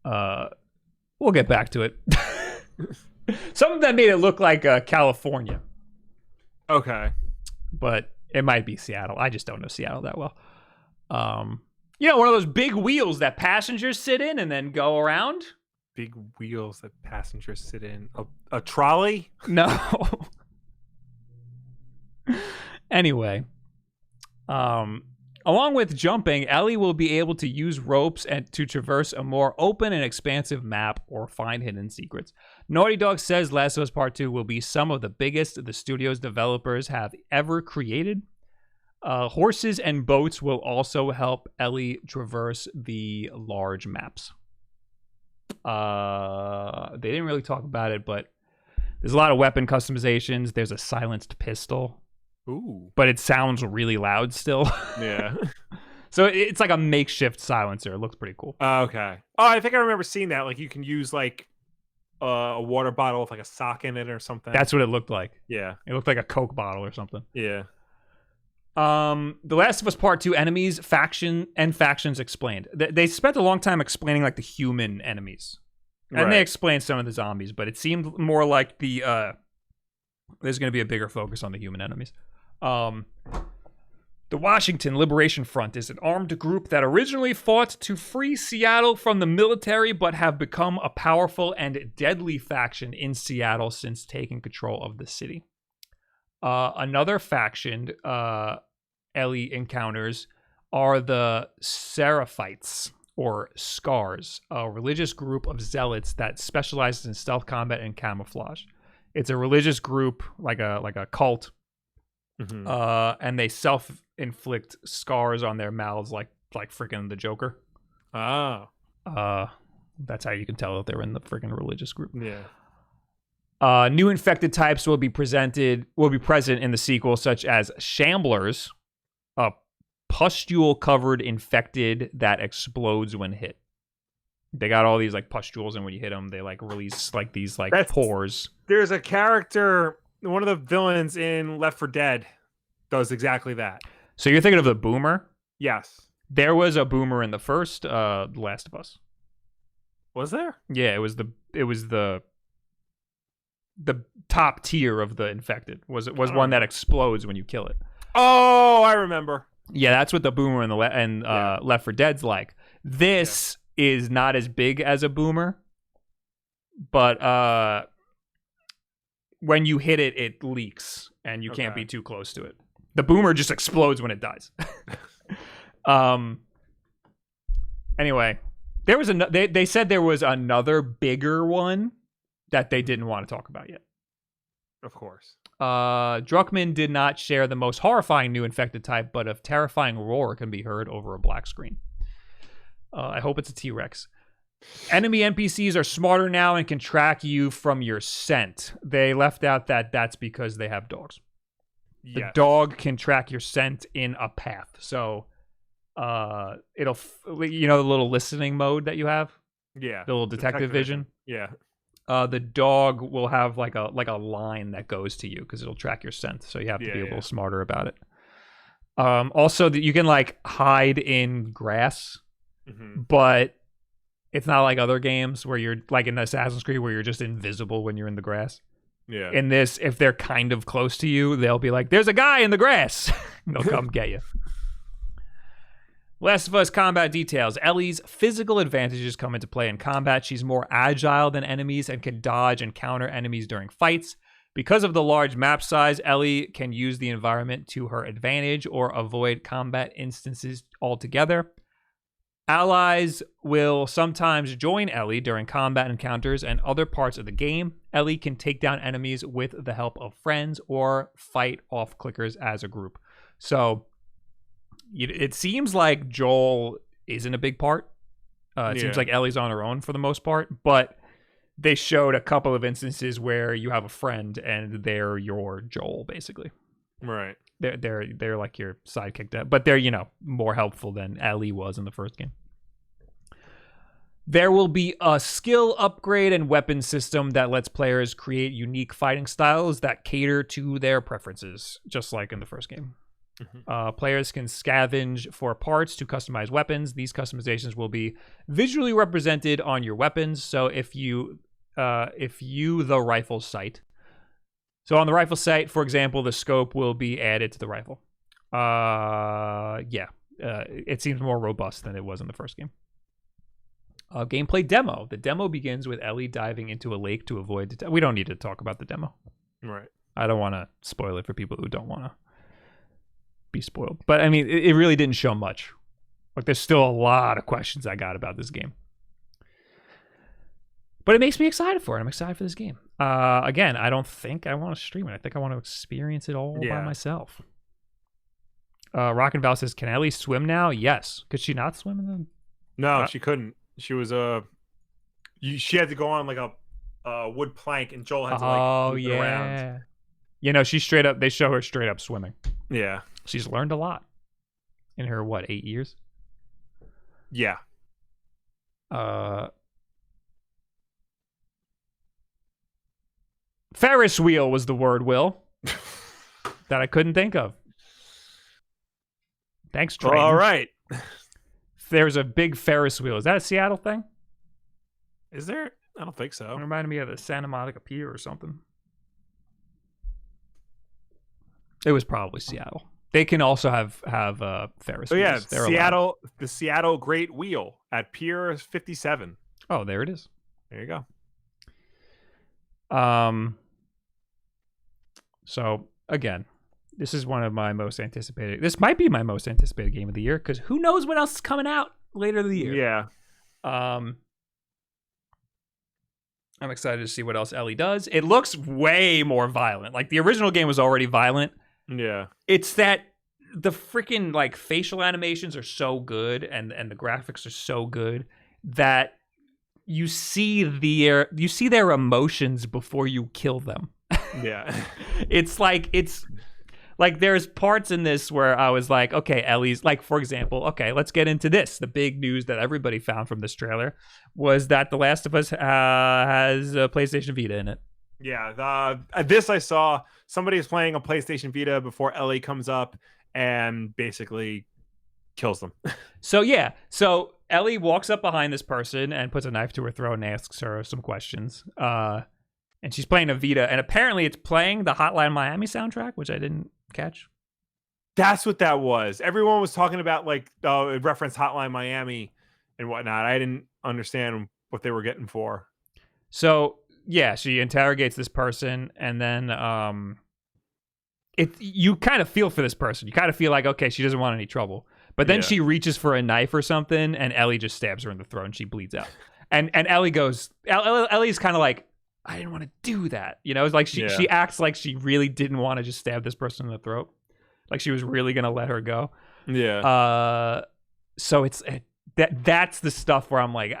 We'll get back to it. Something that made it look like California. Okay. But it might be Seattle. I just don't know Seattle that well. You know, one of those big wheels that passengers sit in and then go around. Big wheels that passengers sit in. A trolley? No. Anyway, along with jumping, Ellie will be able to use ropes and to traverse a more open and expansive map or find hidden secrets. Naughty Dog says Last of Us Part 2 will be some of the biggest the studio's developers have ever created. Horses and boats will also help Ellie traverse the large maps. They didn't really talk about it, but there's a lot of weapon customizations. There's a silenced pistol. Ooh. But it sounds really loud still. Yeah. So it's like a makeshift silencer. It looks pretty cool. Okay. Oh, I think I remember seeing that. Like you can use like a water bottle with like a sock in it or something. That's what it looked like. Yeah. It looked like a Coke bottle or something. Yeah. The Last of Us Part 2 enemies, factions explained. They spent a long time explaining like the human enemies. And they explained some of the zombies, but it seemed more like there's going to be a bigger focus on the human enemies. The Washington Liberation Front is an armed group that originally fought to free Seattle from the military, but have become a powerful and deadly faction in Seattle since taking control of the city. Another faction Ellie encounters are the Seraphites, or Scars, a religious group of zealots that specializes in stealth combat and camouflage. It's a religious group, like a cult, and they self-inflict scars on their mouths, like freaking the Joker. Oh. That's how you can tell that they're in the freaking religious group. Yeah. New infected types will be present in the sequel, such as Shamblers, a pustule-covered infected that explodes when hit. They got all these like pustules, and when you hit them, they like release like these like pores. There's a character, one of the villains in Left 4 Dead, does exactly that. So you're thinking of the Boomer? Yes. There was a Boomer in the first Last of Us. Was there? Yeah, it was the top tier of the infected. Was one that explodes when you kill it. Oh, I remember. Yeah, that's what the Boomer and Left 4 Dead's like. This is not as big as a Boomer, but when you hit it, it leaks, and you can't be too close to it. The Boomer just explodes when it dies. Anyway, there was they said there was another bigger one that they didn't want to talk about yet. Of course. Druckmann did not share the most horrifying new infected type, but a terrifying roar can be heard over a black screen. I hope it's a T-Rex. Enemy NPCs are smarter now and can track you from your scent. They left out that that's because they have dogs. Yes. The dog can track your scent in a path. So it'll, the little listening mode that you have? Yeah. The little detective vision? Yeah. The dog will have like a line that goes to you because it'll track your scent. So you have to be a little smarter about it. Also, that you can like hide in grass, but It's not like other games where you're like in Assassin's Creed where you're just invisible when you're in the grass. Yeah. In this, if they're kind of close to you, they'll be like, "There's a guy in the grass." They'll come get you. Last of Us combat details. Ellie's physical advantages come into play in combat. She's more agile than enemies and can dodge and counter enemies during fights. Because of the large map size, Ellie can use the environment to her advantage or avoid combat instances altogether. Allies will sometimes join Ellie during combat encounters and other parts of the game. Ellie can take down enemies with the help of friends or fight off clickers as a group. So it seems like Joel isn't a big part. It seems like Ellie's on her own for the most part, but they showed a couple of instances where you have a friend and they're your Joel, basically. Right. They're like your sidekick, but they're, more helpful than Ellie was in the first game. There will be a skill upgrade and weapon system that lets players create unique fighting styles that cater to their preferences, just like in the first game. Mm-hmm. Players can scavenge for parts to customize weapons. These customizations will be visually represented on your weapons. So if you the rifle sight. So on the rifle sight, for example, the scope will be added to the rifle. It seems more robust than it was in the first game. Gameplay demo. The demo begins with Ellie diving into a lake to avoid... we don't need to talk about the demo. Right. I don't want to spoil it for people who don't want to be spoiled. But, I mean, it really didn't show much. Like, there's still a lot of questions I got about this game. But it makes me excited for it. I'm excited for this game. Again, I don't think I want to stream it. I think I want to experience it all by myself. Rock and Val says, can Ellie swim now? Yes. Could she not swim in the... No, she couldn't. She was she had to go on like a wood plank, and Joel had to move it around. She's straight up. They show her straight up swimming. Yeah, she's learned a lot in her 8 years. Yeah. Ferris wheel was the word, Will, that I couldn't think of. Thanks, Trey. All right. There's a big Ferris wheel. Is that a Seattle thing? Is there? I don't think so. It reminded me of the Santa Monica Pier or something. It was probably Seattle. They can also have Ferris wheels. Yeah, the Seattle Great Wheel at Pier 57. Oh, there it is. There you go. So again, this is one of my most anticipated. This might be my most anticipated game of the year because who knows what else is coming out later in the year. Yeah. I'm excited to see what else Ellie does. It looks way more violent. Like the original game was already violent. Yeah. It's that the freaking like facial animations are so good and the graphics are so good that you see their emotions before you kill them. Yeah. It's like there's parts in this where I was like, okay, Ellie's like, for example, okay, let's get into this. The big news that everybody found from this trailer was that The Last of Us has a PlayStation Vita in it. Yeah, this I saw somebody is playing a PlayStation Vita before Ellie comes up and basically kills them. So Ellie walks up behind this person and puts a knife to her throat and asks her some questions. And she's playing a Vita, and apparently it's playing the Hotline Miami soundtrack, which I didn't catch. That's what that was. Everyone was talking about like it referenced Hotline Miami and whatnot. I didn't understand what they were getting for. So yeah, she interrogates this person, and then you kind of feel for this person. You kind of feel like, okay, she doesn't want any trouble. But then she reaches for a knife or something, and Ellie just stabs her in the throat, and she bleeds out. And Ellie goes, Ellie's kind of like, I didn't want to do that. It's like she acts like she really didn't want to just stab this person in the throat. Like she was really going to let her go. Yeah. So that's the stuff where I'm like,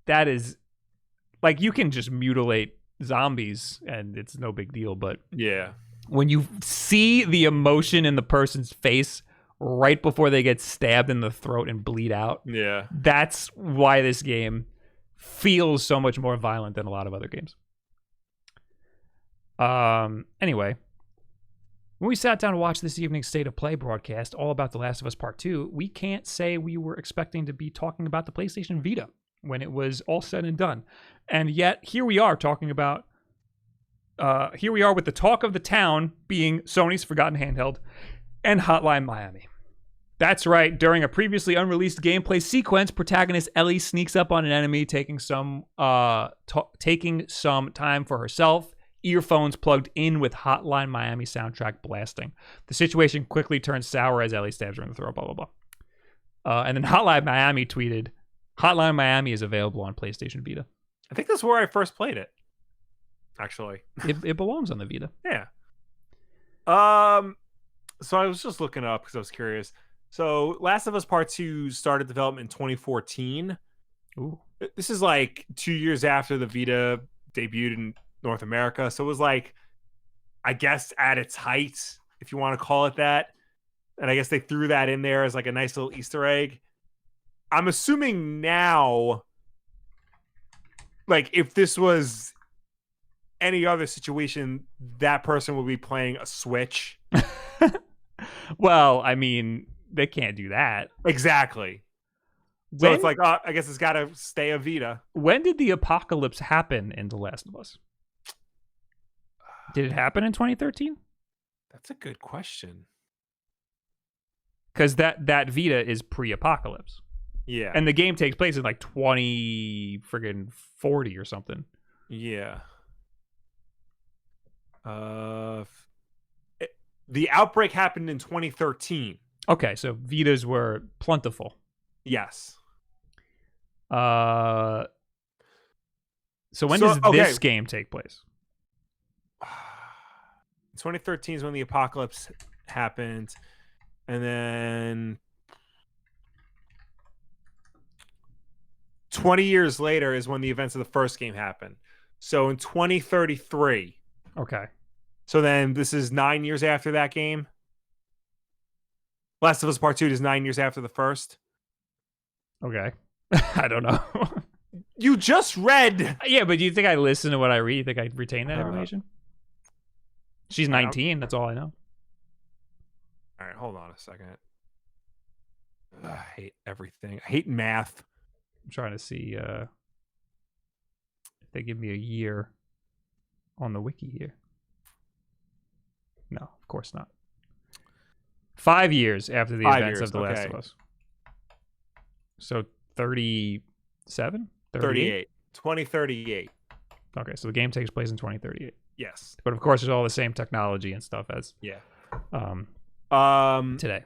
that is like, you can just mutilate zombies and it's no big deal. But yeah, when you see the emotion in the person's face right before they get stabbed in the throat and bleed out, that's why this game feels so much more violent than a lot of other games. Anyway, When we sat down to watch this evening's State of Play broadcast, all about The Last of Us Part 2, we can't say we were expecting to be talking about the PlayStation Vita when it was all said and done. And yet, here we are talking about... here we are with the talk of the town being Sony's Forgotten Handheld and Hotline Miami. That's right. During a previously unreleased gameplay sequence, protagonist Ellie sneaks up on an enemy, taking some time for herself. Earphones plugged in with Hotline Miami soundtrack blasting. The situation quickly turns sour as Ellie stabs her in the throat. Blah blah blah. And then Hotline Miami tweeted, "Hotline Miami is available on PlayStation Vita." I think that's where I first played it. Actually, it belongs on the Vita. Yeah. So I was just looking up because I was curious. So Last of Us Part 2 started development in 2014. Ooh. This is like 2 years after the Vita debuted in North America. So it was like, I guess, at its height, if you want to call it that. And I guess they threw that in there as like a nice little Easter egg. I'm assuming now, like, if this was any other situation, that person would be playing a Switch. Well, I mean, they can't do that. Exactly. So it's like, I guess it's got to stay a Vita. When did the apocalypse happen in The Last of Us? Did it happen in 2013? That's a good question. Because that Vita is pre-apocalypse. Yeah. And the game takes place in like 2040 or something. Yeah. The outbreak happened in 2013. Okay, so Vitas were plentiful. Yes. So when does this game take place? 2013 is when the apocalypse happened, and then 20 years later is when the events of the first game happened. So in 2033. Okay. So then this is 9 years after that game. Last of Us Part 2 is 9 years after the first. Okay. I don't know. You just read. Yeah, but do you think I listen to what I read? You think I retain that information? She's 19. That's all I know. All right, hold on a second. I hate everything. I hate math. I'm trying to see if they give me a year on the wiki here. No, of course not. 5 years after the events of The Last of Us. So 37? 38. 2038. Okay, so the game takes place in 2038. Yes. But of course, there's all the same technology and stuff as today.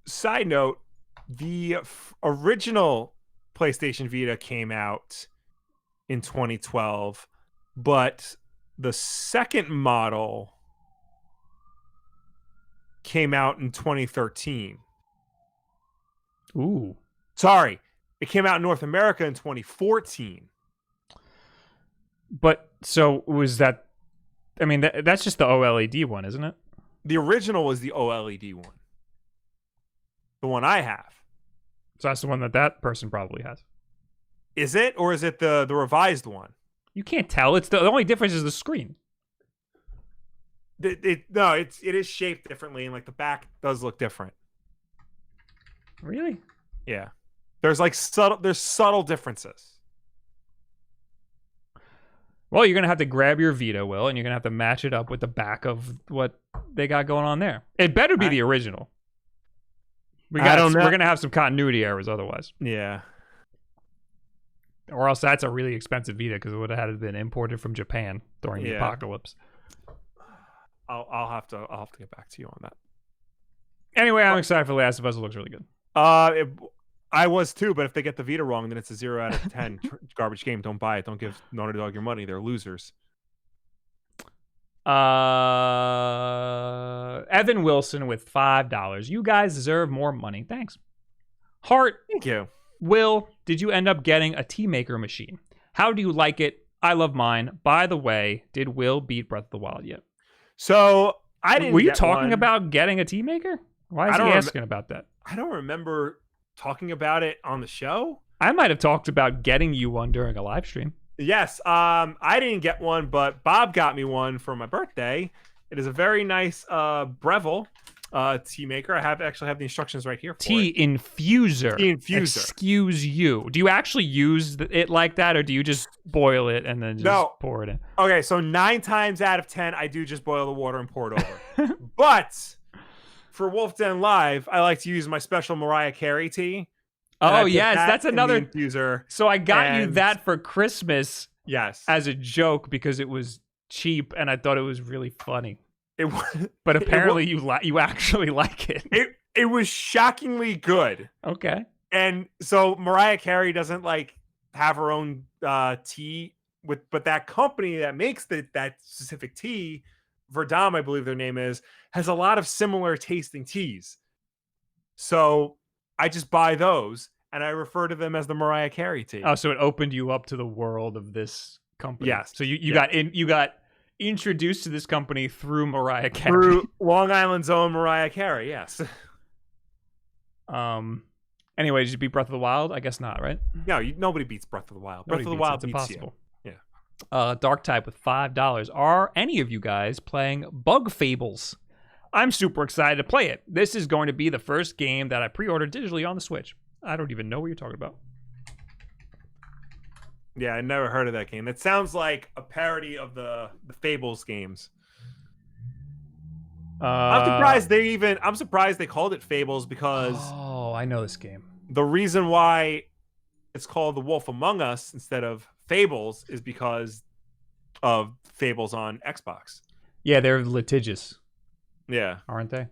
Side note, the original PlayStation Vita came out in 2012, but the second model came out in 2013. Ooh. Sorry, it came out in North America in 2014. But so was that? I mean, that's just the OLED one, isn't it? The original was the OLED one. The one I have. So that's the one that person probably has. Is it, or is it the revised one? You can't tell. It's the only difference is the screen. It is shaped differently, and like the back does look different. Really? Yeah. There's subtle differences. Well, you're gonna have to grab your Vita, Will, and you're gonna have to match it up with the back of what they got going on there. It better be the original. We're gonna have some continuity errors otherwise. Yeah. Or else that's a really expensive Vita because it would have had been imported from Japan during the apocalypse. I'll have to get back to you on that. Anyway, I'm excited for The Last of Us. It looks really good. I was too, but if they get the Vita wrong, then it's a 0 out of 10 garbage game. Don't buy it. Don't give Naughty Dog your money. They're losers. Evan Wilson with $5. You guys deserve more money. Thanks. Heart. Thank you. Will, did you end up getting a tea maker machine? How do you like it? I love mine. By the way, did Will beat Breath of the Wild yet? So I didn't. Were you talking about getting a tea maker? Why is he asking about that? I don't remember talking about it on the show. I might have talked about getting you one during a live stream. Yes. I didn't get one, but Bob got me one for my birthday, It is a very nice Breville tea maker. I actually have the instructions right here for Tea it. infuser. Tea infuser. Excuse you. Do you actually use it like that, or do you just boil it and then just pour it in? Okay, so 9 times out of 10, I do just boil the water and pour it over. But for Wulff Den Live, I like to use my special Mariah Carey tea. Oh yes, that's another infuser. So I got you that for Christmas. Yes, as a joke because it was cheap and I thought it was really funny. It was, but apparently you actually like it. It was shockingly good. Okay. And so Mariah Carey doesn't like have her own tea but that company that makes that specific tea, Verdam, I believe their name is, has a lot of similar tasting teas. So I just buy those and I refer to them as the Mariah Carey tea. Oh, so it opened you up to the world of this company. Yes. So you got introduced to this company through Mariah Carey. Through Long Island's own Mariah Carey, yes. Anyway, did you beat Breath of the Wild? I guess not, right? No, nobody beats Breath of the Wild. Breath of the Wild beats impossible. Yeah. Dark Type with $5. Are any of you guys playing Bug Fables? I'm super excited to play it. This is going to be the first game that I pre-ordered digitally on the Switch. I don't even know what you're talking about. Yeah, I never heard of that game. It sounds like a parody of the Fables games. I'm surprised they called it Fables because I know this game. The reason why it's called The Wolf Among Us instead of Fables is because of Fables on Xbox. Yeah, they're litigious. Yeah, aren't they?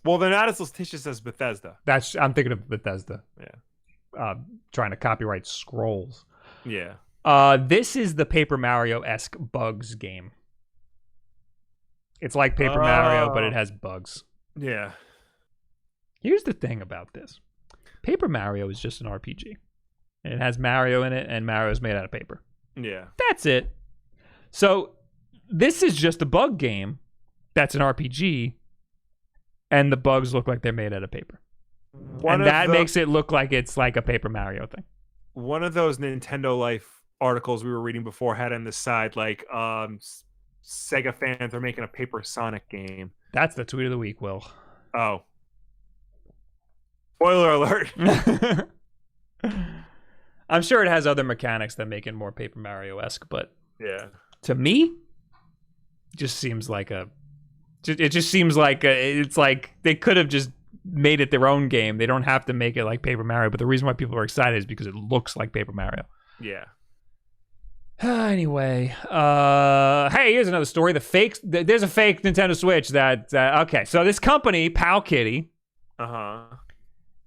Well, they're not as litigious as Bethesda. I'm thinking of Bethesda. Yeah. Trying to copyright Scrolls. Yeah. This is the Paper Mario-esque bugs game. It's like Paper Mario, but it has bugs. Yeah. Here's the thing about this. Paper Mario is just an RPG. And it has Mario in it, and Mario's made out of paper. Yeah. That's it. So, this is just a bug game that's an RPG, and the bugs look like they're made out of paper. And that makes it look like it's like a Paper Mario thing. One of those Nintendo Life articles we were reading before had on the side, like, Sega fans are making a Paper Sonic game. That's the tweet of the week, Will. Oh. Spoiler alert. I'm sure it has other mechanics that make it more Paper Mario-esque, but yeah, to me, it just seems like it's like they could have just made it their own game. They don't have to make it like Paper Mario, but the reason why people are excited is because it looks like Paper Mario. Yeah. Anyway, hey, here's another story. There's a fake Nintendo Switch okay, so this company, Powkitty,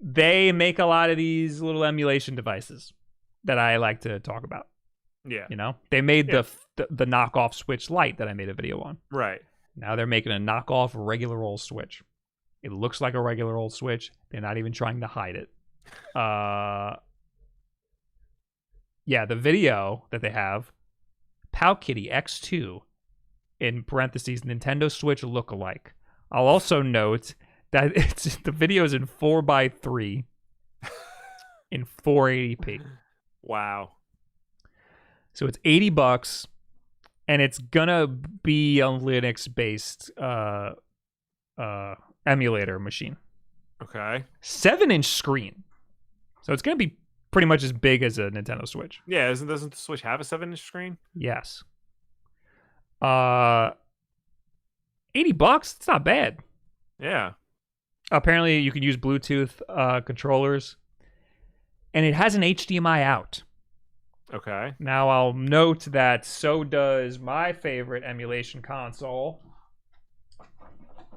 they make a lot of these little emulation devices that I like to talk about. Yeah. You know, they made the knockoff Switch Lite that I made a video on. Right. Now they're making a knockoff regular old Switch. It looks like a regular old Switch. They're not even trying to hide it. Yeah, the video that they have, Powkitty X2, in parentheses, Nintendo Switch lookalike. I'll also note that the video is in 4:3 in 480p. Wow. So it's $80, and it's gonna be a Linux-based emulator machine. Okay. 7-inch screen, so it's gonna be pretty much as big as a Nintendo Switch. Yeah, doesn't the Switch have a 7-inch screen? Yes. $80. It's not bad. Yeah. Apparently, you can use Bluetooth controllers, and it has an HDMI out. Okay. Now, I'll note that so does my favorite emulation console.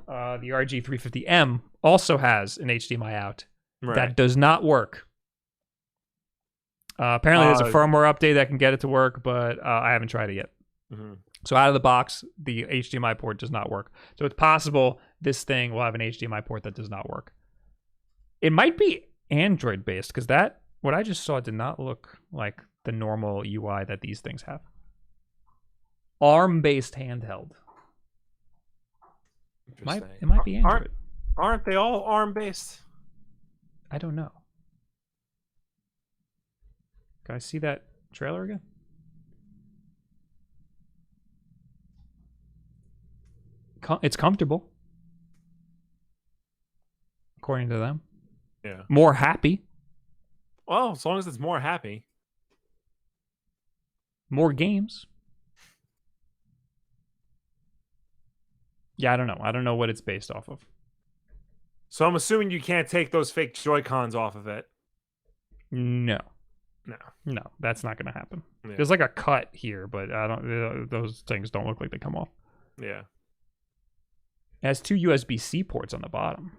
The RG350M also has an HDMI out. Right. That does not work. Apparently, there's a firmware update that can get it to work, but I haven't tried it yet. Mm-hmm. So out of the box, the HDMI port does not work. So it's possible this thing will have an HDMI port that does not work. It might be Android-based, because what I just saw did not look like the normal UI that these things have. ARM-based handheld. It might be Android. Aren't they all ARM-based? I don't know. Can I see that trailer again? It's comfortable, according to them. Yeah. More happy. Well, as long as it's more happy. More games. Yeah, I don't know. I don't know what it's based off of. So I'm assuming you can't take those fake Joy-Cons off of it. No, that's not going to happen. Yeah. There's like a cut here, but I don't. Those things don't look like they come off. Yeah. It has 2 USB-C ports on the bottom.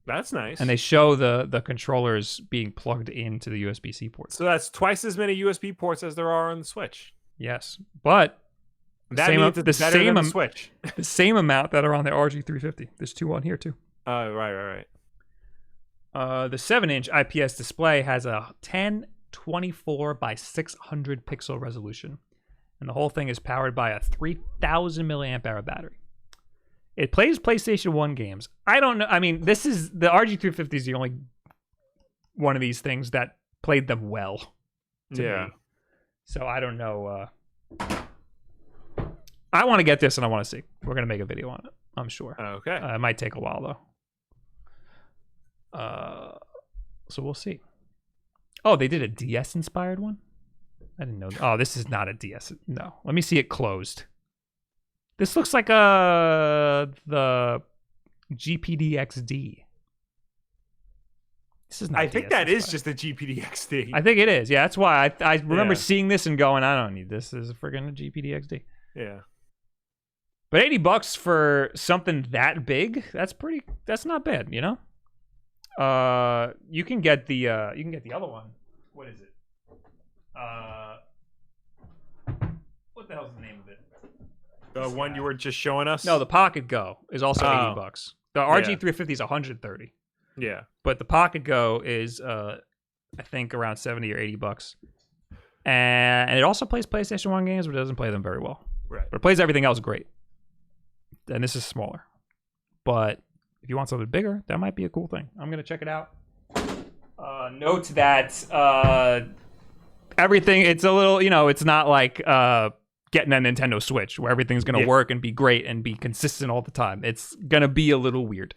That's nice. And they show the controllers being plugged into the USB-C ports. So that's twice as many USB ports as there are on the Switch. Yes, but that means it's better than the Switch. The same amount that are on the RG350. There's 2 on here too. Oh, right. The 7-inch IPS display has a 1024 by 600 pixel resolution, and the whole thing is powered by a 3000 milliamp hour battery. It plays PlayStation 1 games. I don't know. I mean, this is the RG350 is the only one of these things that played them well. To me. So I don't know. I want to get this and I want to see. We're gonna make a video on it. I'm sure. Okay. It might take a while though. So we'll see. Oh, they did a DS inspired one? I didn't know. Oh, this is not a DS. No. Let me see it closed. This looks like the GPD XD. This is not. I think that is just the GPD XD. I think it is. Yeah, that's why I remember seeing this and going, I don't need this. This is friggin' a GPD XD. Yeah. But $80 for something that big, that's not bad, you know? You can get the other one. What is it? What the hell's the name of it? The one you were just showing us? No, the Pocket Go is also $80. The RG350 is $130. Yeah. But the Pocket Go is I think around $70 or $80. And it also plays PlayStation 1 games, but it doesn't play them very well. Right. But it plays everything else great. And this is smaller. But if you want something bigger, that might be a cool thing. I'm going to check it out. Note that everything, it's a little, it's not like getting a Nintendo Switch where everything's going to work and be great and be consistent all the time. It's going to be a little weird.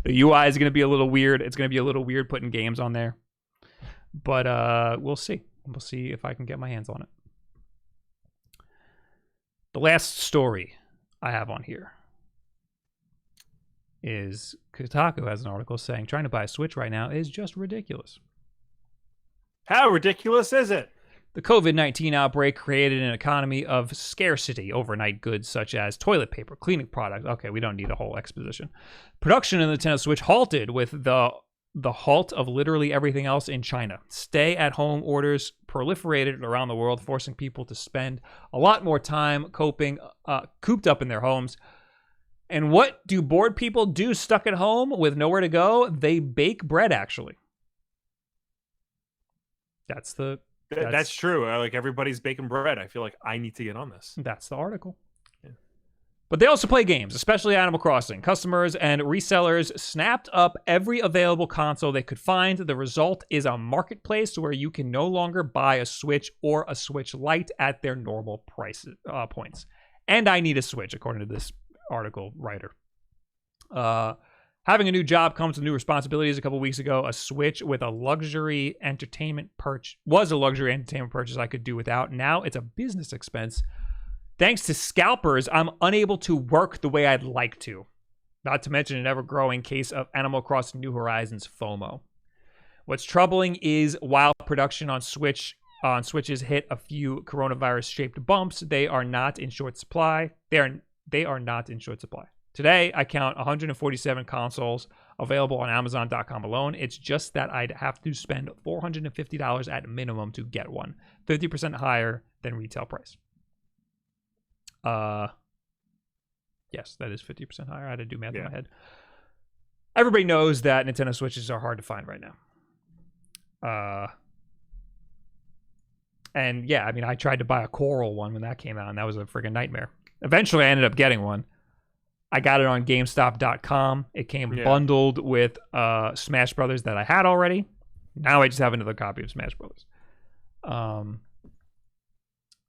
The UI is going to be a little weird. It's going to be a little weird putting games on there. But we'll see. We'll see if I can get my hands on it. The last story I have on here is Kotaku has an article saying trying to buy a Switch right now is just ridiculous. How ridiculous is it? The COVID-19 outbreak created an economy of scarcity. Overnight goods such as toilet paper, cleaning products. Okay, we don't need a whole exposition. Production of the Nintendo Switch halted with the halt of literally everything else in China. Stay-at-home orders proliferated around the world, forcing people to spend a lot more time cooped up in their homes. And what do bored people do stuck at home with nowhere to go? They bake bread, actually. That's true. Like, everybody's baking bread. I feel like I need to get on this. That's the article. Yeah. But they also play games, especially Animal Crossing. Customers and resellers snapped up every available console they could find. The result is a marketplace where you can no longer buy a Switch or a Switch Lite at their normal price points. And I need a Switch, according to this article writer. Having a new job comes with new responsibilities. A couple weeks ago, a Switch with a luxury entertainment purchase I could do without. Now it's a business expense. Thanks to scalpers, I'm unable to work the way I'd like to. Not to mention an ever-growing case of Animal Crossing New Horizons FOMO. What's troubling is while production on Switches hit a few coronavirus-shaped bumps, they are not in short supply. They are not in short supply. Today, I count 147 consoles available on Amazon.com alone. It's just that I'd have to spend $450 at minimum to get one, 50% higher than retail price. Yes, that is 50% higher. I had to do math in my head. Everybody knows that Nintendo Switches are hard to find right now. And yeah, I mean, I tried to buy a Coral one when that came out, and that was a friggin' nightmare. Eventually, I ended up getting one. I got it on GameStop.com. It came bundled with Smash Brothers that I had already. Now I just have another copy of Smash Brothers.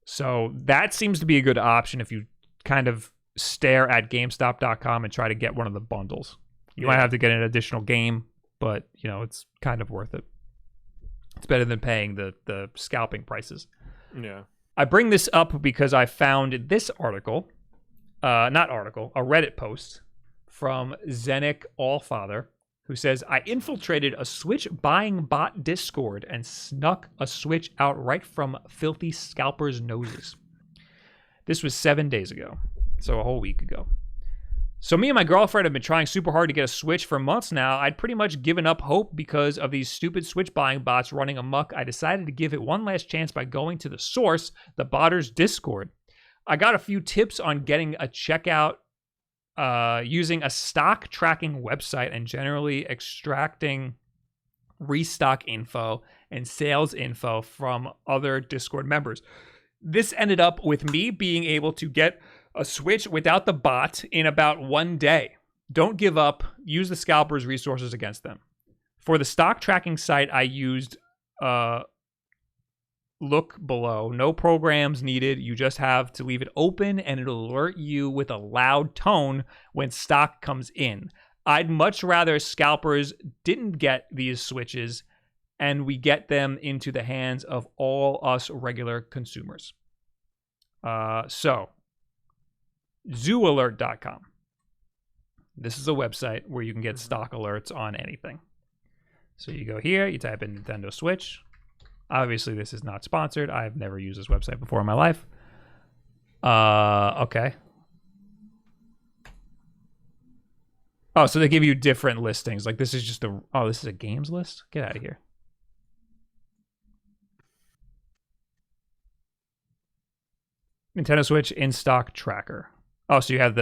So that seems to be a good option if you kind of stare at GameStop.com and try to get one of the bundles. You might have to get an additional game, but it's kind of worth it. It's better than paying the scalping prices. Yeah. I bring this up because I found this article, a Reddit post from Zenik Allfather, who says, I infiltrated a Switch buying bot Discord and snuck a Switch out right from filthy scalpers' noses. This was 7 days ago, so a whole week ago. So me and my girlfriend have been trying super hard to get a Switch for months now. I'd pretty much given up hope because of these stupid Switch buying bots running amok. I decided to give it one last chance by going to the source, the botter's Discord. I got a few tips on getting a checkout using a stock tracking website and generally extracting restock info and sales info from other Discord members. This ended up with me being able to get a Switch without the bot in about 1 day. Don't give up. Use the scalpers' resources against them. For the stock tracking site, I used look below. No programs needed. You just have to leave it open and it'll alert you with a loud tone when stock comes in. I'd much rather scalpers didn't get these Switches and we get them into the hands of all us regular consumers. So, ZooAlert.com. This is a website where you can get stock alerts on anything. So you go here, you type in Nintendo Switch. Obviously, this is not sponsored. I've never used this website before in my life. Okay. Oh, so they give you different listings. Like this is just this is a games list? Get out of here. Nintendo Switch in-stock tracker. Oh, so you have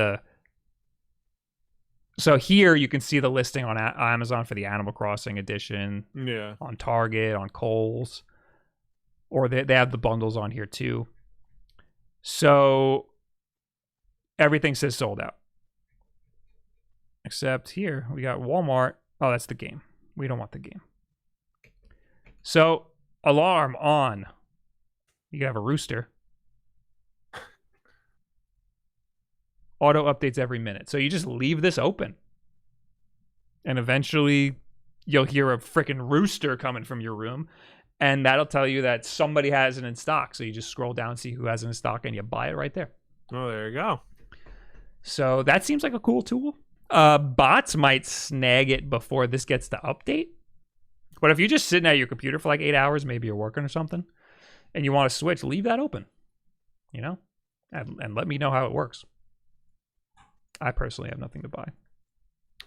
So here you can see the listing on Amazon for the Animal Crossing edition. Yeah. On Target, on Kohl's. Or they have the bundles on here too. So everything says sold out. Except here we got Walmart. Oh, that's the game. We don't want the game. So alarm on. You can have a rooster. Auto updates every minute. So you just leave this open. And eventually you'll hear a freaking rooster coming from your room. And that'll tell you that somebody has it in stock. So you just scroll down, see who has it in stock, and you buy it right there. Oh, there you go. So that seems like a cool tool. Bots might snag it before this gets to update. But if you're just sitting at your computer for like 8 hours, maybe you're working or something, and you want to switch, leave that open. And let me know how it works. I personally have nothing to buy.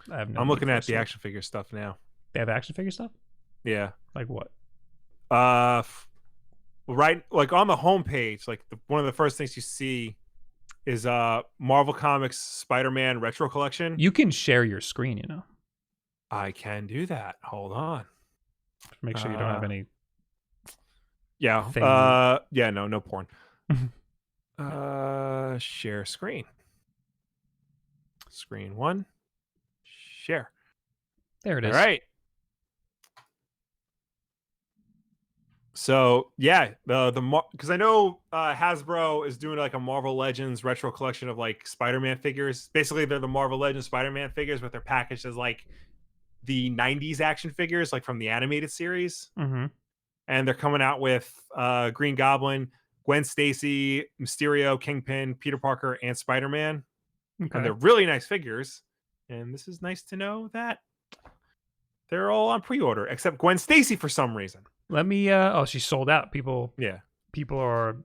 I'm looking at the action figure stuff now. They have action figure stuff? Yeah. Like what? Right, like on the homepage, like one of the first things you see is Marvel Comics Spider-Man Retro Collection. You can share your screen, I can do that. Hold on. Make sure you don't have any. Yeah. Yeah. No porn. Share screen. Screen one. Share. There it is. All right. So yeah, because I know Hasbro is doing like a Marvel Legends retro collection of like Spider-Man figures. Basically, they're the Marvel Legends Spider-Man figures, but they're packaged as like the '90s action figures, like from the animated series. Mm-hmm. And they're coming out with Green Goblin, Gwen Stacy, Mysterio, Kingpin, Peter Parker, and Spider-Man. Okay. And they're really nice figures. And this is nice to know that they're all on pre-order, except Gwen Stacy for some reason. Let me. She's sold out. People are.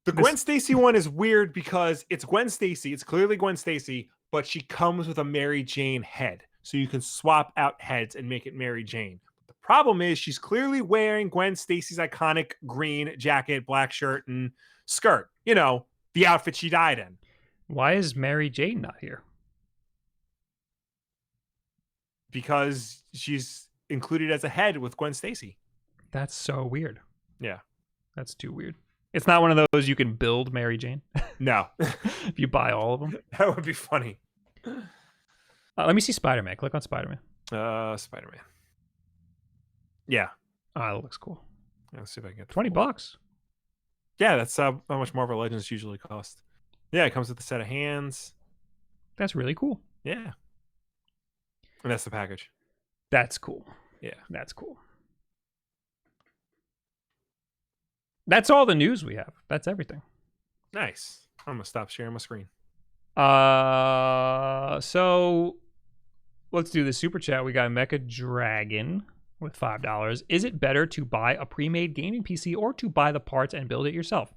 Gwen Stacy one is weird because it's Gwen Stacy. It's clearly Gwen Stacy, but she comes with a Mary Jane head, so you can swap out heads and make it Mary Jane. The problem is she's clearly wearing Gwen Stacy's iconic green jacket, black shirt, and skirt. The outfit she died in. Why is Mary Jane not here? Because she's included as a head with Gwen Stacy. That's so weird. Yeah. That's too weird. It's not one of those you can build Mary Jane. No. If you buy all of them. That would be funny. Let me see Spider-Man. Click on Spider-Man. Spider-Man. Yeah. Oh, that looks cool. Let's see if I can get $20. Yeah, that's how much Marvel Legends usually cost. Yeah, it comes with a set of hands. That's really cool. Yeah. And that's the package. That's cool. Yeah. That's cool. That's all the news we have. That's everything. Nice. I'm going to stop sharing my screen. So let's do the super chat. We got Mecha Dragon with $5. Is it better to buy a pre-made gaming PC or to buy the parts and build it yourself?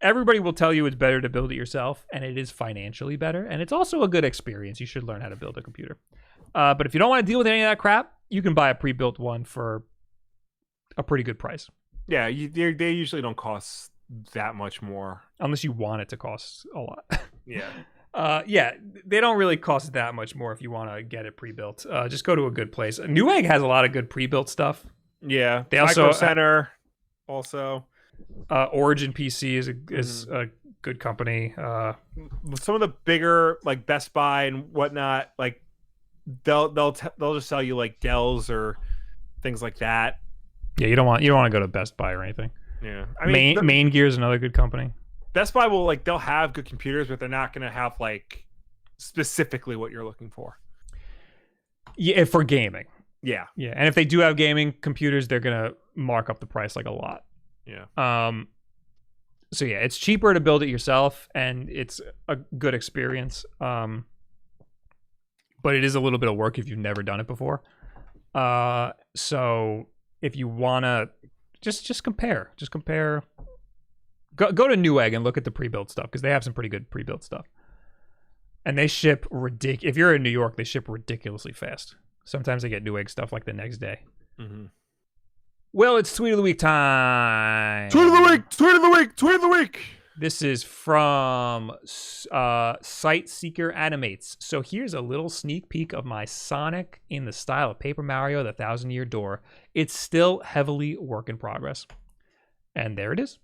Everybody will tell you it's better to build it yourself, and it is financially better, and it's also a good experience. You should learn how to build a computer. But if you don't want to deal with any of that crap, you can buy a pre-built one for a pretty good price. Yeah, they usually don't cost that much more. Unless you want it to cost a lot. Yeah. Yeah, they don't really cost that much more if you want to get it pre-built. Just go to a good place. Newegg has a lot of good pre-built stuff. Yeah. They also Micro Center also. Origin PC is a good company. Some of the bigger like Best Buy and whatnot, like they'll just sell you like Dells or things like that. Yeah, you don't want to go to Best Buy or anything. Yeah, I mean, Main Gear is another good company. Best Buy will they'll have good computers, but they're not going to have like specifically what you're looking for. Yeah, for gaming. Yeah, yeah, and if they do have gaming computers, they're gonna mark up the price like a lot. Yeah. So yeah, it's cheaper to build it yourself, and it's a good experience. But it is a little bit of work if you've never done it before. So if you wanna just compare. Go to Newegg and look at the pre-built stuff because they have some pretty good pre-built stuff. And they ship if you're in New York, they ship ridiculously fast. Sometimes I get Newegg stuff like the next day. Mm-hmm. Well, it's Tweet of the Week time. Tweet of the week. Tweet of the week. Tweet of the week. This is from Site Seeker Animates. So here's a little sneak peek of my Sonic in the style of Paper Mario: The Thousand-Year Door. It's still heavily work in progress. And there it is.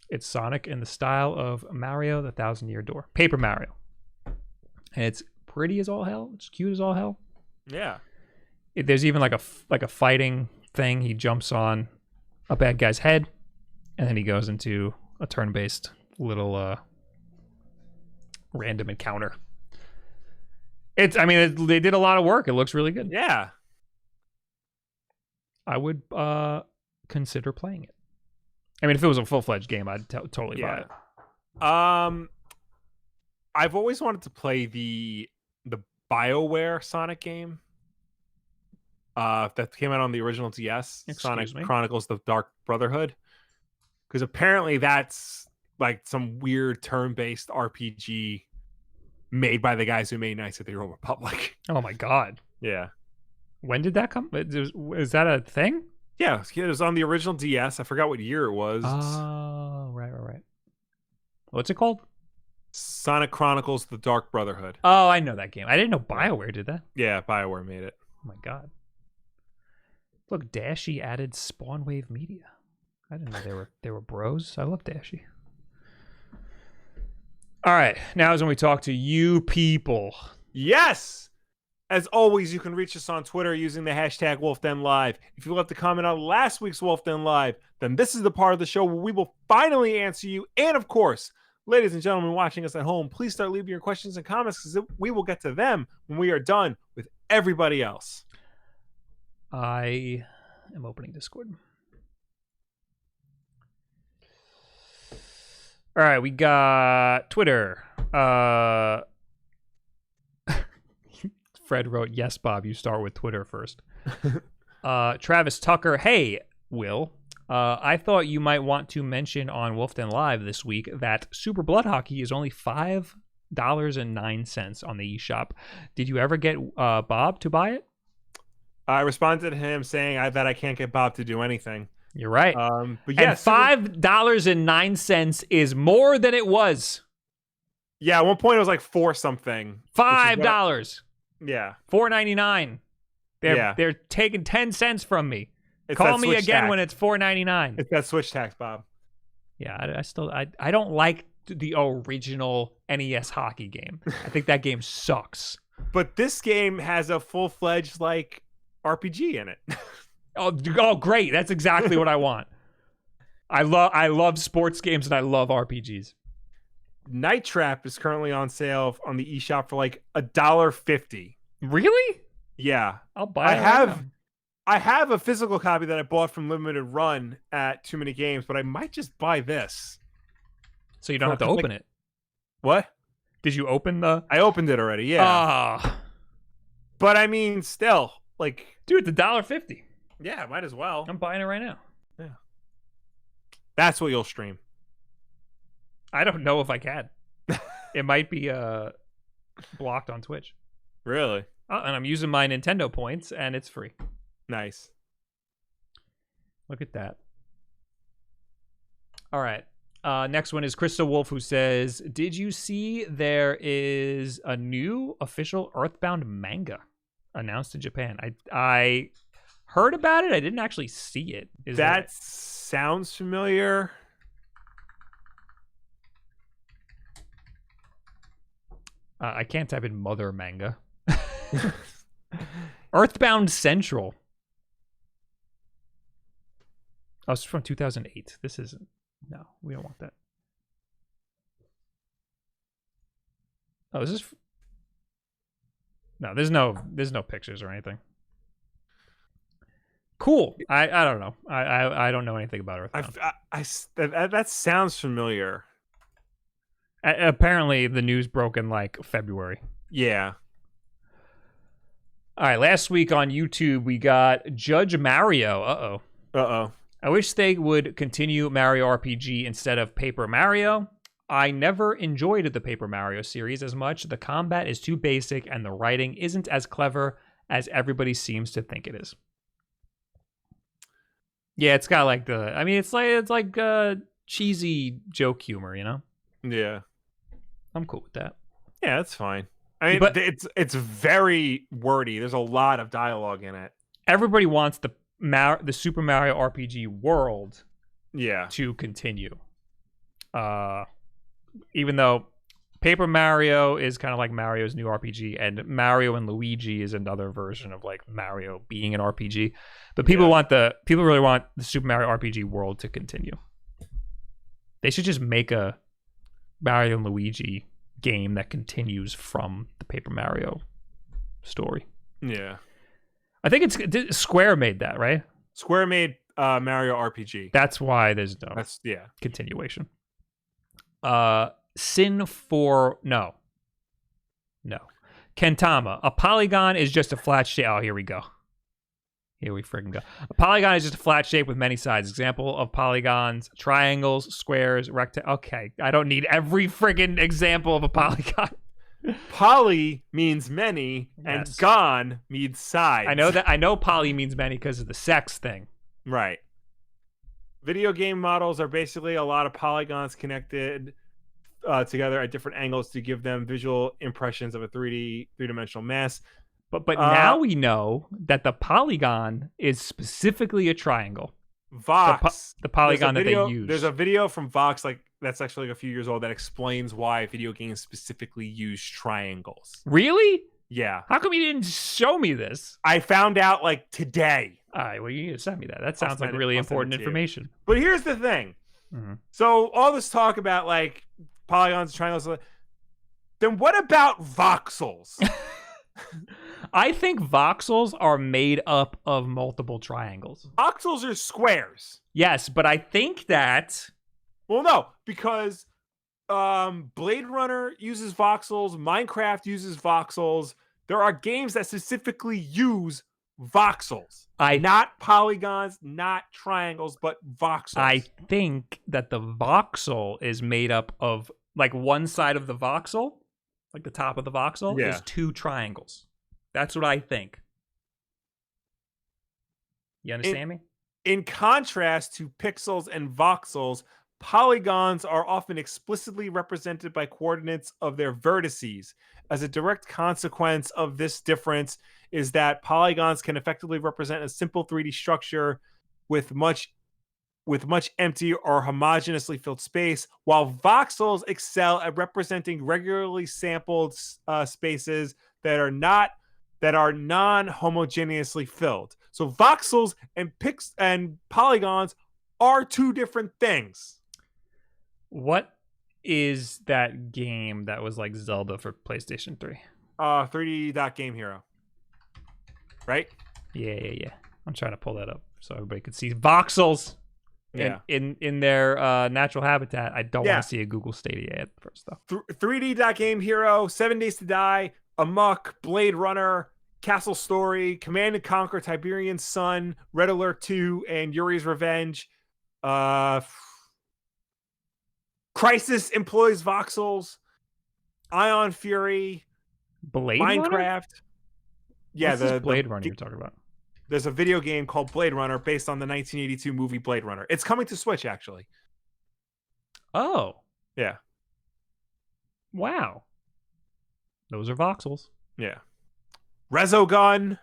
It's Sonic in the style of Mario: The Thousand-Year Door. Paper Mario. And it's pretty as all hell. It's cute as all hell. Yeah. There's even like a fighting thing. He jumps on a bad guy's head, and then he goes into a turn-based little random encounter. They did a lot of work. It looks really good. Yeah. I would consider playing it. I mean, if it was a full-fledged game, I'd totally buy it. I've always wanted to play the BioWare Sonic game. That came out on the original DS, Sonic Chronicles: The Dark Brotherhood. Because apparently that's like some weird turn-based RPG made by the guys who made Knights of the Old Republic. Oh my god. Yeah. When did that come? Is that a thing? Yeah, it was on the original DS. I forgot what year it was. Oh, right. What's it called? Sonic Chronicles: The Dark Brotherhood. Oh, I know that game. I didn't know BioWare did that. Yeah, BioWare made it. Oh my god. Look, Dashie added Spawnwave Media. I didn't know they were bros. I love Dashie. All right, now is when we talk to you people. Yes! As always, you can reach us on Twitter using the hashtag WolfDenLive. If you left a comment on last week's WolfDenLive, then this is the part of the show where we will finally answer you. And of course, ladies and gentlemen watching us at home, please start leaving your questions and comments because we will get to them when we are done with everybody else. I am opening Discord. All right, we got Twitter. Fred wrote, "Yes, Bob, you start with Twitter first." Travis Tucker, "Hey, Will. I thought you might want to mention on Wolf Den Live this week that Super Blood Hockey is only $5.09 on the eShop. Did you ever get Bob to buy it?" I responded to him saying that I can't get Bob to do anything. You're right. But yes, $5.09 is more than it was. Yeah, at one point it was like $4 something. $5. Yeah. $4.99. They're taking 10 cents from me. Call me again tax. When it's $4.99. It's that Switch tax, Bob. Yeah, I don't like the original NES hockey game. I think that game sucks. But this game has a full-fledged like RPG in it. Oh, great! That's exactly what I want. I love sports games and I love RPGs. Night Trap is currently on sale on the eShop for like $1.50. Really? Yeah. I'll buy it. Right now. I have a physical copy that I bought from Limited Run at Too Many Games, but I might just buy this. So you don't have to open it. What? Did you open the? I opened it already. Yeah. But I mean, still, like, dude, it's $1.50. Yeah, might as well. I'm buying it right now. Yeah. That's what you'll stream. I don't know if I can. It might be blocked on Twitch. Really? Oh, and I'm using my Nintendo points, and it's free. Nice. Look at that. All right. Next one is Krista Wulff, who says, did you see there is a new official Earthbound manga announced in Japan? I heard about it. I didn't actually see it. That sounds familiar. I can't type in mother manga. Earthbound Central. Oh, it's from 2008. This isn't. No, we don't want that. Oh, this is. No, there's no pictures or anything. Cool. I don't know. I don't know anything about Earthbound. That sounds familiar. Apparently, the news broke in like February. Yeah. All right. Last week on YouTube, we got Judge Mario. I wish they would continue Mario RPG instead of Paper Mario. I never enjoyed the Paper Mario series as much. The combat is too basic, and the writing isn't as clever as everybody seems to think it is. Yeah, it's got like the. I mean, it's like cheesy joke humor, you know. Yeah. I'm cool with that. Yeah, that's fine. I mean, but it's very wordy. There's a lot of dialogue in it. Everybody wants the Super Mario RPG world, to continue. Even though Paper Mario is kind of like Mario's new RPG, and Mario and Luigi is another version of like Mario being an RPG. But people really want the Super Mario RPG world to continue. They should just make a Mario and Luigi game that continues from the Paper Mario story. Yeah. I think it's Square made that, right? Square made Mario RPG. That's why there's no continuation. Sin 4 no. Kentama. A polygon is just a flat shape. Oh, here we go. Here we freaking go. A polygon is just a flat shape with many sides. Example of polygons: triangles, squares, rectangles. Okay, I don't need every friggin' example of a polygon. Poly means many, and gon means sides. I know that. I know poly means many because of the sex thing. Right. Video game models are basically a lot of polygons connected together at different angles to give them visual impressions of a three-dimensional mass. But now we know that the polygon is specifically a triangle. Vox, the polygon that they use. There's a video from Vox that's actually like a few years old that explains why video games specifically use triangles. Really? Yeah. How come you didn't show me this? I found out like today. All right, well, you need to send me that. That sounds like really important information. But here's the thing. Mm-hmm. So all this talk about like polygons, triangles, then what about voxels? I think voxels are made up of multiple triangles. Voxels are squares. Yes, but I think that... Well, no, because Blade Runner uses voxels, Minecraft uses voxels. There are games that specifically use voxels. Not polygons, not triangles, but voxels. I think that the voxel is made up of, like, one side of the voxel, like the top of the voxel, is two triangles. That's what I think. You understand me? In contrast to pixels and voxels, polygons are often explicitly represented by coordinates of their vertices. As a direct consequence of this difference is that polygons can effectively represent a simple 3D structure with much empty or homogeneously filled space, while voxels excel at representing regularly sampled spaces that are non-homogeneously filled. So voxels and polygons are two different things. What is that game that was like Zelda for PlayStation 3? 3D Dot Game Hero. Right? Yeah. I'm trying to pull that up so everybody could see voxels Yeah. in their natural habitat. I don't want to see a Google Stadia ad first though. 3D Dot Game Hero, 7 Days to Die, Amok, Blade Runner, Castle Story, Command and Conquer, Tiberian Sun, Red Alert 2, and Yuri's Revenge. Crisis employs voxels, Ion Fury, Blade Minecraft. Runner? Yeah, What's this Blade Runner you're talking about? There's a video game called Blade Runner based on the 1982 movie Blade Runner. It's coming to Switch, actually. Oh. Yeah. Wow. Those are voxels. Yeah. Resogun.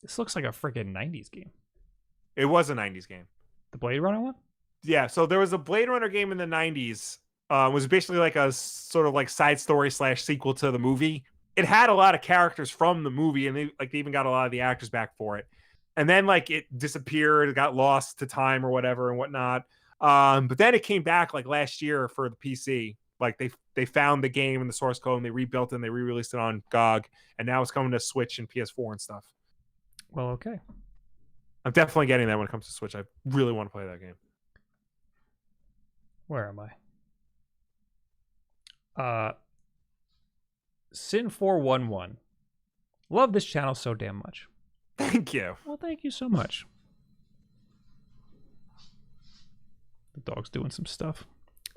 This looks like a freaking 90s game. It was a 90s game. The Blade Runner one? Yeah, so there was a Blade Runner game in the 90s. It was basically like a sort of like side story / sequel to the movie. It had a lot of characters from the movie, and they even got a lot of the actors back for it. And then like it disappeared, it got lost to time or whatever and whatnot. But then it came back like last year for the PC. Like they found the game and the source code and they rebuilt it and they re-released it on GOG, and now it's coming to Switch and PS4 and stuff. Well, okay. I'm definitely getting that when it comes to Switch. I really want to play that game. Where am I? Sin411. Love this channel so damn much. Thank you. Well, thank you so much. The dog's doing some stuff.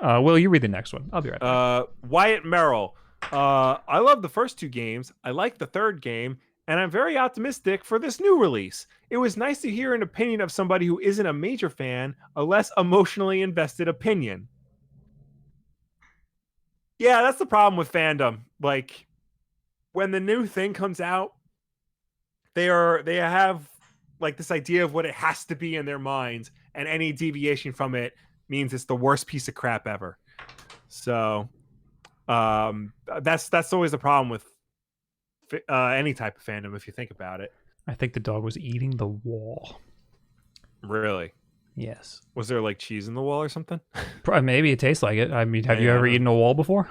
Will, you read the next one. I'll be right back. Wyatt Merrill. I love the first 2 games. I like the third game, and I'm very optimistic for this new release. It was nice to hear an opinion of somebody who isn't a major fan, a less emotionally invested opinion. Yeah, that's the problem with fandom. Like, when the new thing comes out, they have like this idea of what it has to be in their minds, and any deviation from it means it's the worst piece of crap ever. So that's always the problem with any type of fandom, if you think about it. I think the dog was eating the wall. Really? Yes. Was there like cheese in the wall or something? Maybe it tastes like it. I mean, have you ever eaten a wall before?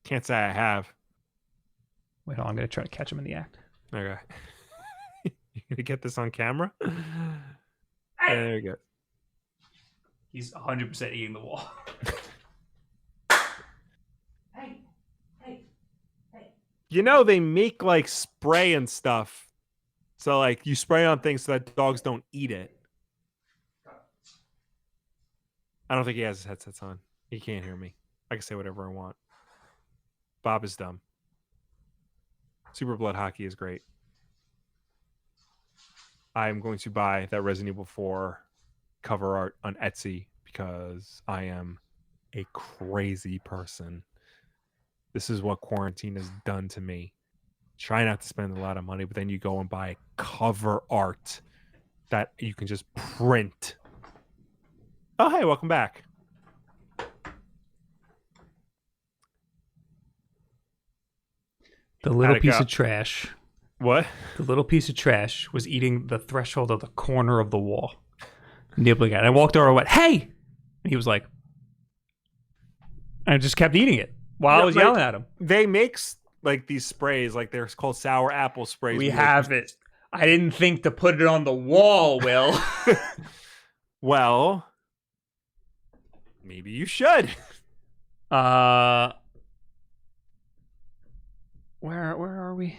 Can't say I have. Wait, hold on, I'm going to try to catch him in the act. Okay. You going to get this on camera? Hey! There you go. He's 100% eating the wall. Hey! You know, they make like spray and stuff. So like you spray on things so that dogs don't eat it. I don't think he has his headsets on. He can't hear me. I can say whatever I want. Bob is dumb. Super Blood Hockey is great. I'm going to buy that Resident Evil 4 cover art on Etsy because I am a crazy person. This is what quarantine has done to me. Try not to spend a lot of money, but then you go and buy cover art that you can just print. Oh, hey, welcome back. The little piece of trash. What? The little piece of trash was eating the threshold of the corner of the wall. Nibbling at it. I walked over and went, hey! And he was like, and I just kept eating it while I was yelling at him. They make like these sprays, like they're called sour apple sprays. We have it. I didn't think to put it on the wall, Will. Well, maybe you should. Where are we?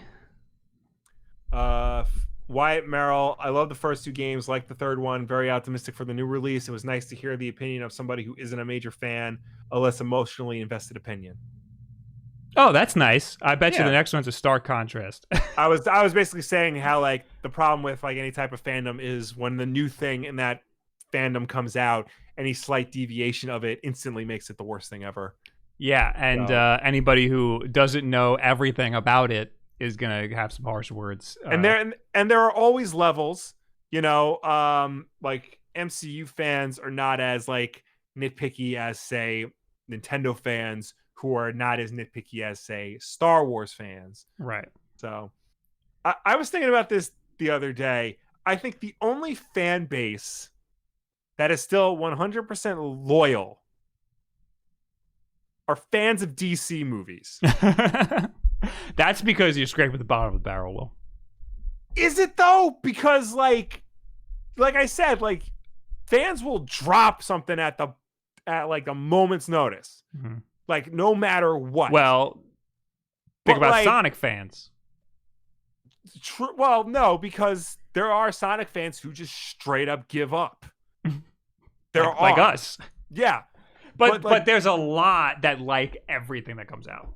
Wyatt Merrill. I love the first 2 games, like the third one. Very optimistic for the new release. It was nice to hear the opinion of somebody who isn't a major fan, a less emotionally invested opinion. Oh, that's nice. I bet you the next one's a stark contrast. I was basically saying how like the problem with like any type of fandom is when the new thing in that fandom comes out, any slight deviation of it instantly makes it the worst thing ever. Yeah, and anybody who doesn't know everything about it is gonna have some harsh words. And there are always levels, you know. Like MCU fans are not as like nitpicky as say Nintendo fans, who are not as nitpicky as say Star Wars fans. Right. So, I was thinking about this the other day. I think the only fan base that is still 100% loyal are fans of DC movies. That's because you're scraping the bottom of the barrel, Will. Is it though? Because like I said, like fans will drop something at like a moment's notice. Mm-hmm. Like no matter what. Well, think about like, Sonic fans. Well, no, because there are Sonic fans who just straight up give up. There are like us. Yeah. But there's a lot that like everything that comes out.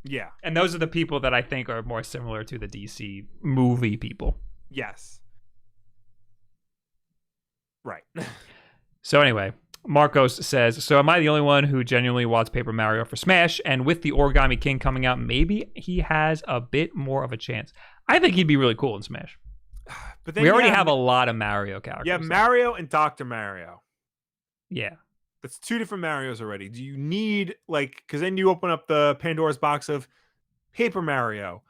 Yeah. And those are the people that I think are more similar to the DC movie people. Yes. Right. So anyway, Marcos says, so am I the only one who genuinely wants Paper Mario for Smash? And with the Origami King coming out, maybe he has a bit more of a chance. I think he'd be really cool in Smash. But then we already have a lot of Mario characters. Yeah, Mario and Dr. Mario. Yeah. That's two different Marios already. Do you need, like, because then you open up the Pandora's box of Paper Mario,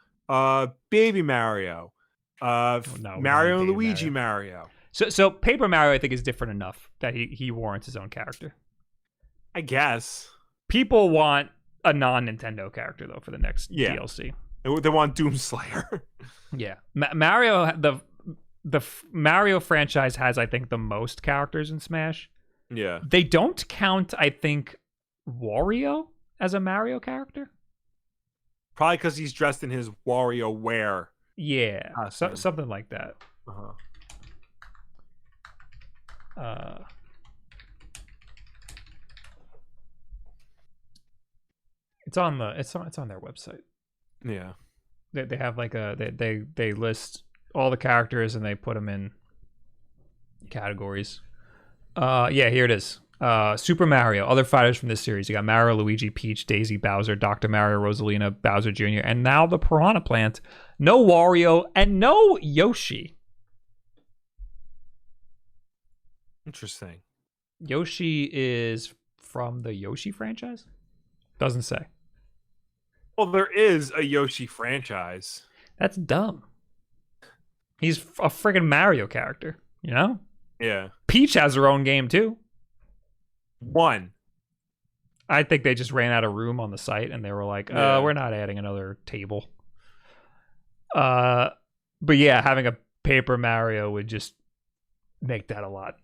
Baby Mario, Mario and Luigi Mario. So Paper Mario, I think, is different enough that he warrants his own character. I guess. People want a non-Nintendo character, though, for the next DLC. They want Doomslayer. Yeah. Mario, the Mario franchise has, I think, the most characters in Smash. Yeah. They don't count, I think, Wario as a Mario character. Probably because he's dressed in his Wario wear. Yeah. Something like that. Uh-huh. It's on their website. Yeah. They have like they list all the characters and they put them in categories. Yeah, here it is. Super Mario, other fighters from this series. You got Mario, Luigi, Peach, Daisy, Bowser, Dr. Mario, Rosalina, Bowser Jr., and now the Piranha Plant. No Wario and no Yoshi. Interesting. Yoshi is from the Yoshi franchise? Doesn't say. Well, there is a Yoshi franchise. That's dumb. He's a friggin' Mario character, you know? Yeah. Peach has her own game, too. One. I think they just ran out of room on the site, and they were like, we're not adding another table. But yeah, having a Paper Mario would just make that a lot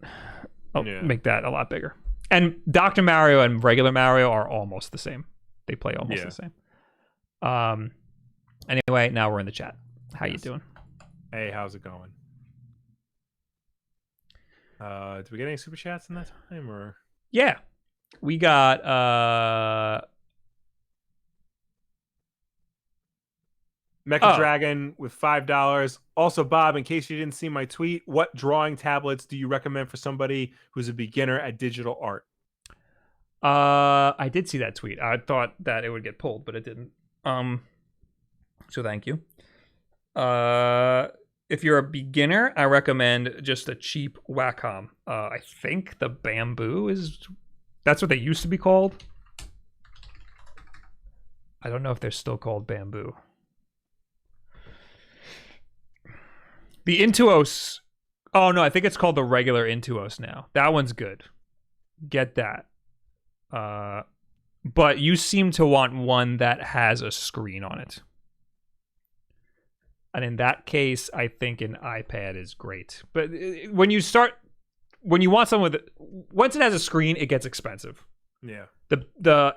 bigger. And Dr. Mario and regular Mario are almost the same. They play almost the same. Anyway, now we're in the chat. How you doing? Hey, how's it going? Did we get any super chats in that time, or? Yeah. We got Mecha Dragon with $5. Also, Bob, in case you didn't see my tweet, what drawing tablets do you recommend for somebody who's a beginner at digital art? I did see that tweet. I thought that it would get pulled, but it didn't. So thank you. If you're a beginner, I recommend just a cheap Wacom. I think the Bamboo that's what they used to be called. I don't know if they're still called Bamboo. The Intuos. Oh no, I think it's called the regular Intuos now. That one's good. Get that. But you seem to want one that has a screen on it. And in that case, I think an iPad is great. But when you want someone once it has a screen, it gets expensive. Yeah. The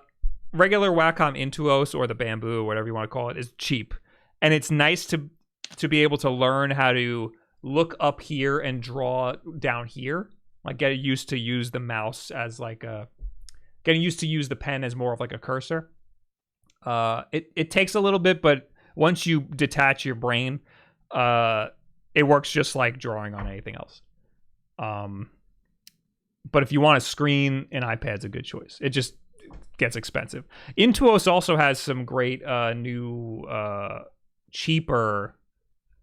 regular Wacom Intuos or the Bamboo, or whatever you want to call it, is cheap. And it's nice to be able to learn how to look up here and draw down here. Like get used to use the mouse as like getting used to use the pen as more of like a cursor. It takes a little bit, but once you detach your brain, it works just like drawing on anything else. But if you want a screen, an iPad's a good choice. It just gets expensive. Intuos also has some great new cheaper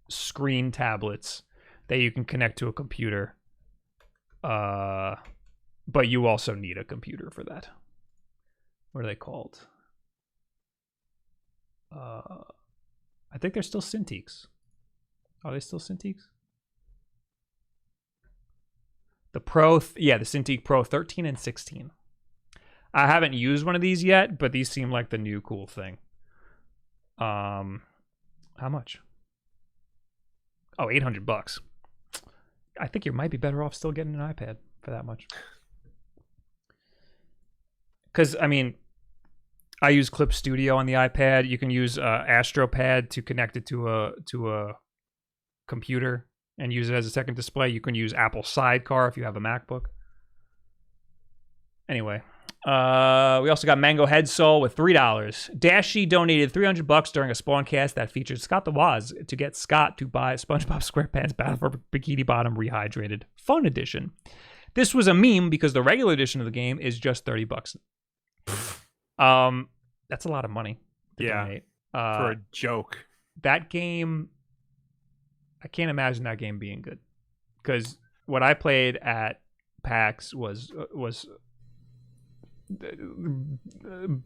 screen tablets that you can connect to a computer. But you also need a computer for that. What are they called? I think they're still Cintiqs. Are they still Cintiqs? The Pro, the Cintiq Pro 13 and 16. I haven't used one of these yet, but these seem like the new cool thing. How much? Oh, $800. I think you might be better off still getting an iPad for that much. Because, I mean, I use Clip Studio on the iPad. You can use AstroPad to connect it to a computer and use it as a second display. You can use Apple Sidecar if you have a MacBook. Anyway, we also got Mango Head Soul with $3. Dashi donated $300 during a Spawncast that featured Scott the Woz to get Scott to buy SpongeBob SquarePants Battle for Bikini Bottom Rehydrated Phone Edition. This was a meme because the regular edition of the game is just $30. That's a lot of money to donate. For a joke. That game, I can't imagine that game being good. Because what I played at PAX was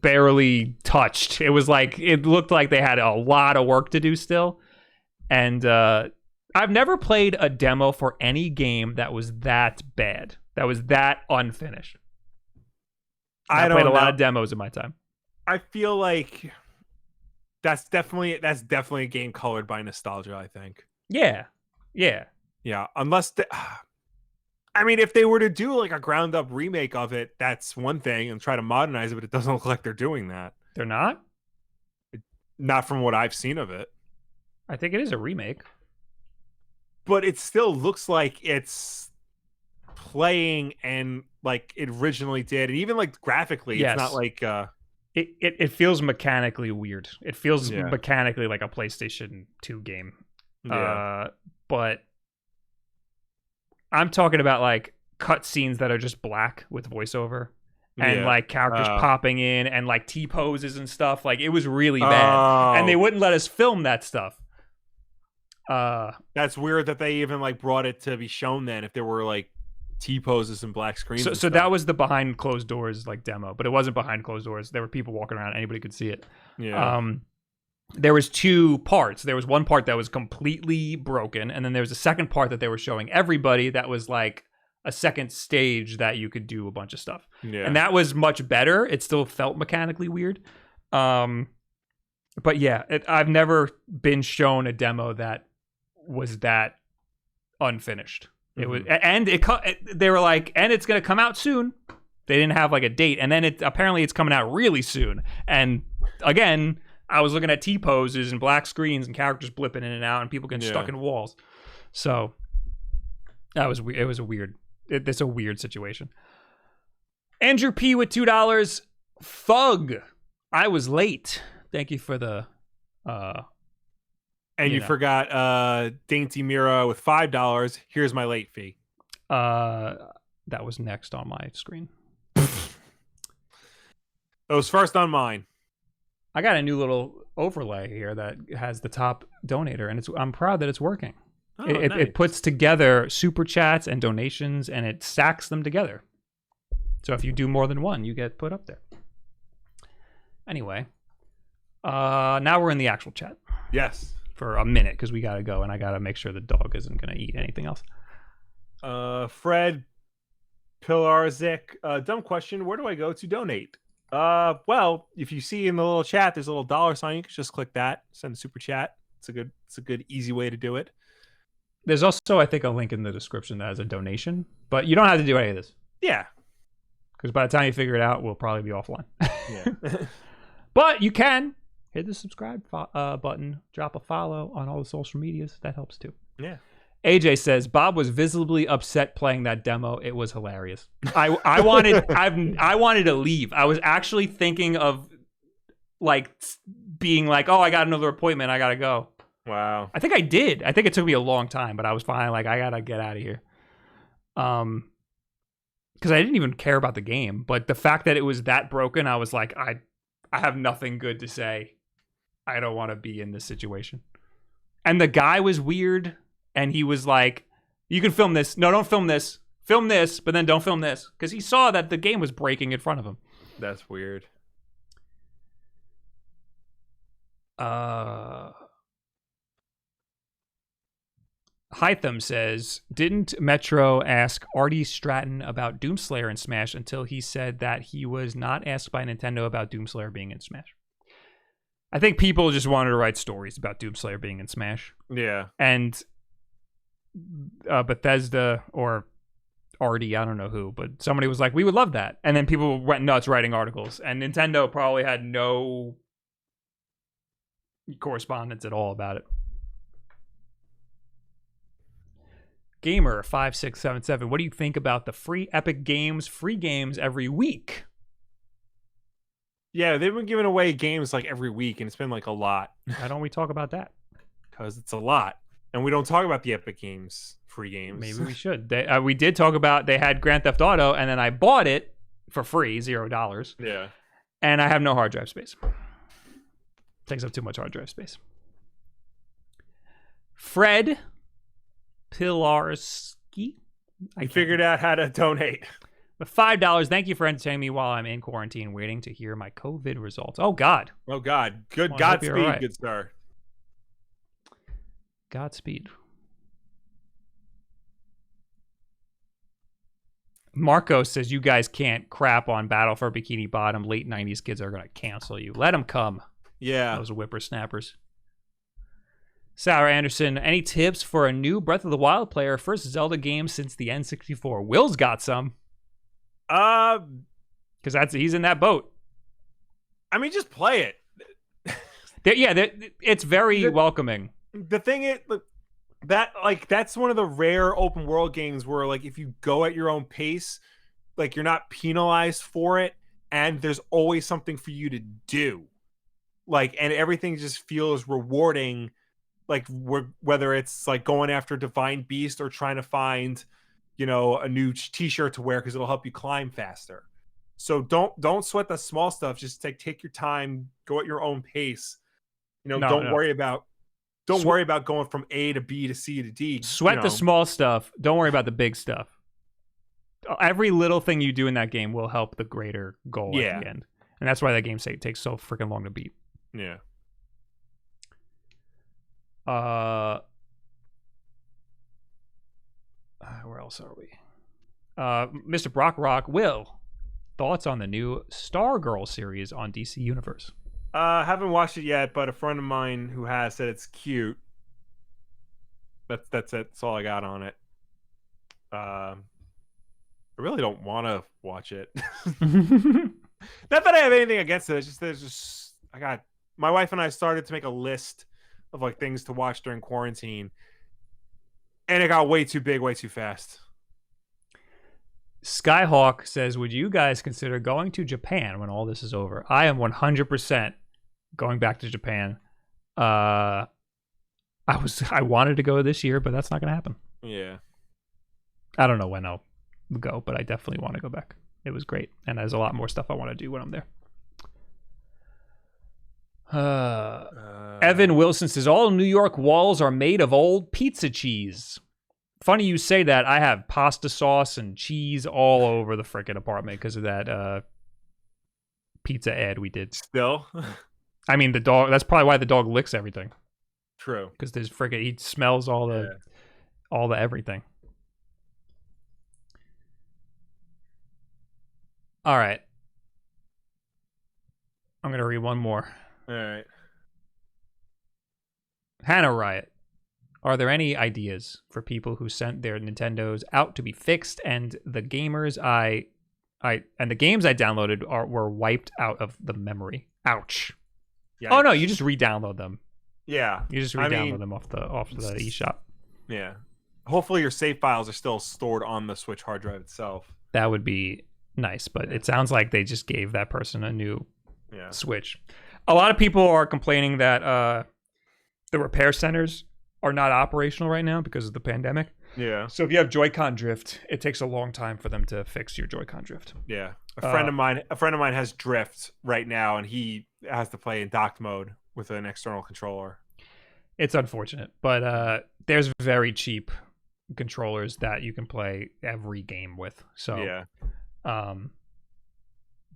barely touched. It looked like they had a lot of work to do still. And I've never played a demo for any game that was that bad, that was that unfinished. I played a lot of demos in my time. I feel like that's definitely a game colored by nostalgia, I think. Yeah. Unless I mean, if they were to do like a ground up remake of it, that's one thing, and try to modernize it, but it doesn't look like they're doing that. They're not? Not from what I've seen of it. I think it is a remake. But it still looks like it's playing and like it originally did. And even like graphically, It's not like it feels mechanically weird. It feels mechanically like a PlayStation 2 game. Yeah. But I'm talking about like cutscenes that are just black with voiceover and like characters popping in and like T-poses and stuff. Like it was really bad. And they wouldn't let us film that stuff. That's weird that they even like brought it to be shown then if there were like T-poses and black screens. So that was the behind closed doors like demo, but it wasn't behind closed doors. There were people walking around. Anybody could see it. Yeah. There was two parts. There was one part that was completely broken, and then there was a second part that they were showing everybody that was like a second stage that you could do a bunch of stuff. Yeah. And that was much better. It still felt mechanically weird. But yeah, I've never been shown a demo that was that unfinished. It was, and they were like, and it's going to come out soon. They didn't have like a date, and then apparently it's coming out really soon. And again, I was looking at T-poses and black screens and characters blipping in and out and people getting stuck in walls. So it's a weird situation. Andrew P with $2. Thug. I was late. Thank you for the and you forgot Dainty Mira with $5. Here's my late fee. That was next on my screen. It was first on mine. I got a new little overlay here that has the top donator, and I'm proud that it's working. Oh, nice. It puts together super chats and donations, and it stacks them together. So if you do more than one, you get put up there. Anyway, now we're in the actual chat. Yes. For a minute, because we got to go, and I got to make sure the dog isn't going to eat anything else. Fred Pilarzik, dumb question. Where do I go to donate? Well, if you see in the little chat, there's a little dollar sign. You can just click that, send a super chat. It's a good, easy way to do it. There's also, I think, a link in the description that has a donation, but you don't have to do any of this. Yeah. Because by the time you figure it out, we'll probably be offline. Yeah. But you can hit the subscribe button, drop a follow on all the social medias. That helps too. Yeah. AJ says Bob was visibly upset playing that demo. It was hilarious. I wanted to leave. I was actually thinking of like being like, oh, I got another appointment. I gotta go. Wow. I think I did. I think it took me a long time, but I was finally like, I gotta get out of here. Because I didn't even care about the game, but the fact that it was that broken, I was like, I have nothing good to say. I don't want to be in this situation. And the guy was weird. And he was like, you can film this. No, don't film this. Film this, but then don't film this. Because he saw that the game was breaking in front of him. That's weird. Hytham says, didn't Metro ask Artie Stratton about Doomslayer in Smash until he said that he was not asked by Nintendo about Doomslayer being in Smash? I think people just wanted to write stories about Doomslayer being in Smash. Yeah. And Bethesda or Artie, I don't know who, but somebody was like, we would love that. And then people went nuts writing articles. And Nintendo probably had no correspondence at all about it. Gamer5677, what do you think about the free Epic Games free games every week? Yeah, they've been giving away games like every week, and it's been like a lot. Why don't we talk about that? Because it's a lot. And we don't talk about the Epic Games free games. Maybe we should. We did talk about, they had Grand Theft Auto, and then I bought it for free, $0. Yeah. And I have no hard drive space. Takes up too much hard drive space. Fred Pilarski. I figured out how to donate. With $5, thank you for entertaining me while I'm in quarantine waiting to hear my COVID results. Oh, God. Oh, God. Good. Well, Godspeed, right. good sir. Godspeed. Marco says, you guys can't crap on Battle for Bikini Bottom. Late 90s kids are going to cancel you. Let them come. Yeah. Those whippersnappers. Sarah Anderson, any tips for a new Breath of the Wild player? First Zelda game since the N64. Will's got some. Because he's in that boat. I mean, just play it. It's very welcoming. The thing is, that's one of the rare open world games where, like, if you go at your own pace, like, you're not penalized for it, and there's always something for you to do. Like, and everything just feels rewarding. Like, whether it's like going after Divine Beast or trying to find, a new t-shirt to wear because it'll help you climb faster. So don't sweat the small stuff. Just take your time, go at your own pace. Don't worry about going from A to B to C to D. Sweat the small stuff. Don't worry about the big stuff. Every little thing you do in that game will help the greater goal at the end. And that's why that game takes so freaking long to beat. Yeah. Where else are we? Mr. Brock Rock, Will, thoughts on the new Stargirl series on DC Universe? Haven't watched it yet, but a friend of mine who has said it's cute. That's it. That's all I got on it. I really don't want to watch it. Not that I have anything against it. It's just my wife and I started to make a list of like things to watch during quarantine, and it got way too big, way too fast. Skyhawk says, would you guys consider going to Japan when all this is over? I am 100% going back to Japan. I wanted to go this year, but that's not going to happen. Yeah. I don't know when I'll go, but I definitely want to go back. It was great. And there's a lot more stuff I want to do when I'm there. Evan Wilson says, all New York walls are made of old pizza cheese. Funny you say that. I have pasta sauce and cheese all over the frickin' apartment because of that pizza ad we did. Still? I mean, the dog, that's probably why the dog licks everything. True. Because there's frickin', he smells all the everything. All right. I'm going to read one more. All right. Hannah Riot. Are there any ideas for people who sent their Nintendos out to be fixed and the gamers and the games I downloaded were wiped out of the memory? Ouch. Yikes. Oh no, you just re-download them. Yeah. You just re-download them off the eShop. Yeah. Hopefully your save files are still stored on the Switch hard drive itself. That would be nice, but it sounds like they just gave that person a new Switch. A lot of people are complaining that the repair centers are not operational right now because of the pandemic. Yeah. So if you have Joy-Con drift, it takes a long time for them to fix your Joy-Con drift. Yeah. A friend of mine has drift right now, and he has to play in docked mode with an external controller. It's unfortunate, but there's very cheap controllers that you can play every game with. So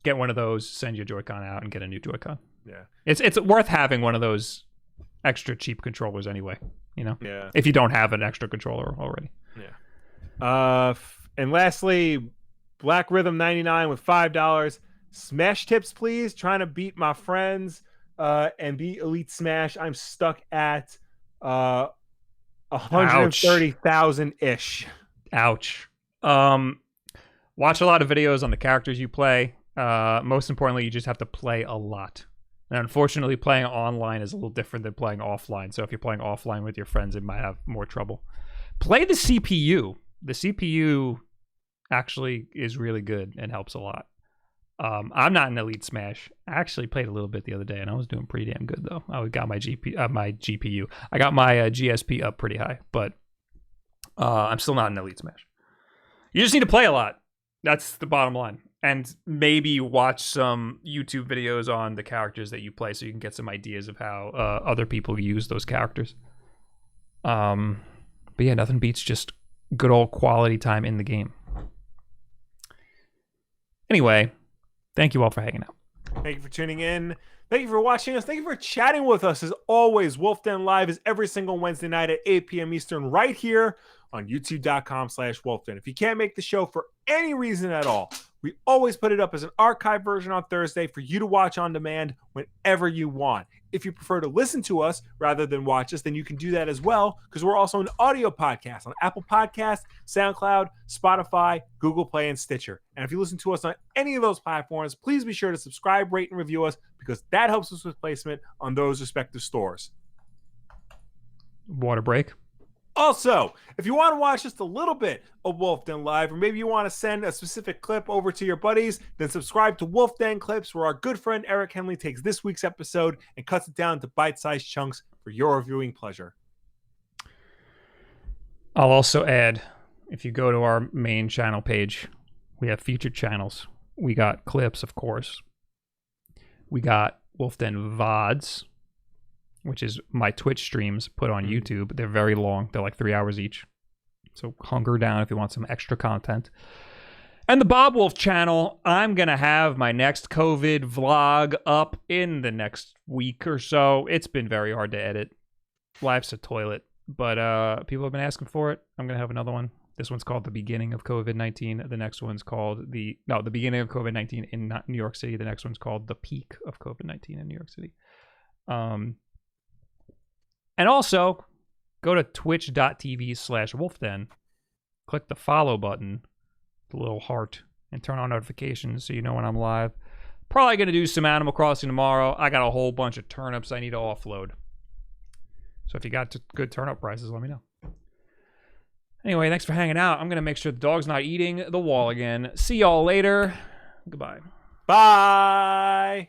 get one of those, send your Joy-Con out, and get a new Joy-Con. Yeah. It's worth having one of those extra cheap controllers anyway. you know? Yeah. If you don't have an extra controller already. Yeah. And lastly, Black Rhythm 99 with $5. Smash tips, please. Trying to beat my friends and beat Elite Smash. I'm stuck at 130,000-ish. Ouch. Watch a lot of videos on the characters you play. Most importantly, you just have to play a lot. And unfortunately, playing online is a little different than playing offline. So if you're playing offline with your friends, it might have more trouble. Play the CPU. The CPU actually is really good and helps a lot. I'm not an Elite Smash. I actually played a little bit the other day, and I was doing pretty damn good, though. I got my GPU. I got my GSP up pretty high, but I'm still not an Elite Smash. You just need to play a lot. That's the bottom line. And maybe watch some YouTube videos on the characters that you play so you can get some ideas of how other people use those characters. But yeah, nothing beats just good old quality time in the game. Anyway, thank you all for hanging out. Thank you for tuning in. Thank you for watching us. Thank you for chatting with us. As always, Wulff Den Live is every single Wednesday night at 8 p.m. Eastern right here on youtube.com/WolffDen. If you can't make the show for any reason at all, we always put it up as an archive version on Thursday for you to watch on demand whenever you want. If you prefer to listen to us rather than watch us, then you can do that as well, because we're also an audio podcast on Apple Podcasts, SoundCloud, Spotify, Google Play, and Stitcher. And if you listen to us on any of those platforms, please be sure to subscribe, rate, and review us, because that helps us with placement on those respective stores. Water break. Also, if you want to watch just a little bit of Wulff Den Live, or maybe you want to send a specific clip over to your buddies, then subscribe to Wulff Den Clips, where our good friend Eric Henley takes this week's episode and cuts it down to bite-sized chunks for your viewing pleasure. I'll also add, if you go to our main channel page, we have featured channels. We got clips, of course. We got Wulff Den VODs, which is my Twitch streams put on YouTube. They're very long. They're like 3 hours each. So hunker down if you want some extra content. And the Bob Wulff channel, I'm going to have my next COVID vlog up in the next week or so. It's been very hard to edit. Life's a toilet. But people have been asking for it. I'm going to have another one. This one's called The Beginning of COVID-19. The next one's called The Beginning of COVID-19 in New York City. The next one's called The Peak of COVID-19 in New York City. And also, go to twitch.tv/WolffDen, click the follow button, the little heart, and turn on notifications so you know when I'm live. Probably going to do some Animal Crossing tomorrow. I got a whole bunch of turnips I need to offload. So if you got good turnip prices, let me know. Anyway, thanks for hanging out. I'm going to make sure the dog's not eating the wall again. See y'all later. Goodbye. Bye.